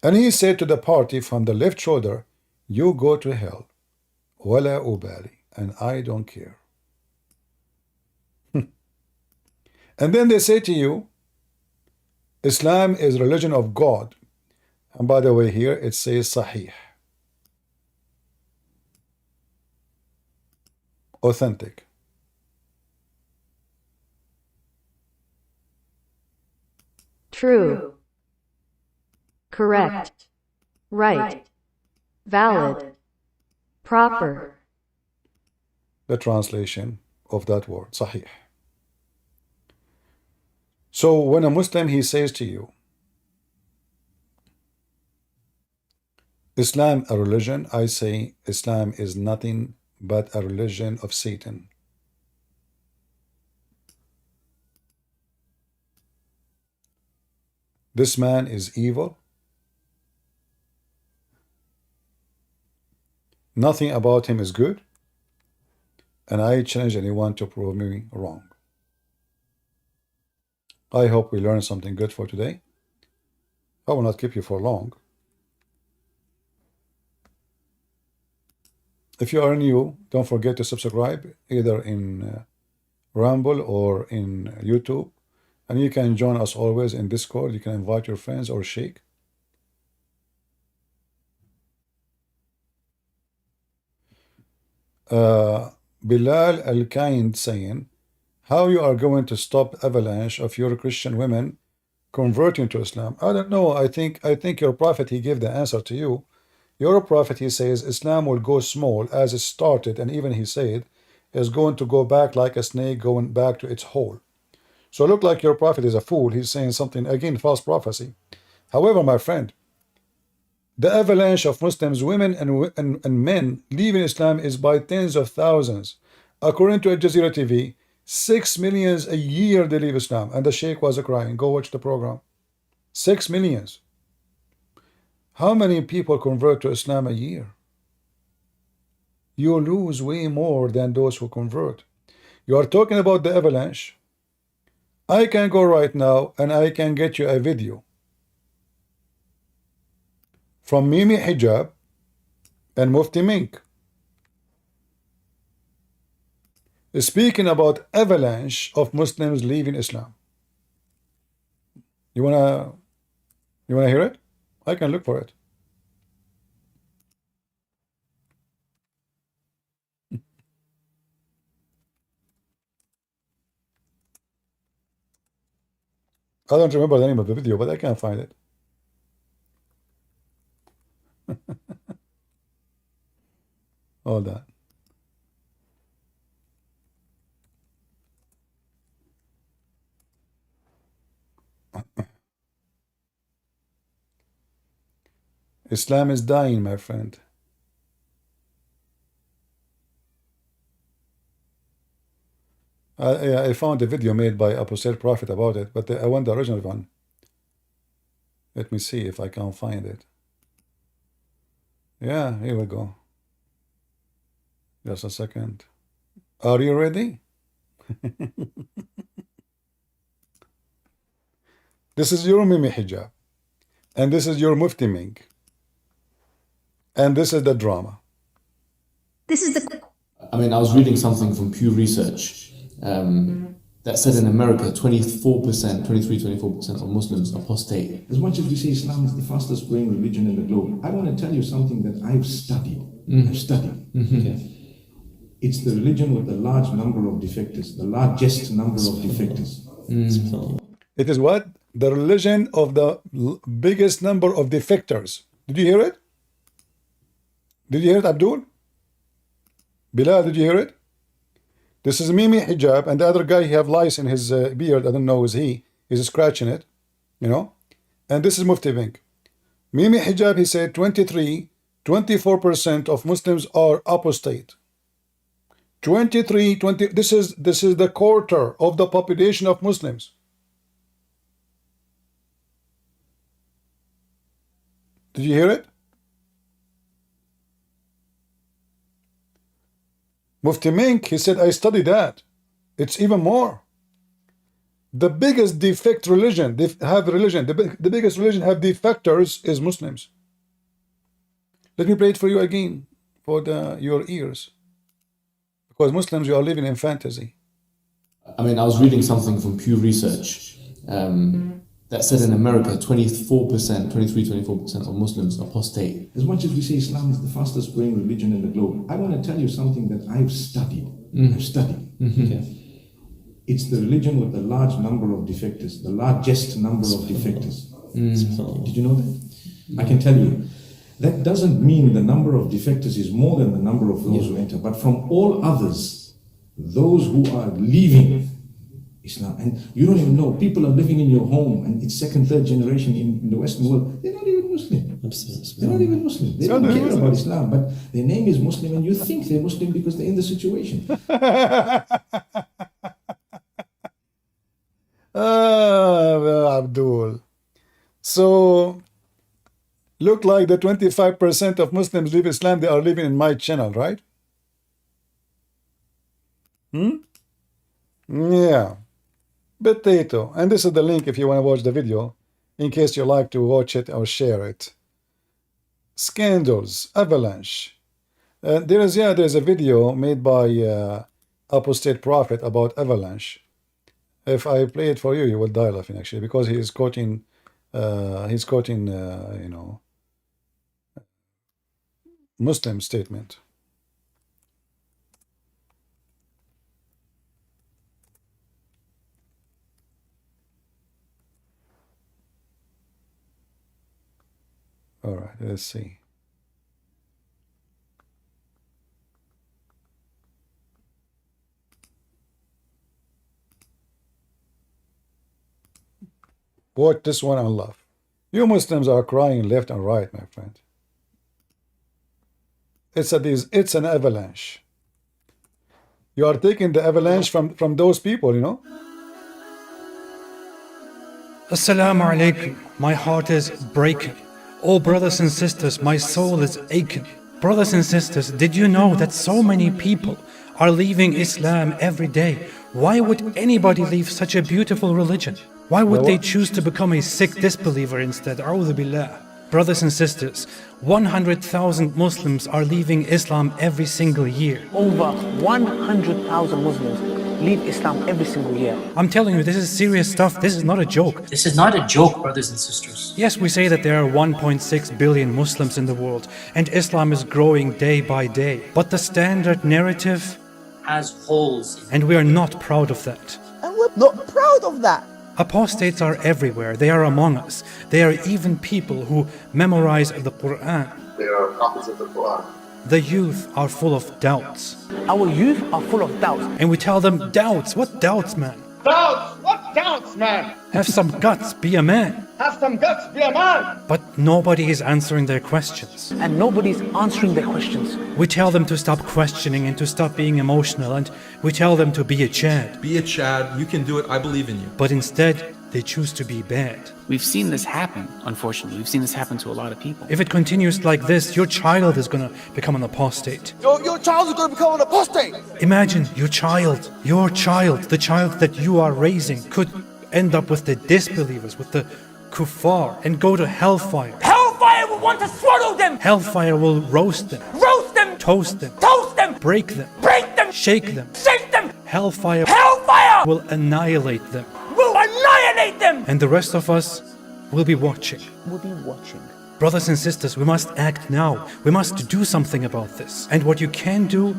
And he said to the party from the left shoulder, you go to hell, wala ubali, and I don't care. And then they say to you, Islam is religion of God. And by the way, here it says Sahih, authentic. True. Correct. Right. Valid. Proper. The translation of that word, Sahih. So when a Muslim, he says to you, Islam a religion, I say Islam is nothing but a religion of Satan. This man is evil. Nothing about him is good. And I challenge anyone to prove me wrong. I hope we learned something good for today. I will not keep you for long. If you are new, don't forget to subscribe either in Rumble or in YouTube. And you can join us always in Discord. You can invite your friends or Sheikh. Bilal Al-Kind saying, how you are going to stop avalanche of your Christian women converting to Islam? I don't know. I think your prophet, he gave the answer to you. Your prophet, he says, Islam will go small as it started, and even he said, is going to go back like a snake going back to its hole. So look like your prophet is a fool. He's saying something, again, false prophecy. However, my friend, the avalanche of Muslims, women and men leaving Islam is by tens of thousands. According to Al Jazeera TV, 6 million a year they leave Islam. And the Sheikh was crying. Go watch the program. 6 million. How many people convert to Islam a year? You lose way more than those who convert. You are talking about the avalanche. I can go right now and I can get you a video from Mimi Hijab and Mufti Menk. speaking about avalanche of Muslims leaving Islam. You wanna hear it? I can look for it. I don't remember the name of the video, but I can't find it. All that. Islam is dying, my friend. I found a video made by Apostate Prophet about it, but I want the original one. Let me see if I can find it. Yeah, here we go. Just a second. Are you ready? This is your Mimi Hijab. And this is your Mufti Menk. And this is the drama. This is the. I mean, I was reading something from Pew Research that said in America 24% of Muslims apostate. As much as we say Islam is the fastest growing religion in the globe, I want to tell you something that I've studied. Okay. It's the religion with the large number of defectors, the largest number of defectors. It is what? The religion of the biggest number of defectors. Did you hear it? Did you hear it, Abdul? Bilal, did you hear it? This is Mimi Hijab, and the other guy, he have lice in his beard. I don't know, is he? He's scratching it, you know? And this is Mufti Menk. Mimi Hijab, he said 24% of Muslims are apostate. 20, this is the quarter of the population of Muslims. Did you hear it? Mufti Menk, he said, I studied that. It's even more. The biggest defect religion, the biggest religion have defectors is Muslims. Let me play it for you again, for your ears. Because Muslims, you are living in fantasy. I mean, I was reading something from Pew Research that said in America 24% of Muslims apostate. As much as we say Islam is the fastest growing religion in the globe, I want to tell you something that I've studied. Okay. It's the religion with the large number of defectors, the largest number of defectors. Did you know that? I can tell you. That doesn't mean the number of defectors is more than the number of those who enter, but from all others, those who are leaving Islam, and you don't even know, people are living in your home, and it's second, third generation in the Western world, they're not even Muslim. They're not even Muslim. They don't care about Islam, but their name is Muslim, and you think they're Muslim because they're in the situation. Abdul. So, look like the 25% of Muslims leave Islam, they are living in my channel, right? Yeah. Potato. And this is the link if you want to watch the video, in case you like to watch it or share it. Scandals, avalanche. There's a video made by Apostate Prophet about avalanche. If I play it for you, you will die laughing actually, because he is quoting, you know, Muslim statement. All right, let's see. Watch this one and laugh. You Muslims are crying left and right, my friend. It's an avalanche. You are taking the avalanche from those people, you know. Assalamu alaikum. My heart is breaking. Oh, brothers and sisters, my soul is aching. Brothers and sisters, did you know that so many people are leaving Islam every day? Why would anybody leave such a beautiful religion? Why would they choose to become a sick disbeliever instead? A'udhu billah. Brothers and sisters, 100,000 Muslims are leaving Islam every single year. Over 100,000 Muslims leave Islam every single year. I'm telling you, this is serious stuff. This is not a joke. This is not a joke, brothers and sisters. Yes, we say that there are 1.6 billion Muslims in the world, and Islam is growing day by day. But the standard narrative has holes. And we are not proud of that. And we're not proud of that. Apostates are everywhere. They are among us. They are even people who memorize the Quran. They are copies of the Quran. The youth are full of doubts. Our youth are full of doubts. And we tell them, doubts? What doubts, man? Doubts? What doubts, man? Have some guts, be a man. Have some guts, be a man. But nobody is answering their questions. And nobody's answering their questions. We tell them to stop questioning and to stop being emotional, and we tell them to be a Chad. Be a Chad, you can do it, I believe in you. But instead, they choose to be bad. We've seen this happen, unfortunately. We've seen this happen to a lot of people. If it continues like this, your child is going to become an apostate. Your child is going to become an apostate. Imagine your child, the child that you are raising, could end up with the disbelievers, with the kuffar, and go to hellfire. Hellfire will want to swallow them. Hellfire will roast them, toast them, break them, shake them. Hellfire will annihilate them. And the rest of us will be watching. Brothers and sisters, we must act now. We must do something about this. And what you can do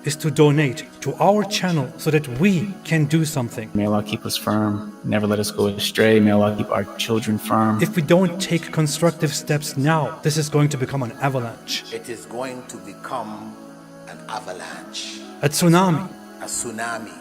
is to donate to our channel so that we can do something. May Allah keep us firm, never let us go astray. May Allah keep our children firm. If we don't take constructive steps now, this is going to become an avalanche. It is going to become an avalanche. A tsunami. A tsunami.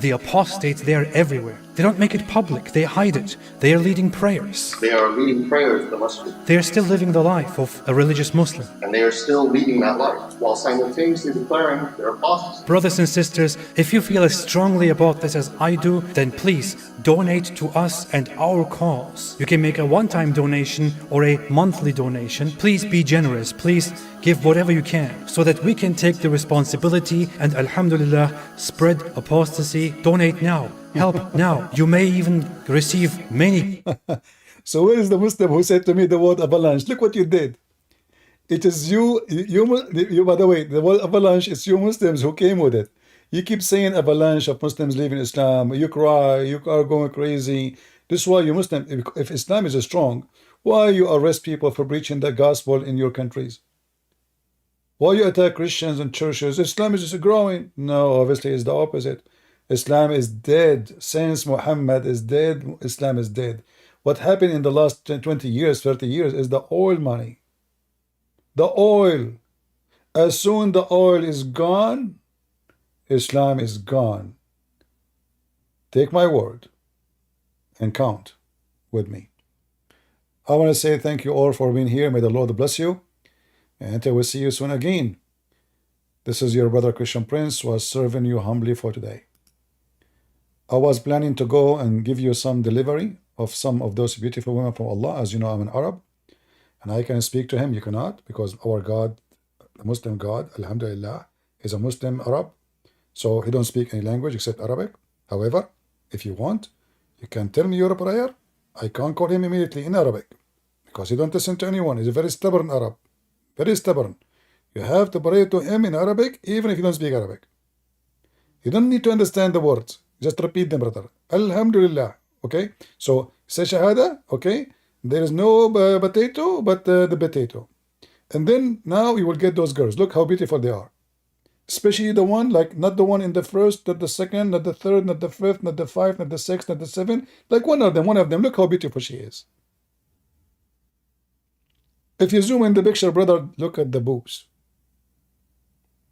The apostates, they are everywhere. They don't make it public, they hide it. They are leading prayers. They are leading prayers in the masjid. They are still living the life of a religious Muslim. And they are still leading that life while simultaneously declaring they're apostates. Brothers and sisters, if you feel as strongly about this as I do, then please donate to us and our cause. You can make a one-time donation or a monthly donation. Please be generous. Please give whatever you can so that we can take the responsibility and alhamdulillah spread apostasy. Donate now. Help now. You may even receive many. So where is the Muslim who said to me the word avalanche? Look what you did. It is you, by the way, the word avalanche is you Muslims who came with it. You keep saying avalanche of Muslims leaving Islam. You cry, you are going crazy. This is why you Muslim, if Islam is strong, why you arrest people for preaching the gospel in your countries? Why you attack Christians and churches? Islam is just growing. No, obviously it's the opposite. Islam is dead. Since Muhammad is dead, Islam is dead. What happened in the last 20 years, 30 years is the oil money. The oil. As soon the oil is gone, Islam is gone. Take my word and count with me. I want to say thank you all for being here. May the Lord bless you. And until we see you soon again. This is your brother Christian Prince who was serving you humbly for today. I was planning to go and give you some delivery of some of those beautiful women from Allah. As you know, I'm an Arab and I can speak to him. You cannot, because our God, the Muslim God, alhamdulillah, is a Muslim Arab. So he don't speak any language except Arabic. However, if you want, you can tell me your prayer. I can't call him immediately in Arabic because he don't listen to anyone. He's a very stubborn Arab. Very stubborn. You have to pray to him in Arabic even if you don't speak Arabic. You don't need to understand the words. Just repeat them, brother. Alhamdulillah. Okay? So, say Shahada. Okay? There is no potato, but the potato. And then, now you will get those girls. Look how beautiful they are. Especially the one, like, not the one in the first, not the second, not the third, not the fifth, not the fifth, not the sixth, not the seventh. Like one of them. Look how beautiful she is. If you zoom in the picture, brother, look at the boobs.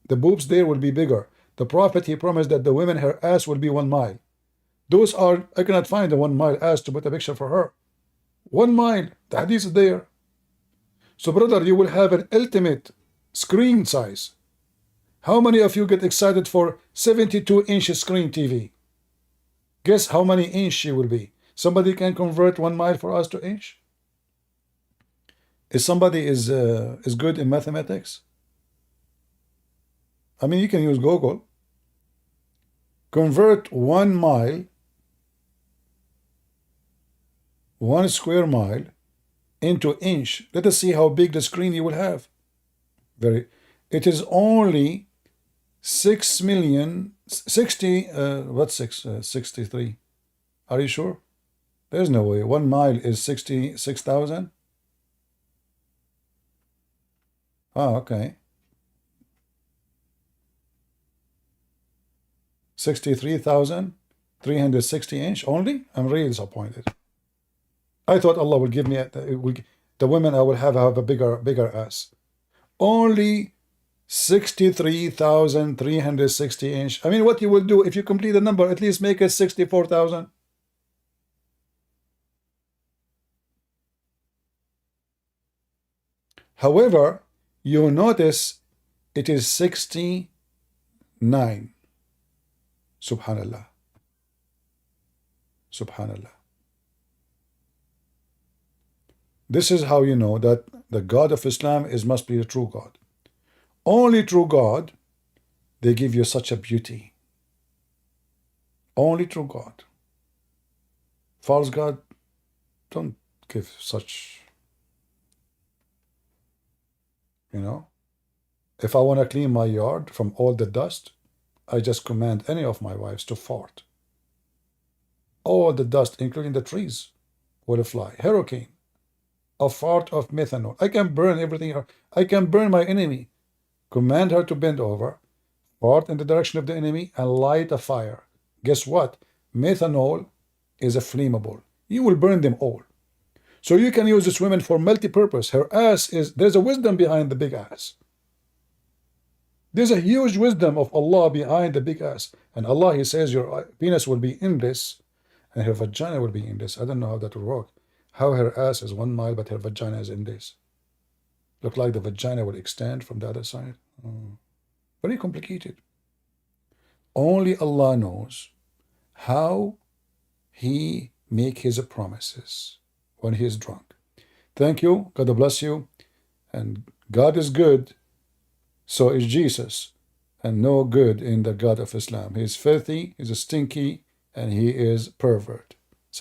The boobs there will be bigger. The Prophet, he promised that the women, her ass will be 1 mile. Those are, I cannot find the 1 mile ass to put a picture for her. 1 mile, the hadith is there. So brother, you will have an ultimate screen size. How many of you get excited for 72-inch screen TV? Guess how many inch she will be? Somebody can convert 1 mile for us to inch? If somebody is good in mathematics, I mean, you can use Google. Convert 1 mile, 1 square mile, into inch. Let us see how big the screen you will have. It is only 63. Are you sure? There's no way. 1 mile is 66,000. Oh, okay. 63,360 inch only? I'm really disappointed. I thought Allah will give me the women I will have a bigger ass. Only 63,360 inch. I mean, what you will do if you complete the number, at least make it 64,000. However, you notice it is 69. Subhanallah. Subhanallah. This is how you know that the God of Islam must be the true God. Only true God, they give you such a beauty. Only true God. False God don't give such, you know. If I want to clean my yard from all the dust, I just command any of my wives to fart. All the dust, including the trees, will fly. Hurricane. A fart of methanol. I can burn everything. I can burn my enemy. Command her to bend over, fart in the direction of the enemy, and light a fire. Guess what? Methanol is a flammable. You will burn them all. So you can use this woman for multi-purpose. Her ass there's a wisdom behind the big ass. There's a huge wisdom of Allah behind the big ass. And Allah, He says your penis will be in this, and her vagina will be in this. I don't know how that will work. How her ass is 1 mile, but her vagina is in this. Look like the vagina will extend from the other side. Very complicated. Only Allah knows how He make His promises when He is drunk. Thank you. God bless you. And God is good. So is Jesus. And no good in the God of Islam. He is filthy, He is stinky, and He is pervert.